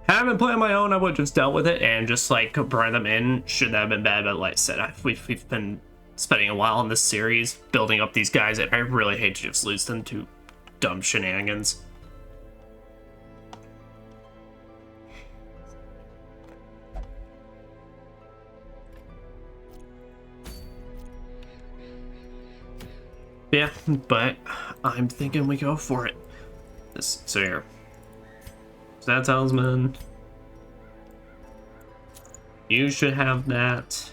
Had I been playing my own, I would have just dealt with it and just like bring them in. Should that have been bad, but like I said, we've been spending a while in this series building up these guys, and I really hate to just lose them to dumb shenanigans. Yeah, but I'm thinking we go for it. So here. So that talisman. You should have that.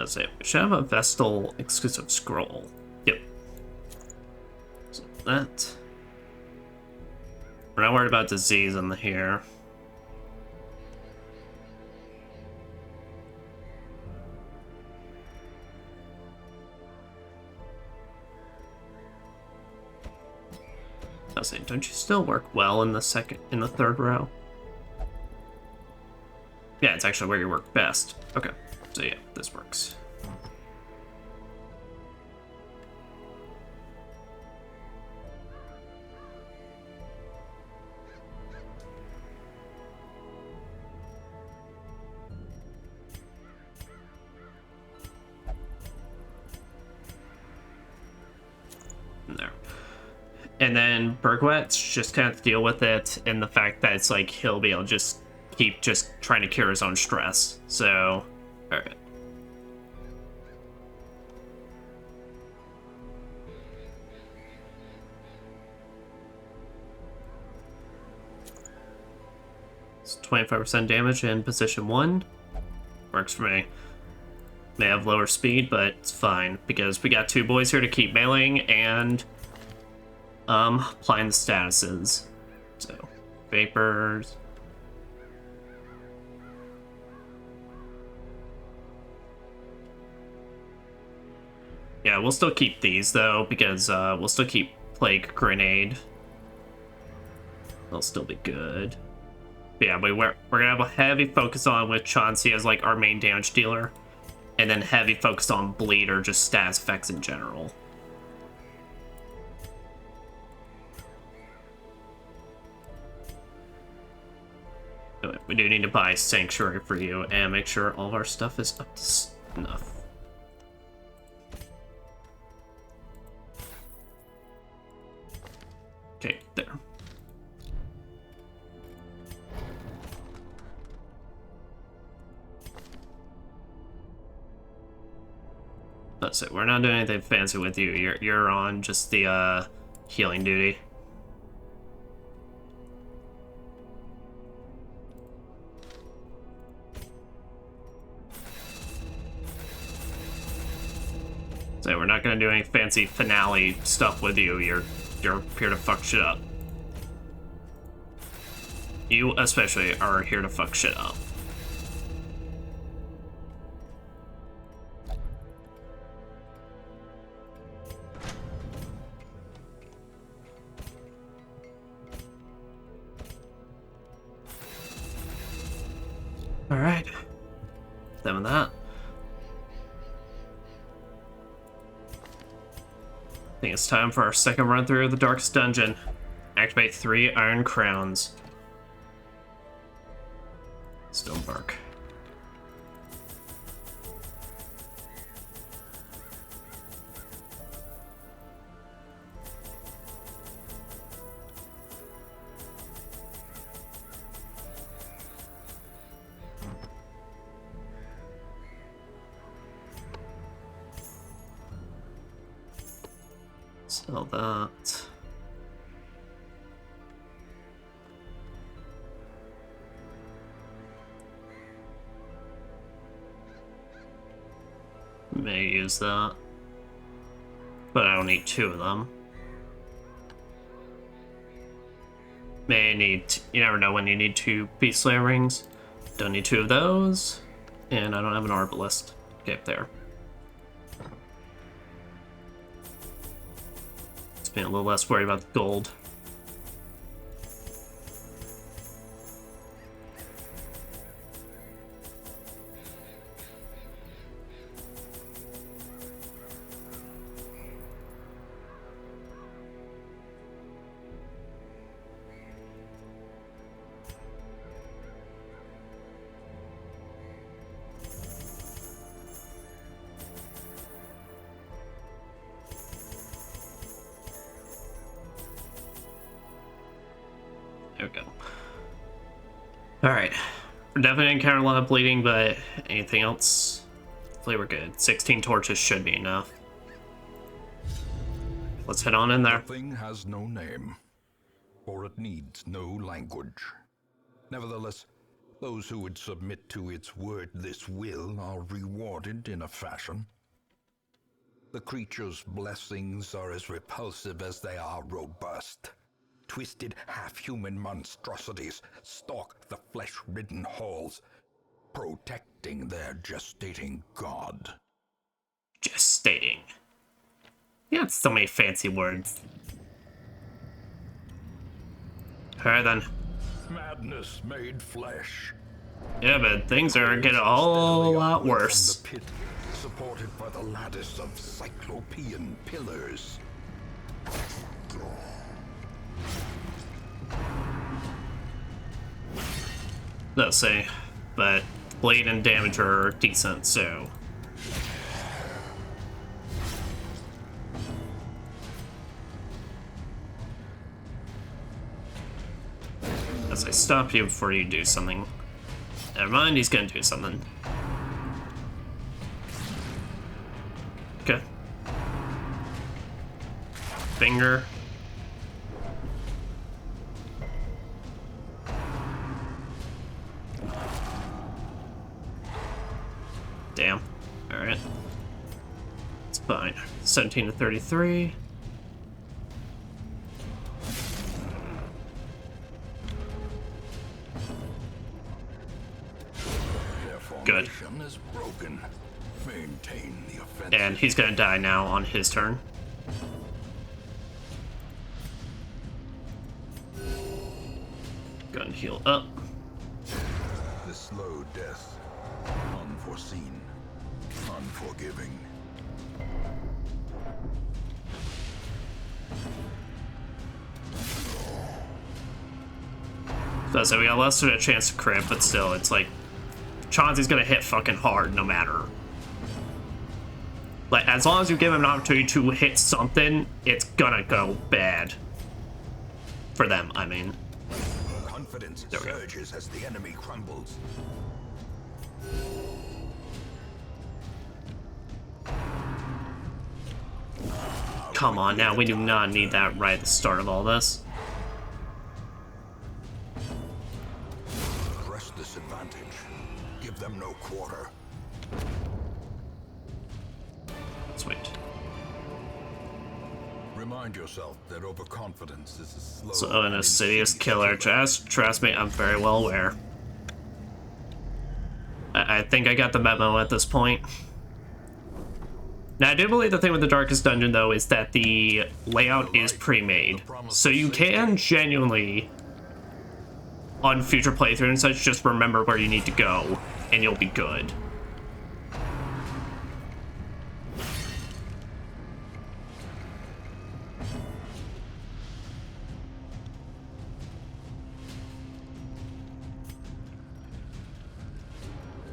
That's it. We should have a Vestal exclusive scroll. Yep. So that. We're not worried about disease in the here. I was saying, don't you still work well in the third row? Yeah, it's actually where you work best. Okay, so yeah, this works. There. And then Bergwet's just kind of deal with it and the fact that it's like he'll be able to just keep just trying to cure his own stress. So, alright. It's 25% damage in position 1. Works for me. May have lower speed, but it's fine because we got 2 boys here to keep meleeing and applying the statuses. So, vapors. Yeah, we'll still keep these though because we'll still keep Plague Grenade. They'll still be good. But yeah, we're gonna have a heavy focus on with Chauncey as like our main damage dealer, and then heavy focus on Bleed or just status effects in general. Anyway, we do need to buy Sanctuary for you and make sure all of our stuff is up to snuff. Okay, there. That's it. We're not doing anything fancy with you. You're on just the healing duty. So we're not gonna do any fancy finale stuff with you. You're here to fuck shit up. You especially are here to fuck shit up. Alright. Done with that. I think it's time for our second run through of the Darkest Dungeon. Activate 3 Iron Crowns. Stonebark. Sell that. May use that. But I don't need 2 of them. May need... You never know when you need 2 Beast Slayer rings. Don't need 2 of those. And I don't have an Arbalist. Get there. Just being a little less worried about the gold. There we go. Alright. We're definitely encountering a lot of bleeding, but anything else? Hopefully we're good. 16 torches should be enough. Let's head on in there. The thing has no name, for it needs no language. Nevertheless, Those who would submit to its wordless will are rewarded in a fashion. The creature's blessings are as repulsive as they are robust. Twisted, half-human monstrosities stalk the flesh-ridden halls, protecting their gestating god. Gestating. Yeah, it's so many fancy words. Alright then. Madness made flesh. Yeah, but things are getting a whole lot worse. From the pit, supported by the lattice of cyclopean pillars. Let's say, but blade and damage are decent, so. As I stop you before you do something. Never mind, he's gonna do something. Okay. Finger. Damn. Alright. It's fine. 17 to 33. Good. Is broken. Maintain the offensive. And he's gonna die now on his turn. Gun heal up. The slow death. Unforeseen. Unforgiving. So we got less of a chance to crit, but still, it's like Chauncey's gonna hit fucking hard no matter. Like, as long as you give him an opportunity to hit something, it's gonna go bad. For them, I mean. Confidence surges as the enemy crumbles. Come on now, we do not need that right at the start of all this. Press this advantage. Give them no quarter. Sweet. Remind yourself that overconfidence is a slow. So an insidious killer. Trust me, I'm very well aware. I think I got the memo at this point. Now, I do believe the thing with the Darkest Dungeon, though, is that the layout is pre-made. So you can genuinely, on future playthroughs and such, just remember where you need to go, and you'll be good.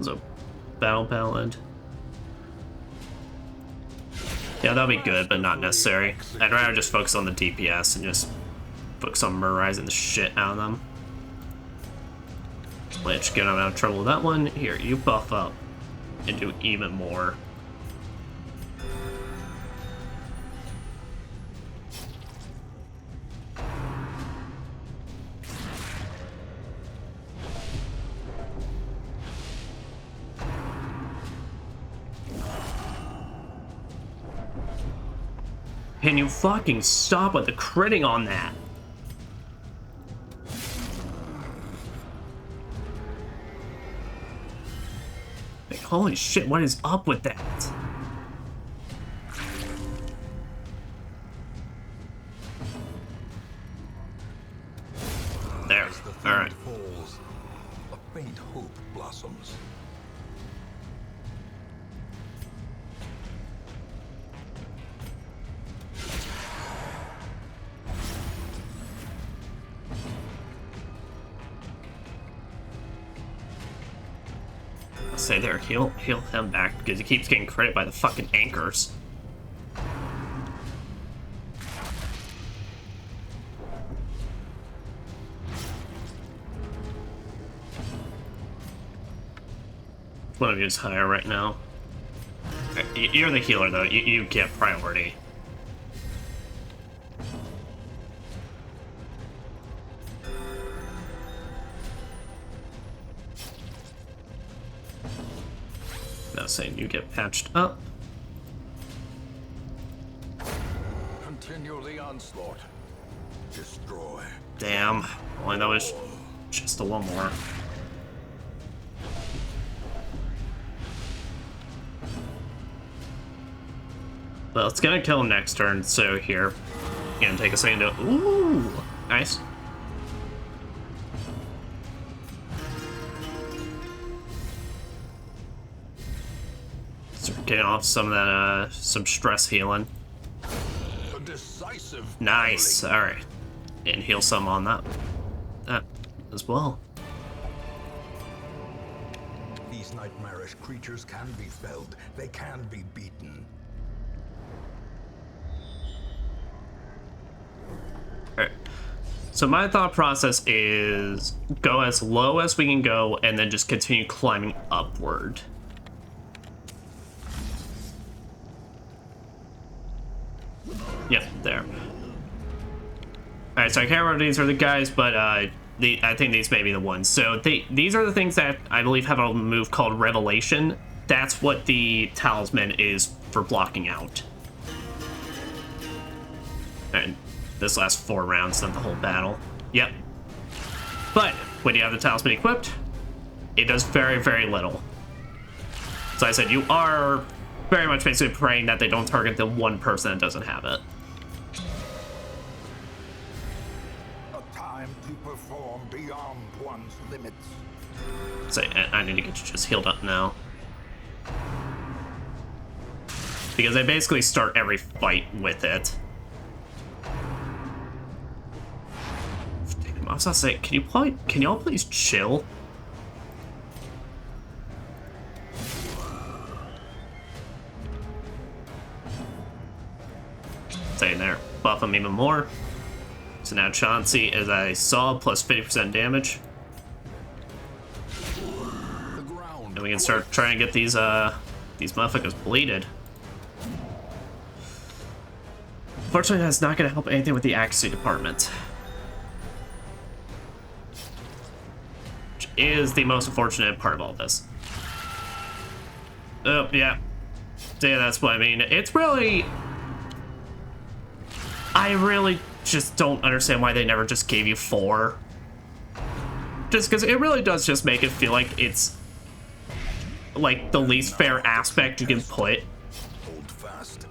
So, Battle Ballad. Yeah, that'll be good, but not necessary. I'd rather just focus on the DPS and just focus on murderizing the shit out of them. Lich, get out of trouble with that one. Here, you buff up and do even more. Can you fucking stop with the critting on that? Like, holy shit, what is up with that? There. Alright. Falls, a faint hope blossoms. Say there, heal him back because he keeps getting crit by the fucking anchors. One of you is higher right now. You're the healer though, you get priority. saying you get patched up. Continue the onslaught. Destroy. Damn. Only that was just a one more. Well, it's gonna kill him next turn, so here. Gonna take a second to. Ooh! Nice. Start getting off some of that, some stress healing. A decisive. Nice. Alright. And heal some on that as well. These nightmarish creatures can be felled. They can be beaten. Alright. So my thought process is go as low as we can go and then just continue climbing upward. Yep, there. Alright, so I can't remember these are the guys, but I think these may be the ones. So these are the things that I believe have a move called Revelation. That's what the talisman is for blocking out. And this lasts 4 rounds, not the whole battle. Yep. But when you have the talisman equipped, it does very, very little. So I said you are very much basically praying that they don't target the one person that doesn't have it. A time to perform beyond one's limits. So I need to get you just healed up now. Because I basically start every fight with it. Damn, I was gonna say, can y'all please chill? Stay in there. Buff him even more. So now Chauncey, as I saw, plus 50% damage. And we can start trying to get these motherfuckers bleeded. Unfortunately, that's not going to help anything with the accuracy department. Which is the most unfortunate part of all this. Oh, yeah. Yeah, that's what I mean. It's really... I really just don't understand why they never just gave you 4. Just because it really does just make it feel like it's like the least fair aspect you can put. Hold fast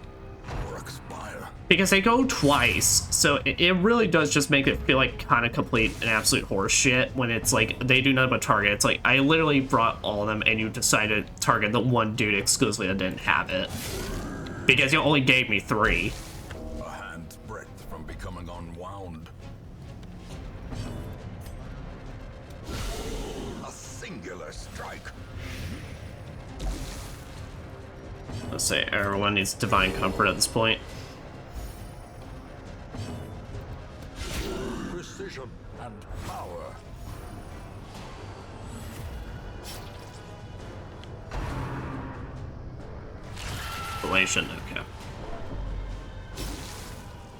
or expire. Because they go twice, so it really does just make it feel like kind of complete and absolute horse shit when it's like they do nothing but target. It's like I literally brought all of them and you decided to target the one dude exclusively that didn't have it. Because you only gave me 3. Becoming unwound. A singular strike. Let's say everyone needs divine comfort at this point. Precision and power. Revelation, okay.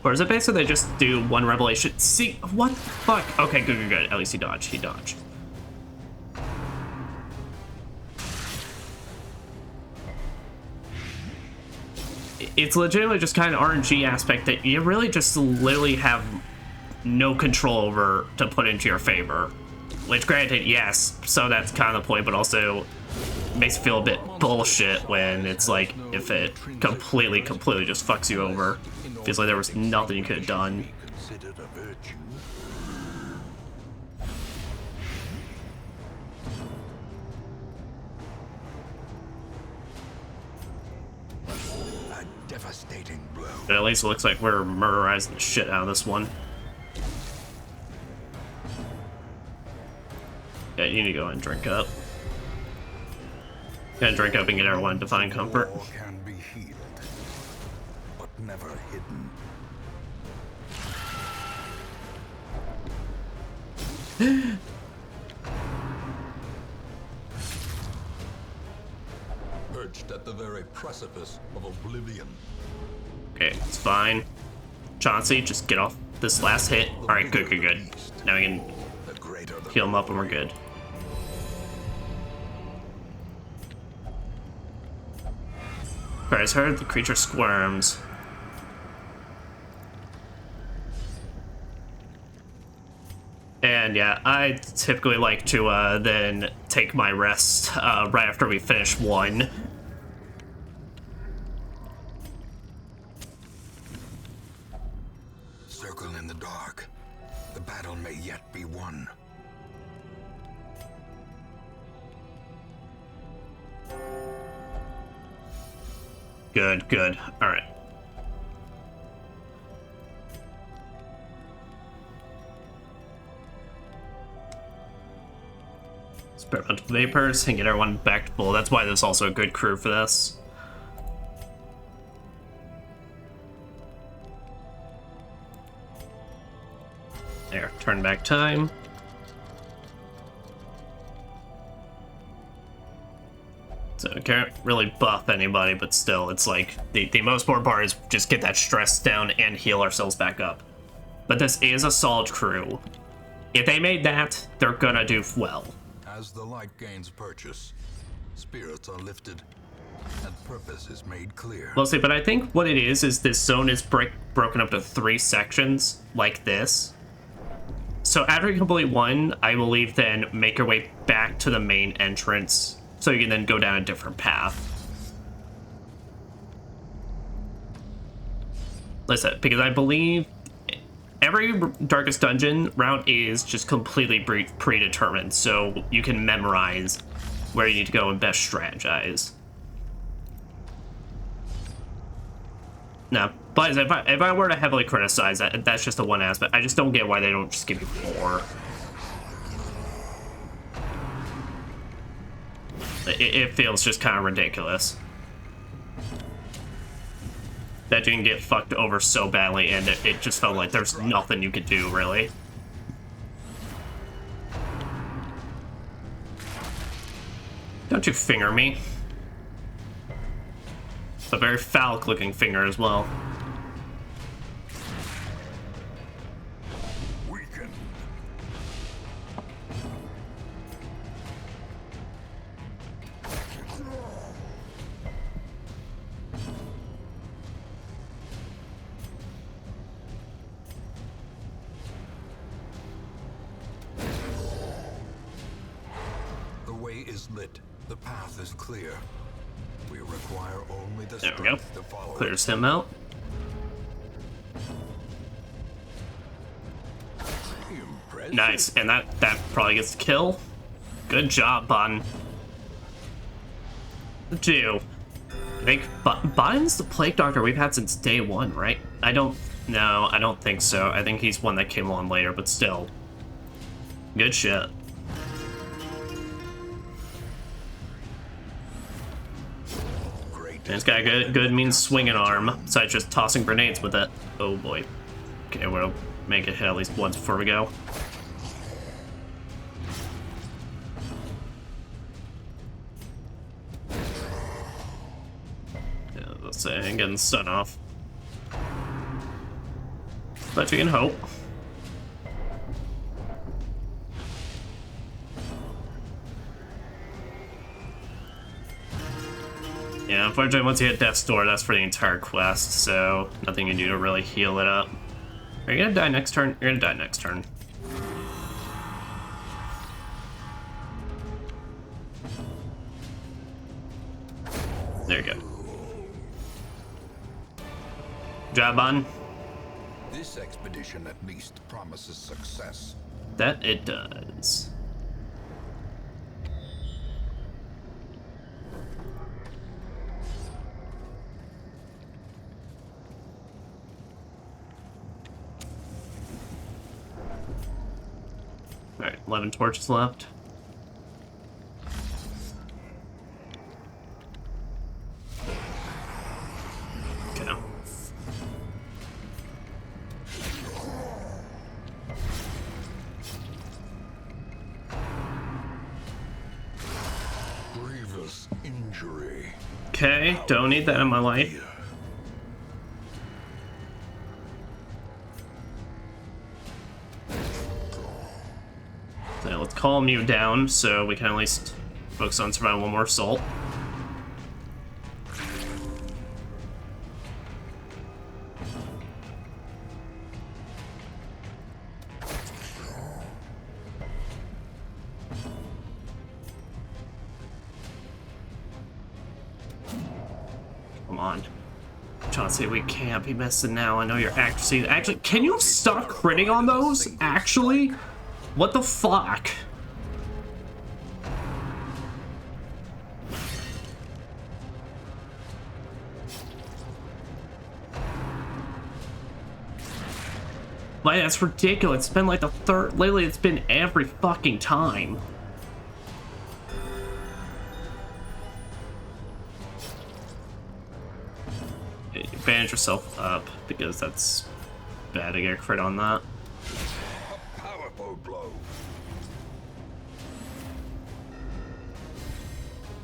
Or is it basically they just do one revelation? See, what the fuck? Okay, good, good, good. At least he dodged. He dodged. It's legitimately just kind of RNG aspect that you really just literally have no control over to put into your favor. Which, granted, yes, so that's kind of the point, but also makes it feel a bit bullshit when it's like if it completely just fucks you over. Feels like there was nothing you could have done. A devastating blow. But at least it looks like we're murderizing the shit out of this one. Yeah, you need to go and drink up. Gotta drink up and get everyone divine comfort. War can be healed, but never hidden. Perched at the very precipice of oblivion. Okay, it's fine. Chauncey, just get off this last hit. Alright, good, good, good. Now we can heal him up and we're good. Cries heard, the creature squirms. And yeah, I typically like to then take my rest right after we finish one. Circle in the dark. The battle may yet be won. Good, good. All right. Experimental vapors and get everyone back to full. That's why there's also a good crew for this. There, turn back time. So I can't really buff anybody, but still, it's like the most important part is just get that stress down and heal ourselves back up. But this is a solid crew. If they made that, they're gonna do well. As the light gains purchase, spirits are lifted, and purpose is made clear. Mostly, but I think what it is this zone is broken up to 3 sections, like this. So after you complete one, I believe then make your way back to the main entrance, so you can then go down a different path. Listen, because I believe every Darkest Dungeon route is just completely predetermined, so you can memorize where you need to go and best strategize. Now, but if I were to heavily criticize that, that's just the one aspect. I just don't get why they don't just give you 4. It feels just kind of ridiculous that you can get fucked over so badly, and it just felt like there's nothing you could do, really. Don't you finger me. It's a very phallic-looking finger as well. Weaken. The way is lit. The path is clear. We require only the There we go. strength to follow. Clears him out. Impressive. Nice, and that probably gets the kill. Good job, Bon. 2. I think Bon's the Plague Doctor we've had since day 1, right? I don't think so. I think he's one that came along later, but still. Good shit. And it's got a good means swinging arm, besides just tossing grenades with it. Oh boy. Okay, we'll make it hit at least once before we go. Yeah, let's say, getting the stun off. But you can hope. Yeah, unfortunately, once you hit Death's Door, that's for the entire quest, so nothing you can do to really heal it up. Are you gonna die next turn? You're gonna die next turn. There you go. Job on. This expedition at least promises success. That it does. Alright, 11 torches left. Okay. Grievous injury. Okay, don't need that in my life. So let's calm you down so we can at least focus on surviving one more assault. come on. Chauncey, we can't be missing now. I know your accuracy. Actually, can you stop critting on those? Actually? What the fuck? Like, that's ridiculous. It's been like the third. Lately, it's been every fucking time. Bandage yourself up because that's bad to get a crit on that. A powerful blow.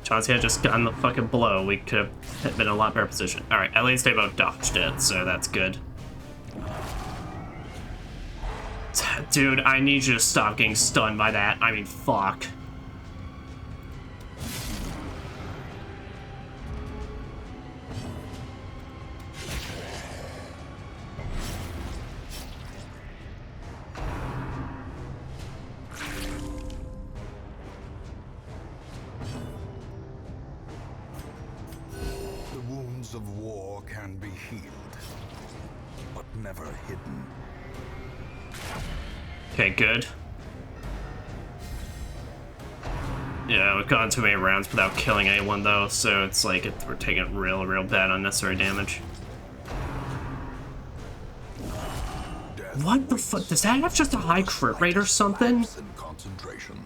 Chauncey had just gotten the fucking blow. We could have been in a lot better position. Alright, at least they both dodged it, so that's good. Dude, I need you to stop getting stunned by that. I mean, fuck. The wounds of war can be healed, but never hidden. Okay, good. Yeah, we've gone too many rounds without killing anyone, though, so it's like we're taking real bad unnecessary damage. What the fuck? Does that have just a high crit rate or something? Concentration.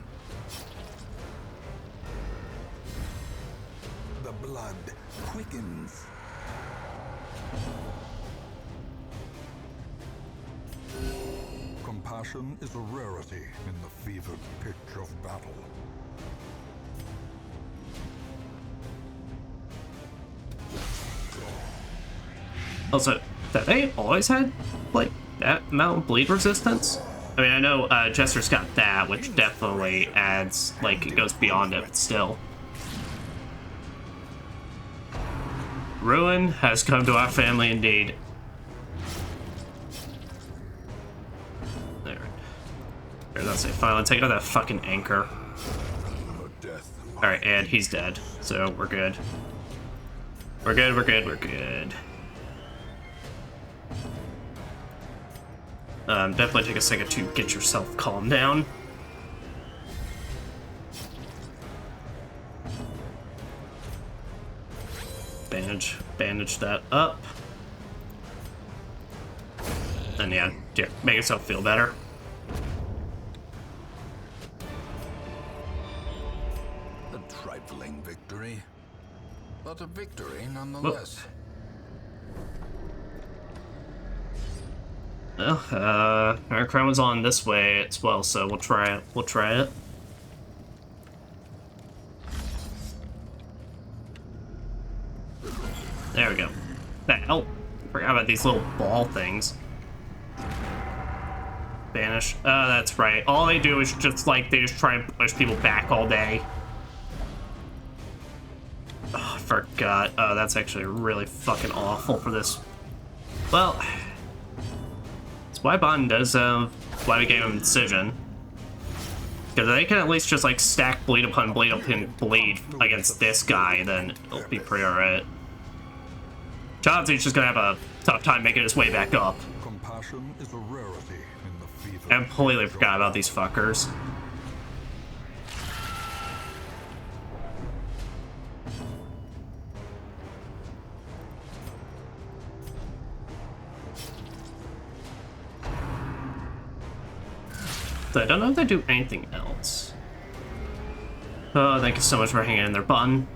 The blood quickens. Compassion is a rarity in the fevered pitch of battle. Also, have they always had, like, that amount of bleed resistance? I mean, I know Jester's got that, which definitely adds, like, it goes beyond it, but still. Ruin has come to our family indeed. There. Here, let's say, finally take out that fucking anchor. Alright, and he's dead, so we're good. We're good. Definitely take a second to get yourself calmed down. Bandage that up. And yeah, make yourself feel better. A trifling victory, but a victory nonetheless. Well, our crown was on this way as well, so we'll try it. There we go. The hell? Forgot about these little ball things. Banish. Oh, that's right. All they do is just, like, they just try and push people back all day. Oh, I forgot. Oh, that's actually really fucking awful for this. Well, that's why Bond does, why we gave him Incision. Because they can at least just, like, stack bleed upon bleed against this guy, then it'll be pretty alright. Chauncey's just gonna have a tough time making his way back up. Compassion is a rarity in the fever. I completely forgot about these fuckers. So I don't know if they do anything else. Oh, thank you so much for hanging in there, button.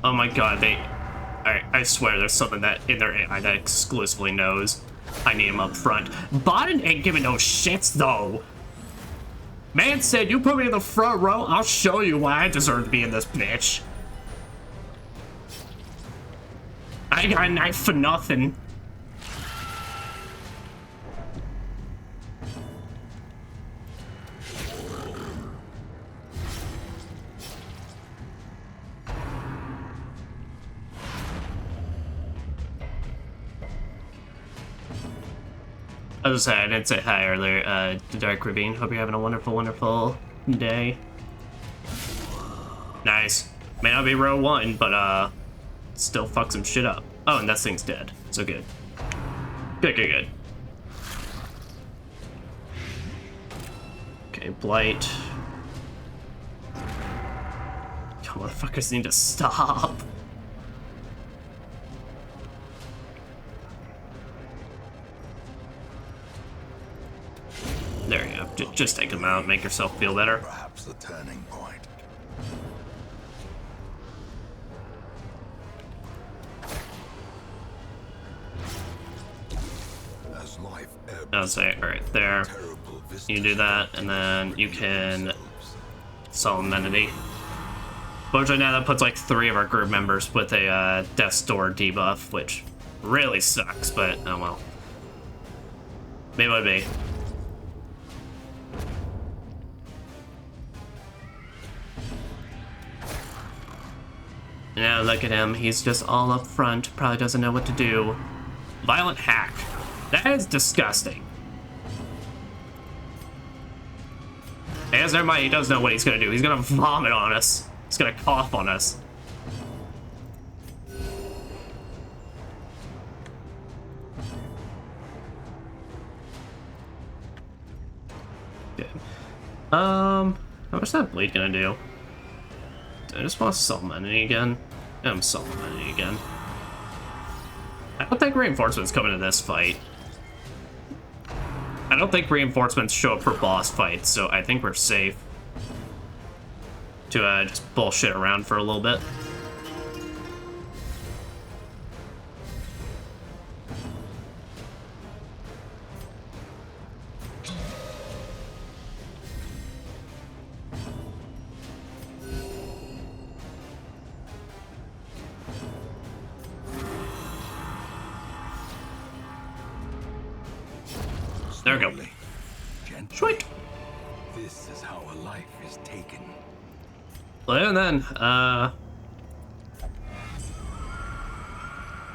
Oh my god, I swear there's something that in their AI that exclusively knows I need him up front. Biden ain't giving no shits, though. Man said, you put me in the front row, I'll show you why I deserve to be in this bitch. I got a knife for nothing. As I said, I didn't say hi earlier. The Dark Ravine. Hope you're having a wonderful, wonderful day. Nice. May not be row 1, but still fuck some shit up. Oh, and that thing's dead. So good. Good. Okay, Blight. God, motherfuckers need to stop. There you go. Just take them out, make yourself feel better. Perhaps the turning point. As life ebbs, I'll say right there. terrible vistas You do that, and then you can Solemnity. Fortunately, now that puts like 3 of our group members with a Death's Door debuff, which really sucks, but oh well. Maybe would be. Now look at him, he's just all up front, probably doesn't know what to do. Violent hack. That is disgusting. As never mind, he does know what he's gonna do. He's gonna vomit on us. He's gonna cough on us. Good. How much is that blade gonna do? I just want to summon it again. I'm summoning it again. I don't think reinforcements come into this fight. I don't think reinforcements show up for boss fights, so I think we're safe to just bullshit around for a little bit. There we go. Gently. Sweet. This is how a life is taken. And then,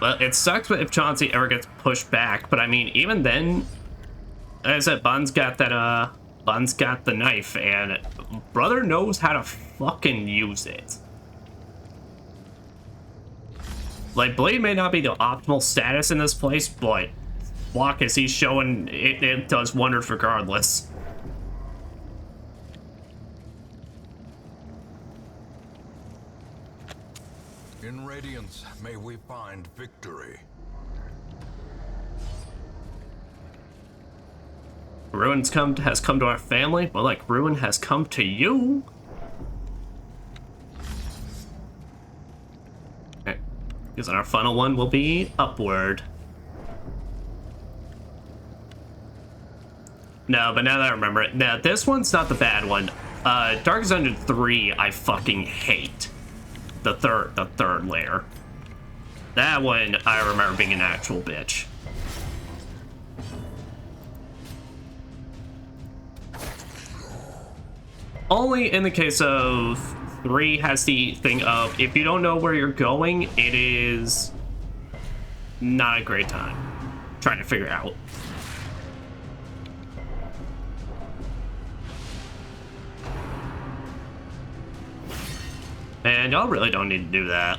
well, it sucks if Chauncey ever gets pushed back, but I mean, even then, as I said, Bun's got that, Bun's got the knife, and brother knows how to fucking use it. Like, Blade may not be the optimal status in this place, but block as he's showing, it does wonders regardless. In Radiance, may we find victory. Ruin has come to our family, but like ruin has come to you. Okay. Because our final one will be upward. No, but now that I remember it, now this one's not the bad one. Darkest Dungeon 3, I fucking hate. The third layer. That one I remember being an actual bitch. Only in the case of 3 has the thing of if you don't know where you're going, it is not a great time trying to figure out. Man, y'all really don't need to do that.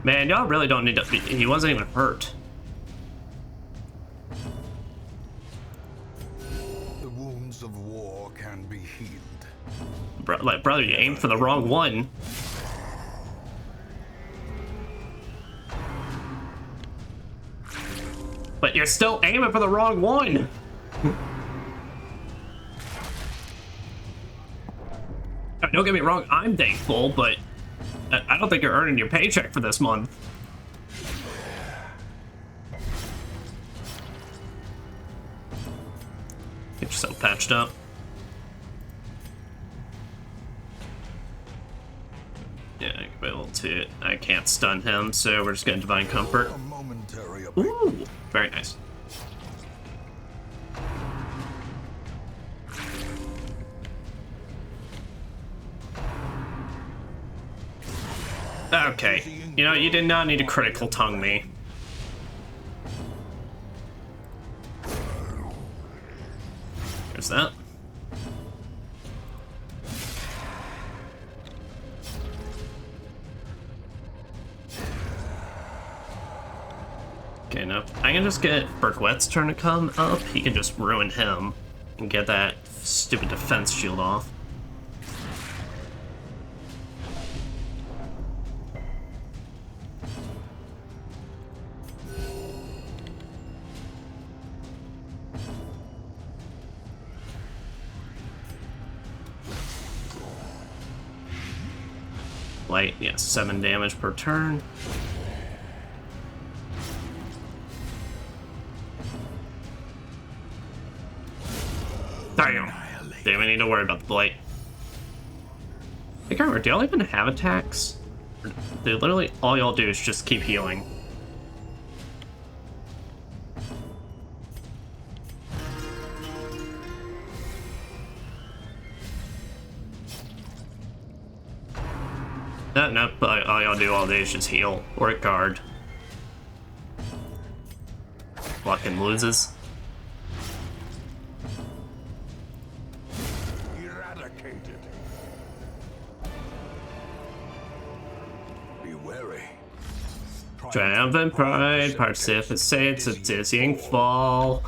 Man, y'all really don't need to. He wasn't even hurt. The wounds of war can be healed. Like, brother, you aimed for the wrong one. But you're still aiming for the wrong one. Don't get me wrong, I'm thankful, but I don't think you're earning your paycheck for this month. Get yourself patched up. Yeah, I can be able to. I can't stun him, so we're just gonna Divine Comfort. A momentary Ooh, very nice. Okay, you know, you did not need to critical tongue me. There's that. Okay, nope. I can just get Berquet's turn to come up. He can just ruin him and get that stupid defense shield off. Light, yeah, 7 damage per turn. Damn. Didn't even need to worry about the blight. I can't remember, do y'all even have attacks? Dude, literally all y'all do is just keep healing. No, but all y'all do all day is just heal or guard. Fucking loses. Eradicated. Be wary. Triumphant pride, participates a dizzying fall.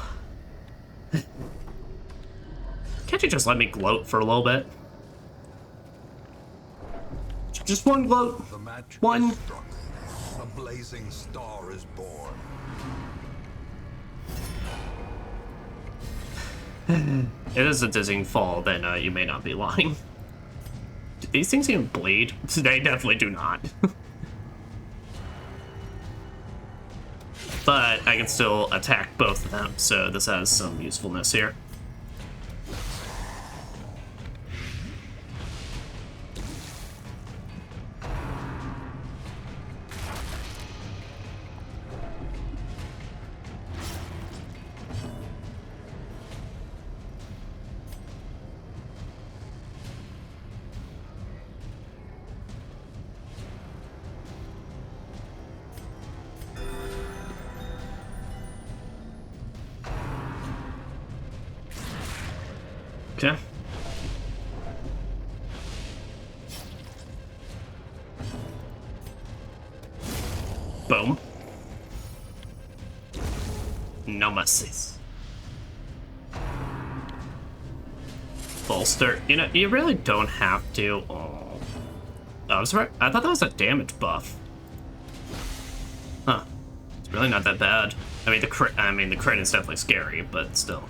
Can't you just let me gloat for a little bit? Just one gloat. The match One. is struck. A blazing star is born. It is a dizzying fall, then you may not be lying. Do these things even bleed? They definitely do not. But I can still attack both of them, so this has some usefulness here. Okay. Boom. No mercies. Bolster. You know, you really don't have to. Oh, I was right. I thought that was a damage buff. Huh. It's really not that bad. I mean, the crit. I mean, the crit is definitely scary, but still.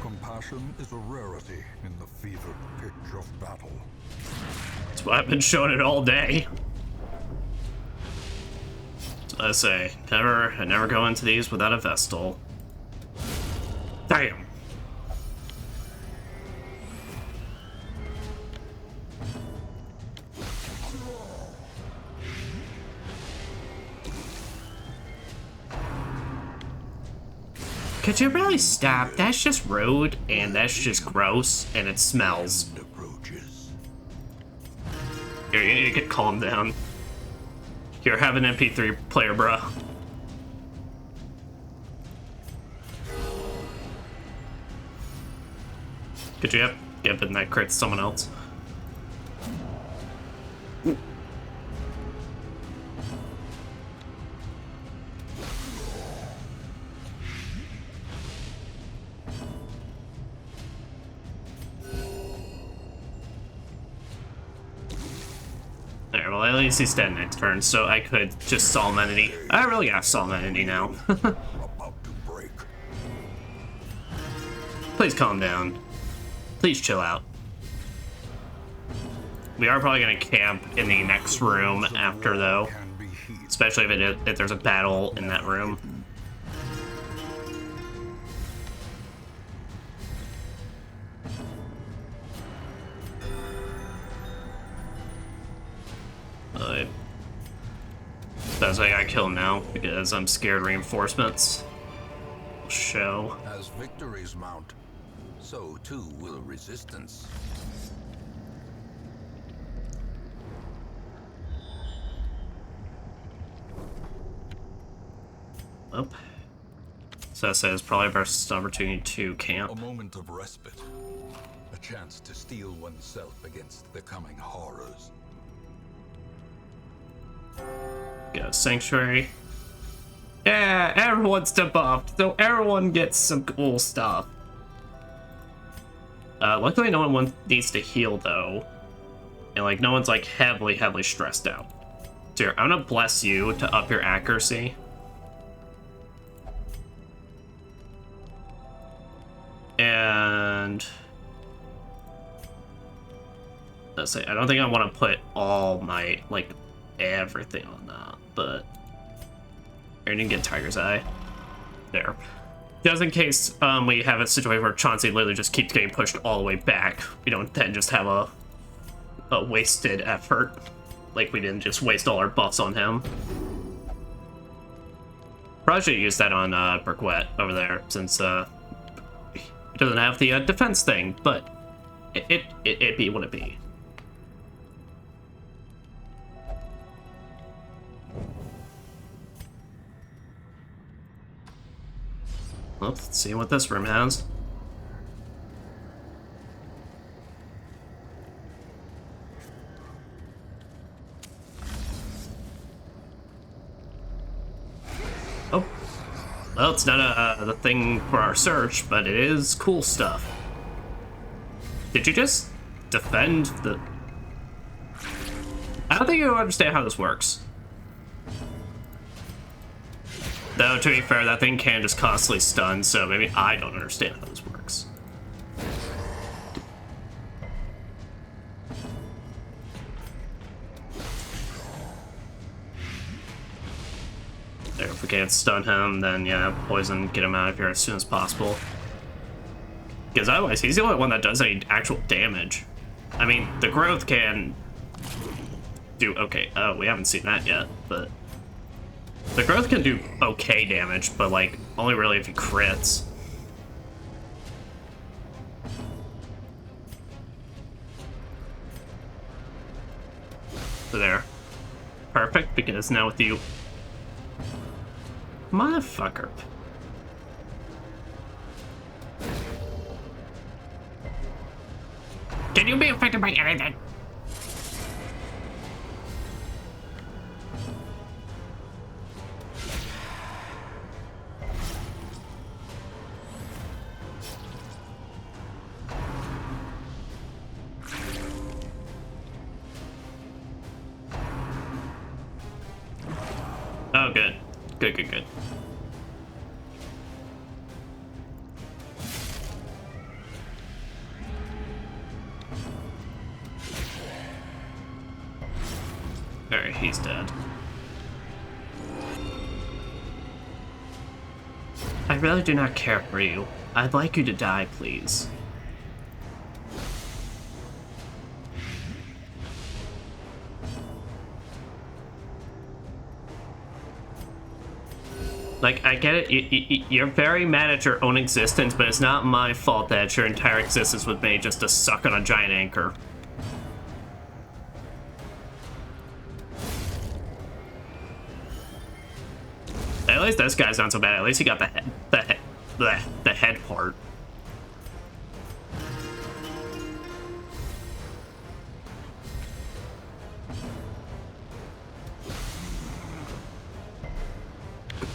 Compassion is a rarity in the fevered pitch of battle. That's what I've been showing it all day. So I say, I never go into these without a Vestal. Damn. Could you really stop? That's just rude, and that's just gross, and it smells. Here, you need to get calmed down. Here, have an MP3 player, bro. Could you have given that crit to someone else? There, well, at least he's dead next turn, so I could just Solemn Entity. I really got Solemn Entity now. About to break. Please calm down. Please chill out. We are probably gonna camp in the next room after, though. Especially if there's a battle in that room. That's why I gotta kill him now, because I'm scared reinforcements will show. As victories mount, so too will resistance. Well, So that says probably best opportunity to A camp. moment of respite. A chance to steel oneself against the coming horrors. Go sanctuary. Yeah, everyone's debuffed, so everyone gets some cool stuff. Luckily no one needs to heal though. And like no one's like heavily stressed out. So here, I'm gonna bless you to up your accuracy. And let's say I don't think I want to put all my like everything on that, but I didn't get Tiger's Eye. There. Just in case we have a situation where Chauncey literally just keeps getting pushed all the way back. We don't then just have a wasted effort. Like we didn't just waste all our buffs on him. Probably should use that on Burquette over there, since he doesn't have the defense thing, but it be what it be. Well, let's see what this room has. Oh. Well, it's not the thing for our search, but it is cool stuff. Did you just defend the... I don't think you understand how this works. Though, to be fair, that thing can just constantly stun, so maybe I don't understand how this works. There, if we can't stun him, then yeah, poison, get him out of here as soon as possible. Because otherwise, he's the only one that does any actual damage. I mean, the growth can do okay. Oh, we haven't seen that yet, but... The growth can do okay damage, but like, only really if he crits. So there. Perfect, because now with you... Motherfucker. Can you be affected by anything? Oh, good. Good. Alright, he's dead. I really do not care for you. I'd like you to die, please. Like, I get it, you're very mad at your own existence, but it's not my fault that your entire existence was made just to suck on a giant anchor. At least this guy's not so bad. At least he got the head part.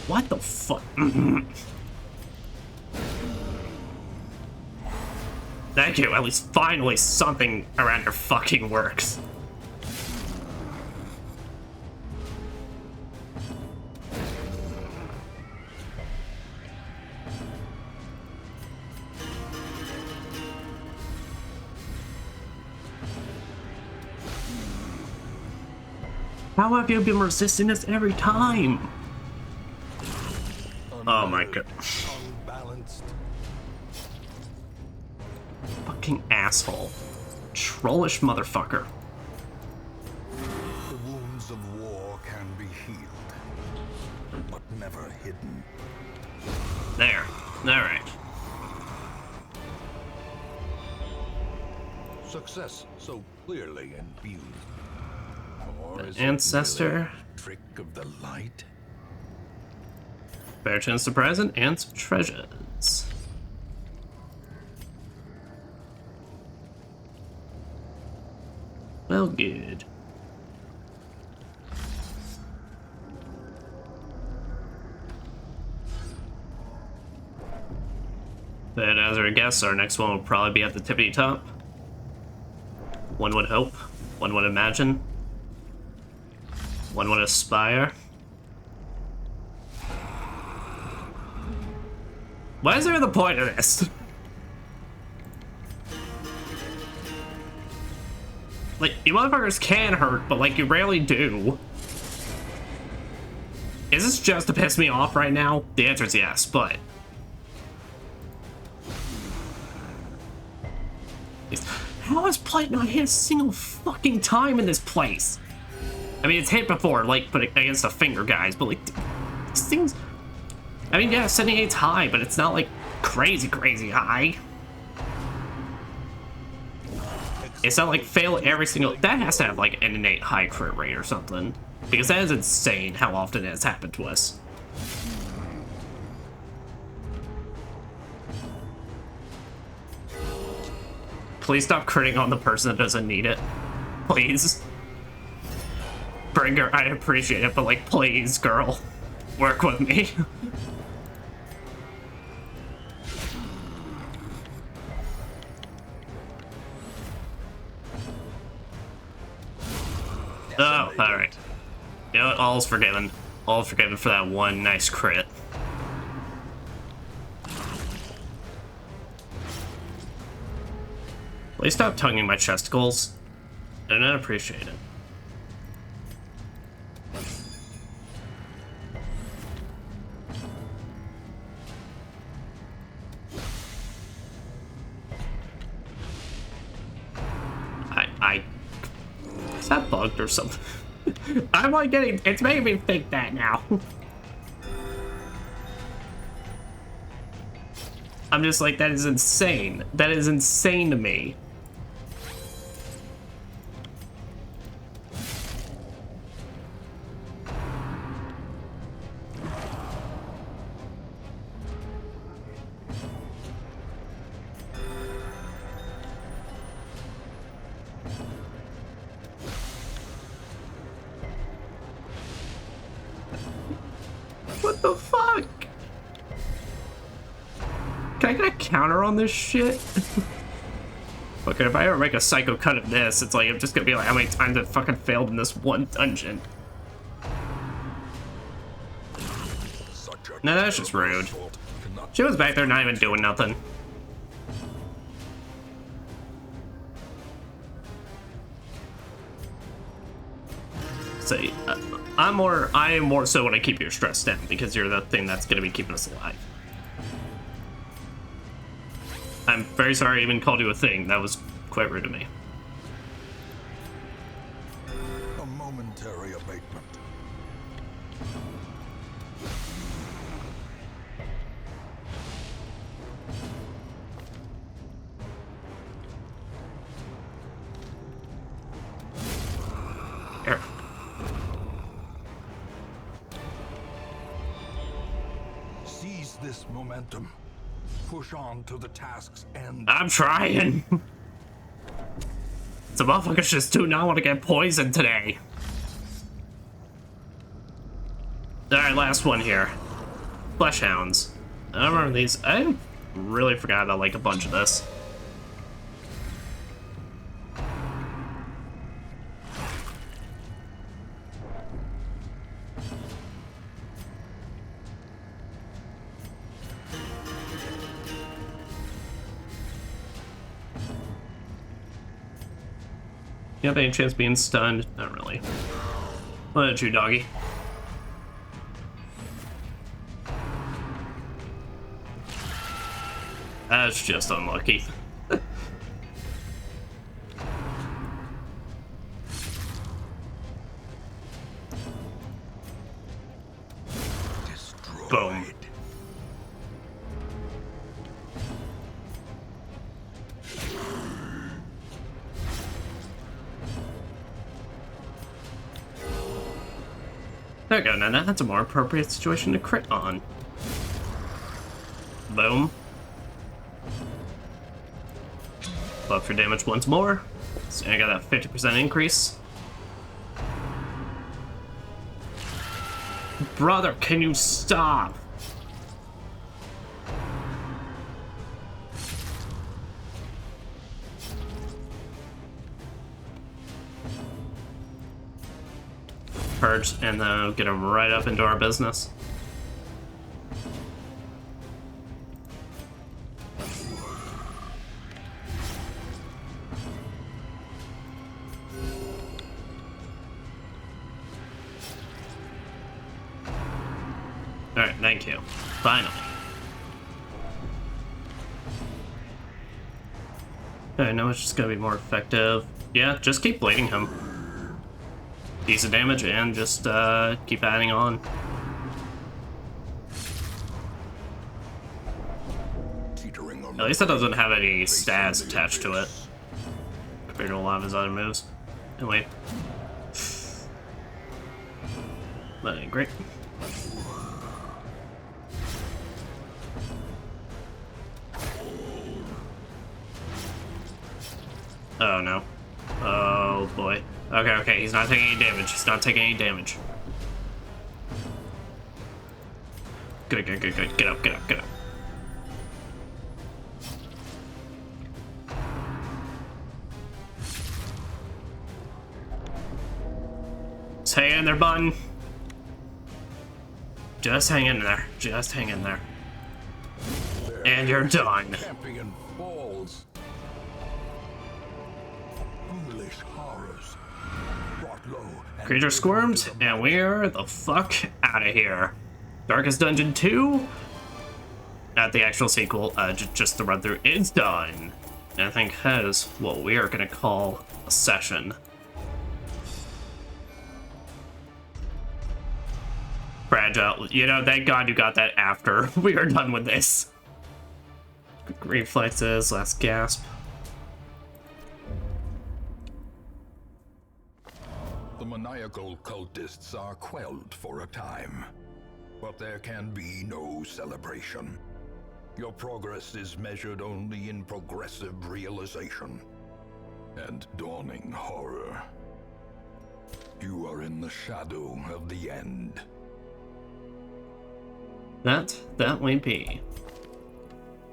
What the fuck? Thank you, at least finally something around here fucking works. How have you been resisting this every time? Oh my god. Unbalanced. Fucking asshole. Trollish motherfucker. The wounds of war can be healed, but never hidden. There. Alright. Success so clearly in view. Or The is it ancestor. really a trick of the light? Better chance to present and some treasures. Well, good. But as our guess, our next one will probably be at the tippity top. One would hope, one would imagine, one would aspire. What is there the point of this? Like, you motherfuckers can hurt, but like, you rarely do. Is this just to piss me off right now? The answer is yes, but... How has Blight not hit a single fucking time in this place? I mean, it's hit before, like, but against the finger guys, but like, these things... I mean, yeah, 78's high, but it's not like crazy high. It's not like fail every single... That has to have like an innate high crit rate or something. Because that is insane how often it has happened to us. Please stop critting on the person that doesn't need it. Please. Bringer, I appreciate it, but like, please, girl. Work with me. Oh, alright. You know what? All's forgiven. All forgiven for that one nice crit. Please stop tonguing my chesticles. I do not appreciate it. Is that bugged or something? I'm like it's making me think that now. I'm just like, that is insane. That is insane to me. What the fuck? Can I get a counter on this shit? Okay, if I ever make a psycho cut of this, it's like, I'm just gonna be like, how many times I fucking failed in this one dungeon? No, that's just rude. She was back there not even doing nothing. Say, I am more so when I keep your stress down, because you're the thing that's gonna be keeping us alive. I'm very sorry I even called you a thing. That was quite rude of me. A momentary abatement. Here. Seize this momentum. Push on to the task's end. I'm trying. Some motherfuckers just do not want to get poisoned today. Alright, last one here. Flesh hounds. I don't remember these. I really forgot about like a bunch of this. You have any chance of being stunned? Not really. What about you, doggy? That's just unlucky. Boom. There we go, now that's a more appropriate situation to crit on. Boom. Buff your damage once more. So I got that 50% increase. Brother, can you stop? Purge, and then get him right up into our business. Alright, thank you. Finally. I know it's just gonna be more effective. Yeah, just keep blading him. Decent damage and just keep adding on. At least that doesn't have any stats attached to it compared to a lot of his other moves. Anyway. But great. Oh no. Oh boy. Okay, okay, he's not taking any damage. He's not taking any damage. Good, good, good, good. Get up, get up, get up. Just hang in there, button. Just hang in there. Just hang in there. And you're done. Champion falls. Foolish horrors. Brought low and Creature squirmed, and we're the fuck out of here. Darkest Dungeon 2? Not the actual sequel, just the run through is done. And I think that is what we are gonna call a session. Fragile. You know, thank God you got that after we are done with this. Reflexes, last gasp. the maniacal cultists are quelled for a time, but there can be no celebration. Your progress is measured only in progressive realization and dawning horror. You are in the shadow of the end. That might be.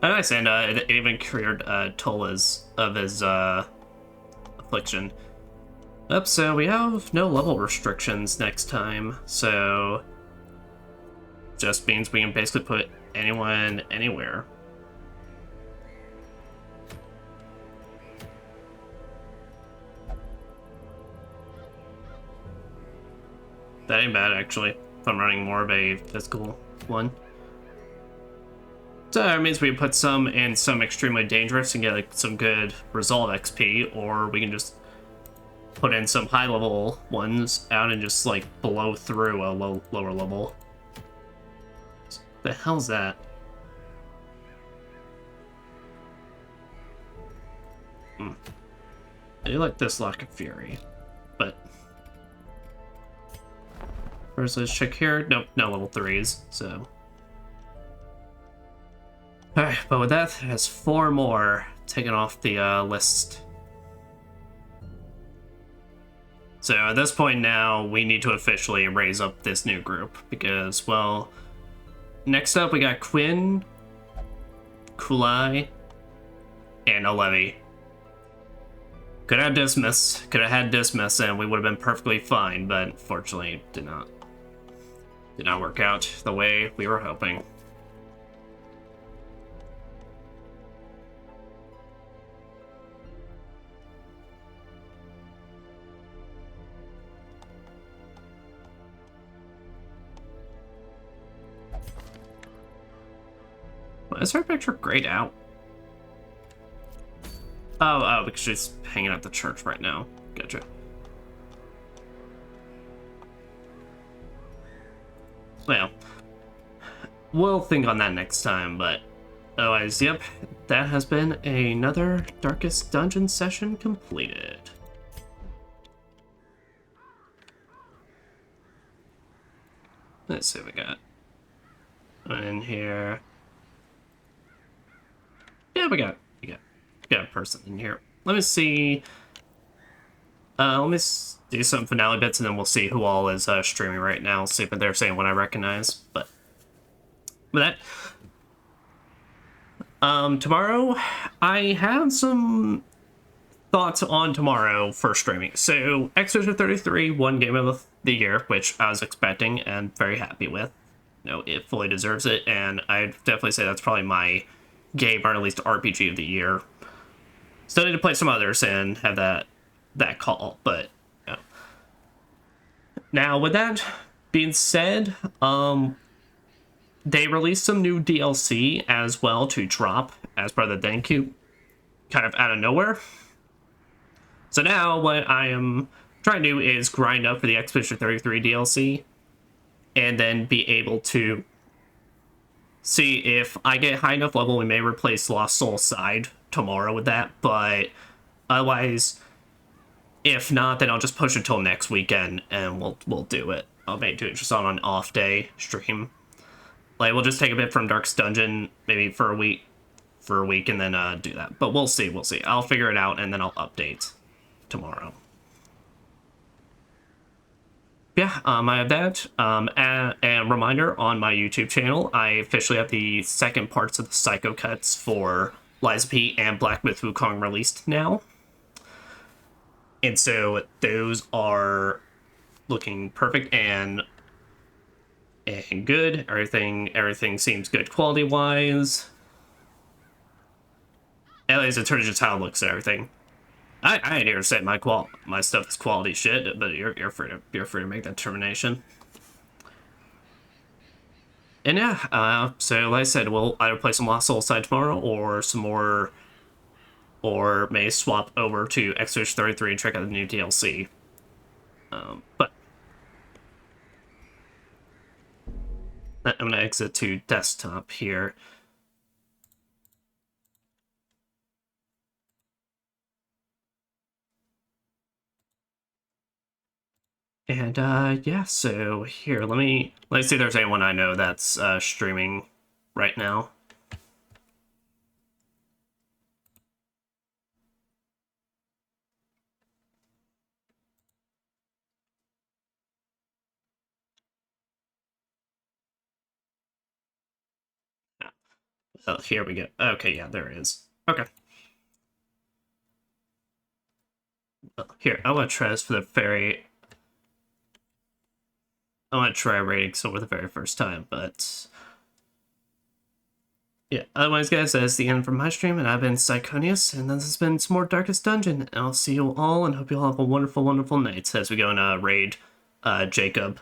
Oh, nice, and it even cleared Tola's of his affliction. Up, so we have no level restrictions next time, so just means we can basically put anyone anywhere. That ain't bad, actually, if I'm running more of a physical one. So that means we put some in some extremely dangerous and get like some good resolve XP, or we can just put in some high level ones out and just like blow through a lower level. The hell's that? I do like this Lock of Fury, but first let's check here. Nope, no level 3s, so. Alright, but with that, it has 4 more taken off the list. So at this point now, we need to officially raise up this new group, because, well, next up we got Quinn, Kulai, and Alevi. Could have Dismas, could have had Dismas, and we would have been perfectly fine, but unfortunately did not work out the way we were hoping. Is her picture grayed out? Oh, because she's hanging at the church right now. Gotcha. Well, we'll think on that next time, but otherwise, yep, that has been another Darkest Dungeon session completed. Let's see what we got. One in here. Yeah, we got a person in here. Let me see. Let me do some finale bits, and then we'll see who all is streaming right now. See if they're saying what I recognize. But with that, tomorrow, I have some thoughts on tomorrow for streaming. So, X-Vision 33 won Game of the Year, which I was expecting and very happy with. You know, it fully deserves it, and I'd definitely say that's probably my game, or at least RPG of the year. Still need to play some others and have that call, but you know. Now with that being said, they released some new DLC as well to drop as part of the Denku, kind of out of nowhere. So now what I am trying to do is grind up for the Expedition 33 DLC, and then be able to see if I get high enough level, we may replace Lost Soul Side tomorrow with that, but otherwise, if not, then I'll just push it till next weekend, and we'll do it. I'll maybe do it just on an off day stream. Like, we'll just take a bit from Darkest Dungeon, maybe for a week, and then do that. But we'll see. I'll figure it out, and then I'll update tomorrow. Yeah, I have that. And reminder, on my YouTube channel, I officially have the second parts of the Psycho Cuts for Liza P and Black Myth Wukong released now. And so those are looking perfect and good. Everything seems good quality wise. At least in terms of just how it looks and everything. I ain't here to say my stuff is quality shit, but you're free to make that determination. And yeah, so like I said, we'll either play some Lost Soul Side tomorrow, or some more, or may swap over to X-Fish 33 and check out the new DLC. But I'm gonna exit to desktop here. And yeah, so here, let's see if there's anyone I know that's streaming right now. Oh, here we go. Okay, yeah, there it is. Okay. Here, I want to try this for the very... I want to try rating some for the very first time, but... yeah, otherwise, guys, that's the end from my stream, and I've been Psychonius, and this has been some more Darkest Dungeon, and I'll see you all, and hope you all have a wonderful, wonderful night as we go and raid Jacob.